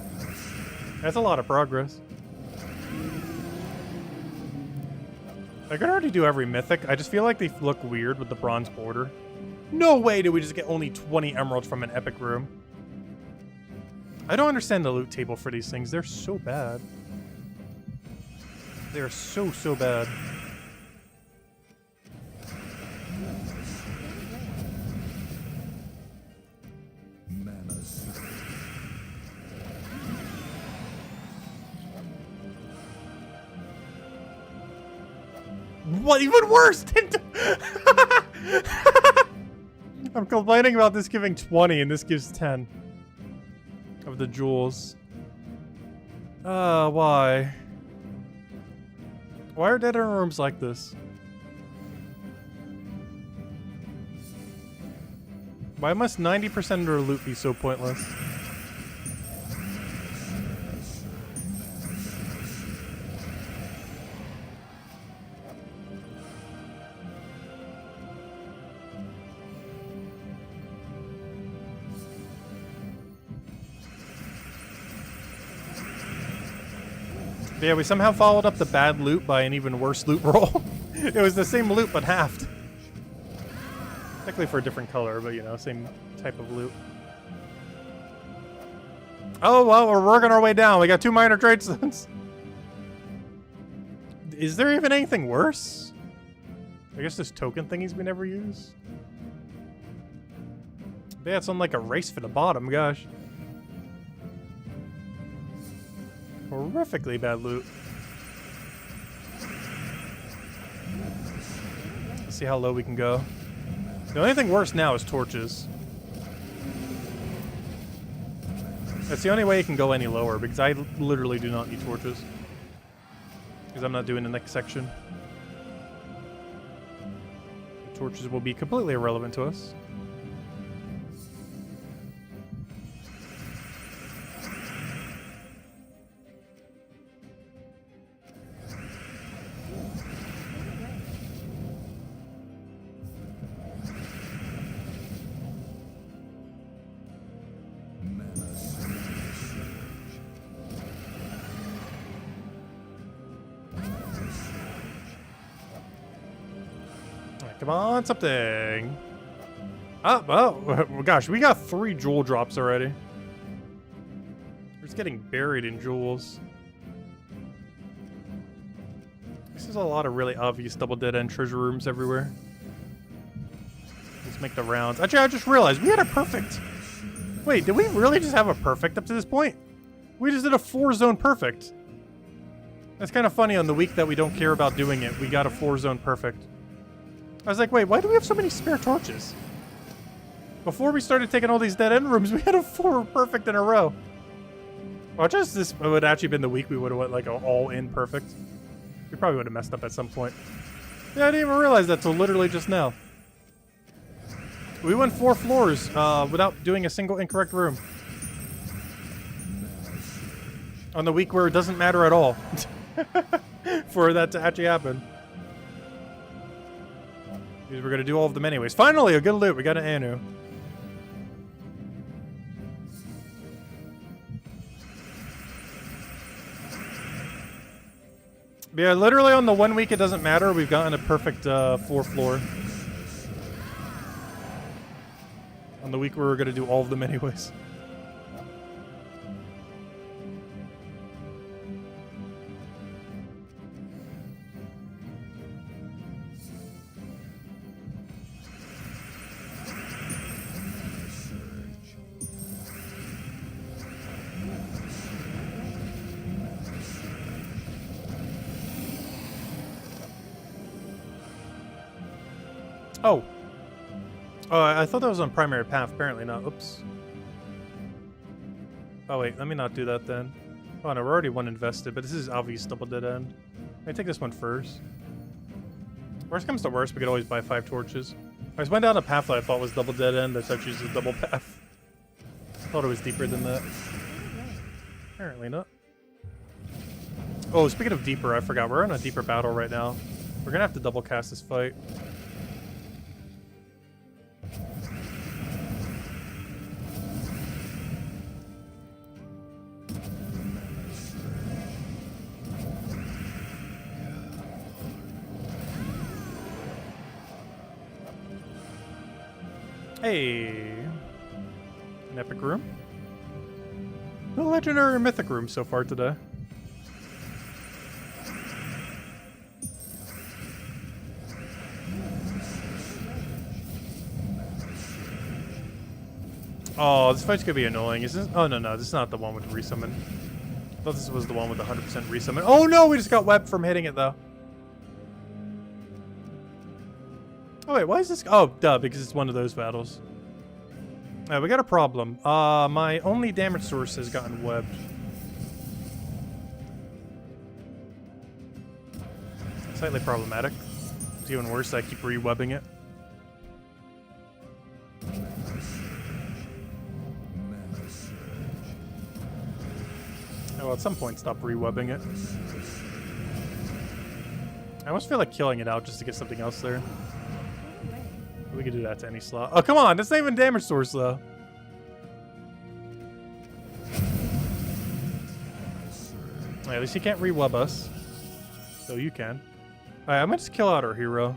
That's a lot of progress. I could already do every mythic. I just feel like they look weird with the bronze border. No way did we just get only 20 emeralds from an epic room. I don't understand the loot table for these things. They're so bad. They're so bad. What? Even worse! I'm complaining about this giving 20 and this gives 10 of the jewels. Why? Why are dead end rooms like this? Why must 90% of their loot be so pointless? But yeah, we somehow followed up the bad loot by an even worse loot roll. It was the same loot, but halved. Technically for a different color, but you know, same type of loot. Oh, well, we're working our way down. We got 2 minor trade zones. Is there even anything worse? I guess this token thingies we never use. Yeah, it's on like a race for the bottom, gosh. Horrifically bad loot. Let's see how low we can go. The only thing worse now is torches. That's the only way you can go any lower, because I literally do not need torches. Because I'm not doing the next section. The torches will be completely irrelevant to us. Come on, something. Oh, gosh, we got 3 jewel drops already. We're just getting buried in jewels. This is a lot of really obvious double dead-end treasure rooms everywhere. Let's make the rounds. Actually, I just realized we had a perfect. Wait, did we really just have a perfect up to this point? We just did a 4-zone perfect. That's kind of funny on the week that we don't care about doing it. We got a 4-zone perfect. I was like, wait, why do we have so many spare torches? Before we started taking all these dead-end rooms, we had a 4 perfect in a row. Well, just this would actually been the week we would have went like an all-in perfect. We probably would have messed up at some point. Yeah, I didn't even realize that till literally just now. We went 4 floors without doing a single incorrect room. On the week where it doesn't matter at all. For that to actually happen. Because we're going to do all of them anyways. Finally, a good loot. We got an Anu. Yeah, literally on the 1 week it doesn't matter. We've gotten a perfect 4 floor. On the week where we're going to do all of them anyways. Oh. Oh, I thought that was on primary path. Apparently not. Oops. Oh, wait. Let me not do that then. Oh, no. We're already 1 invested, but this is obvious double dead end. Let me take this one first. Worst comes to worst, we could always buy 5 torches. I just went down a path that I thought was double dead end. That's actually just a double path. Thought it was deeper than that. Apparently not. Oh, speaking of deeper, I forgot. We're in a deeper battle right now. We're gonna have to double cast this fight. Hey, an epic room. No legendary or mythic room so far today. Oh, this fight's gonna be annoying. Is this? Oh no, this is not the one with resummon. I thought this was the one with 100% resummon. Oh no, we just got webbed from hitting it though. Oh wait, why is this? Oh, duh, because it's one of those battles. Alright, we got a problem. My only damage source has gotten webbed. Slightly problematic. It's even worse, I keep re-webbing it. Oh, well, at some point stop re-webbing it. I almost feel like killing it out just to get something else there. We could do that to any slot. Oh, come on! That's not even damage source, though. Right, at least he can't re-wub us. So you can. Alright, I'm gonna just kill out our hero.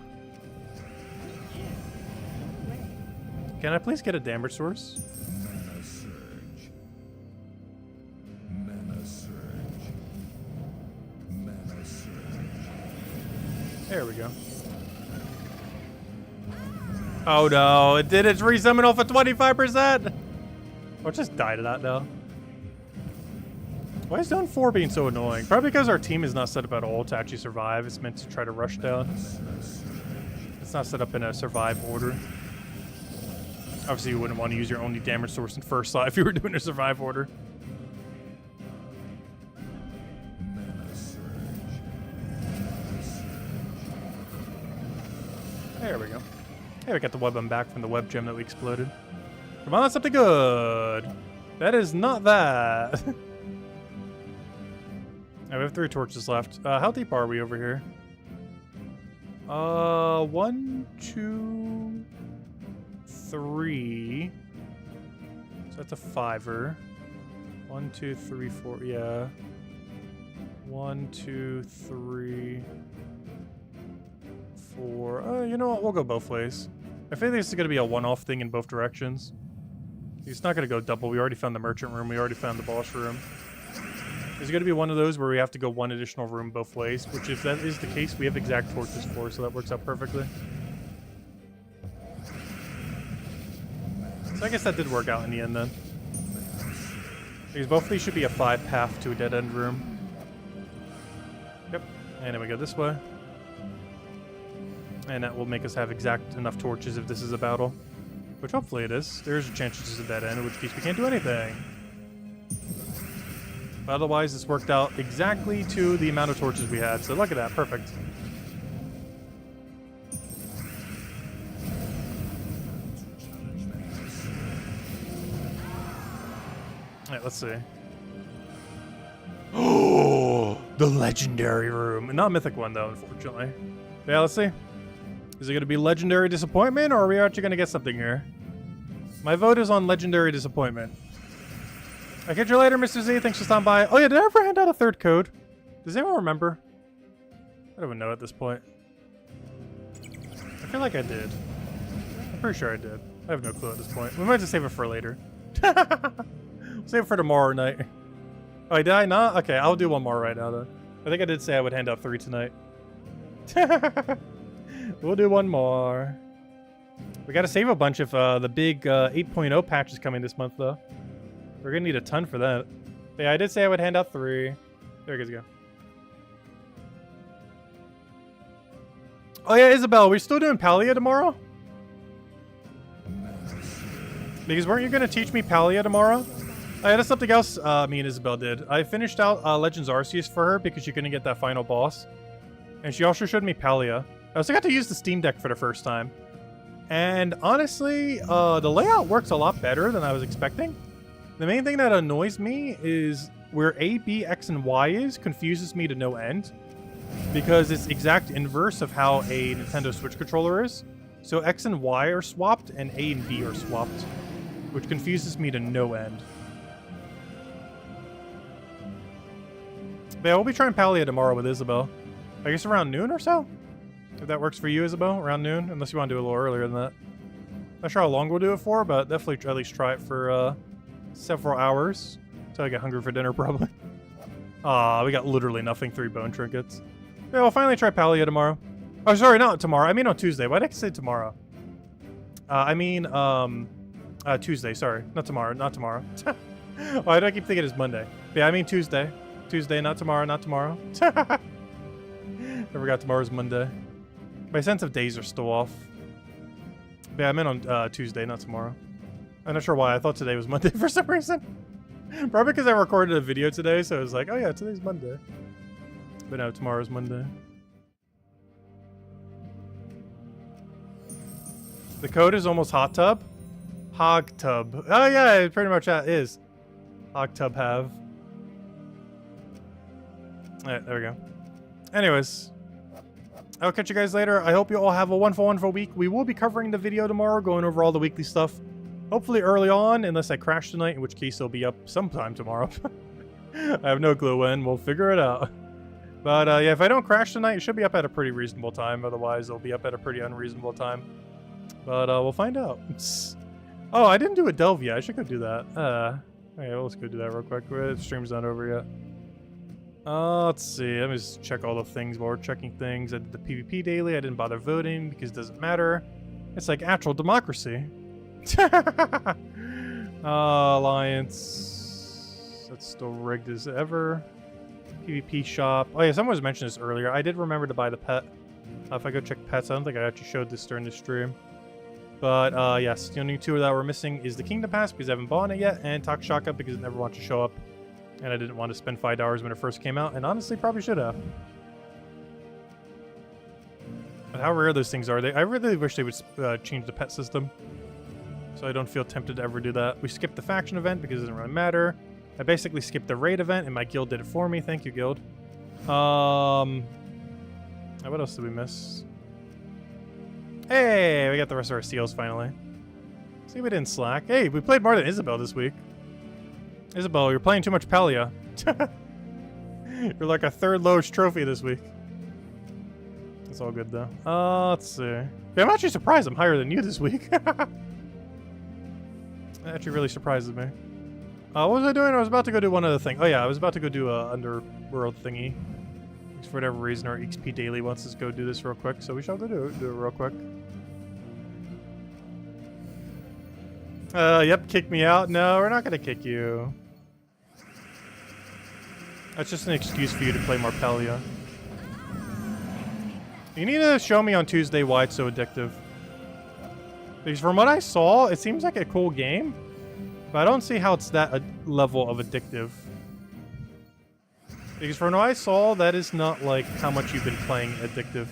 Can I please get a damage source?
Mana surge. Mana surge. Mana surge.
There we go. Oh no, it did its resummon off at 25%! Oh, it just died of that now. Why is zone 4 being so annoying? Probably because our team is not set up at all to actually survive. It's meant to try to rush down. It's not set up in a survive order. Obviously, you wouldn't want to use your only damage source in first slot if you were doing a survive order. There we go. Hey, we got the web back from the web gem that we exploded. Come on, something good. That is not that. We have 3 torches left. How deep are we over here? 1, 2, 3. So that's a 5-er. 1, 2, 3, 4. Yeah. 1, 2, 3, 4. You know what? We'll go both ways. I think this is going to be a one-off thing in both directions. It's not going to go double. We already found the merchant room. We already found the boss room. There's going to be one of those where we have to go one additional room both ways, which if that is the case, we have exact torches for, so that works out perfectly. So I guess that did work out in the end then. Because both of these should be a 5 path to a dead-end room. Yep. And then we go this way. And that will make us have exact enough torches if this is a battle. Which hopefully it is. There's a chance it's just a dead end, in which case we can't do anything. But otherwise, this worked out exactly to the amount of torches we had. So look at that. Perfect. Alright, let's see. Oh, the legendary room. Not a mythic one, though, unfortunately. Yeah, let's see. Is it going to be legendary disappointment, or are we actually going to get something here? My vote is on legendary disappointment. I'll catch you later, Mr. Z. Thanks for stopping by. Oh yeah, did I ever hand out a 3rd code? Does anyone remember? I don't even know at this point. I feel like I did. I'm pretty sure I did. I have no clue at this point. We might just save it for later. Save it for tomorrow night. Oh, did I not? Okay, I'll do one more right now then. I think I did say I would hand out 3 tonight. We'll do one more. We gotta save a bunch if the big 8.0 patch is coming this month though. We're gonna need a ton for that. But yeah, I did say I would hand out 3. There you guys go. Oh yeah, Isabel, we're still doing Palia tomorrow? Because weren't you gonna teach me Palia tomorrow? Oh yeah, that's something else me and Isabel did. I finished out Legends Arceus for her because you're gonna get that final boss. And she also showed me Palia. I also got to use the Steam Deck for the first time. And honestly, the layout works a lot better than I was expecting. The main thing that annoys me is where A, B, X, and Y is confuses me to no end. Because it's exact inverse of how a Nintendo Switch controller is. So X and Y are swapped, and A and B are swapped. Which confuses me to no end. But yeah, we'll be trying Palia tomorrow with Isabel. I guess around noon or so? If that works for you, Isabel, around noon. Unless you want to do it a little earlier than that. Not sure how long we'll do it for, but definitely at least try it for several hours. Until I get hungry for dinner, probably. We got literally nothing. 3 bone trinkets. Yeah, we'll finally try Palia tomorrow. Oh, sorry, not tomorrow. I mean on Tuesday. Why did I say tomorrow? Tuesday, sorry. Not tomorrow, not tomorrow. Why do I keep thinking it's Monday? Yeah, I mean Tuesday. Tuesday, not tomorrow, not tomorrow. I forgot tomorrow's Monday. My sense of days are still off. Yeah, I meant on Tuesday, not tomorrow. I'm not sure why. I thought today was Monday for some reason. Probably because I recorded a video today, so I was like, oh yeah, today's Monday. But no, tomorrow's Monday. The code is almost hot tub. Hog tub. Oh yeah, it pretty much is. Hog tub have. Alright, there we go. Anyways. I'll catch you guys later. I hope you all have a wonderful week. We will be covering the video tomorrow, going over all the weekly stuff. Hopefully early on, unless I crash tonight, in which case it'll be up sometime tomorrow. I have no clue when. We'll figure it out. But yeah, if I don't crash tonight, it should be up at a pretty reasonable time. Otherwise, it'll be up at a pretty unreasonable time. But we'll find out. Oh, I didn't do a delve yet. I should go do that. Okay, well, let's go do that real quick. The stream's not over yet. Let's see. Let me just check all the things while we're checking things. I did the PvP daily. I didn't bother voting because it doesn't matter. It's like actual democracy. Alliance. That's still rigged as ever. PvP shop. Oh yeah, someone was mentioning this earlier. I did remember to buy the pet. If I go check pets, I don't think I actually showed this during the stream. But yes, the only two that we're missing is the Kingdom Pass because I haven't bought it yet, and Takashaka because it never wants to show up. And I didn't want to spend $5 when it first came out, and honestly probably should have. But how rare those things are. I really wish they would change the pet system. So I don't feel tempted to ever do that. We skipped the faction event because it doesn't really matter. I basically skipped the raid event, and my guild did it for me. Thank you, guild. What else did we miss? Hey, we got the rest of our seals finally. See, we didn't slack. Hey, we played more than Isabel this week. Isabel, you're playing too much Palia. You're like a third lowest trophy this week. It's all good though. Let's see. Yeah, I'm actually surprised I'm higher than you this week. That actually really surprises me. What was I doing? I was about to go do one other thing. Oh yeah, I was about to go do a underworld thingy. Because for whatever reason, our XP daily wants us to go do this real quick, so we shall go do it real quick. Yep, kick me out. No, we're not gonna kick you. That's just an excuse for you to play more Palia. You need to show me on Tuesday why it's so addictive. Because from what I saw, it seems like a cool game, but I don't see how it's that level of addictive. Because from what I saw, that is not like how much you've been playing addictive.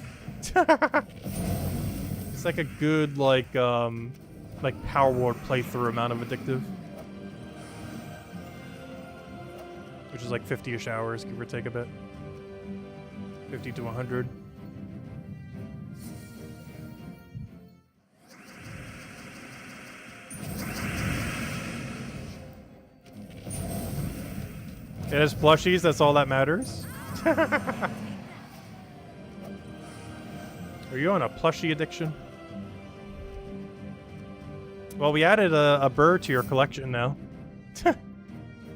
It's like a good like Power Word playthrough amount of addictive. Which is like 50-ish hours, give or take a bit. 50 to 100. It has plushies, that's all that matters. Are you on a plushie addiction? Well, we added a bird to your collection now.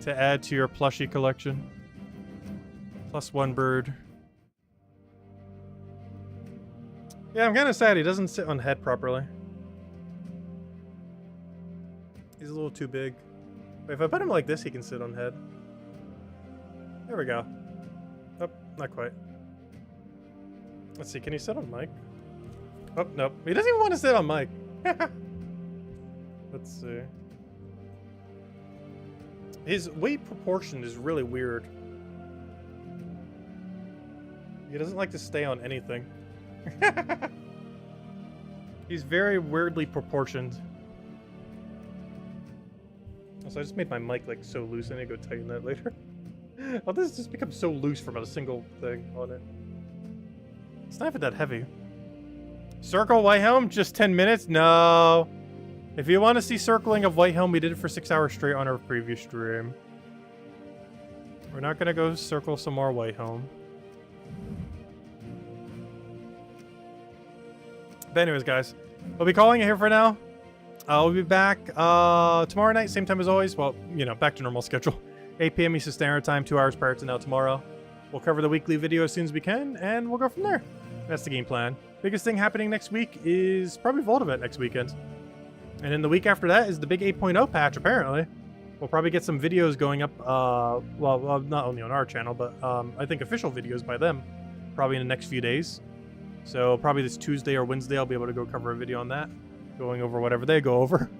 To add to your plushie collection. +1 bird. Yeah, I'm kind of sad he doesn't sit on head properly. He's a little too big. Wait, if I put him like this, he can sit on head. There we go. Oh, not quite. Let's see, can he sit on mic? Oh, nope. He doesn't even want to sit on mic. Let's see. His weight proportion is really weird. He doesn't like to stay on anything. He's very weirdly proportioned. Also, I just made my mic like so loose. I need to go tighten that later. Oh, this just becomes so loose from a single thing on it. It's not even that heavy. Circle Whitehelm? Just 10 minutes? No. If you want to see circling of Whitehelm, we did it for 6 hours straight on our previous stream. We're not going to go circle some more Whitehelm. But anyways, guys, we'll be calling it here for now. We'll be back tomorrow night, same time as always. Well, you know, back to normal schedule. 8 p.m. Eastern Standard Time, 2 hours prior to now tomorrow. We'll cover the weekly video as soon as we can, and we'll go from there. That's the game plan. Biggest thing happening next week is probably Vault Event next weekend. And then the week after that is the big 8.0 patch, apparently. We'll probably get some videos going up, well, not only on our channel, but I think official videos by them, probably in the next few days. So probably this Tuesday or Wednesday, I'll be able to go cover a video on that, going over whatever they go over.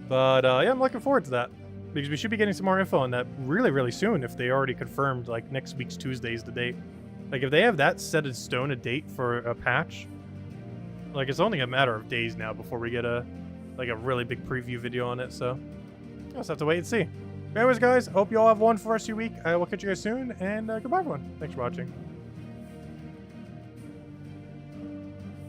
But yeah, I'm looking forward to that, because we should be getting some more info on that really, really soon, if they already confirmed, like, next week's Tuesday is the date. Like, if they have that set in stone, a date for a patch, like, it's only a matter of days now before we get a really big preview video on it, so I'll just have to wait and see. Anyways, guys, hope you all have one for us this week. I will catch you guys soon, and goodbye, everyone. Thanks for watching.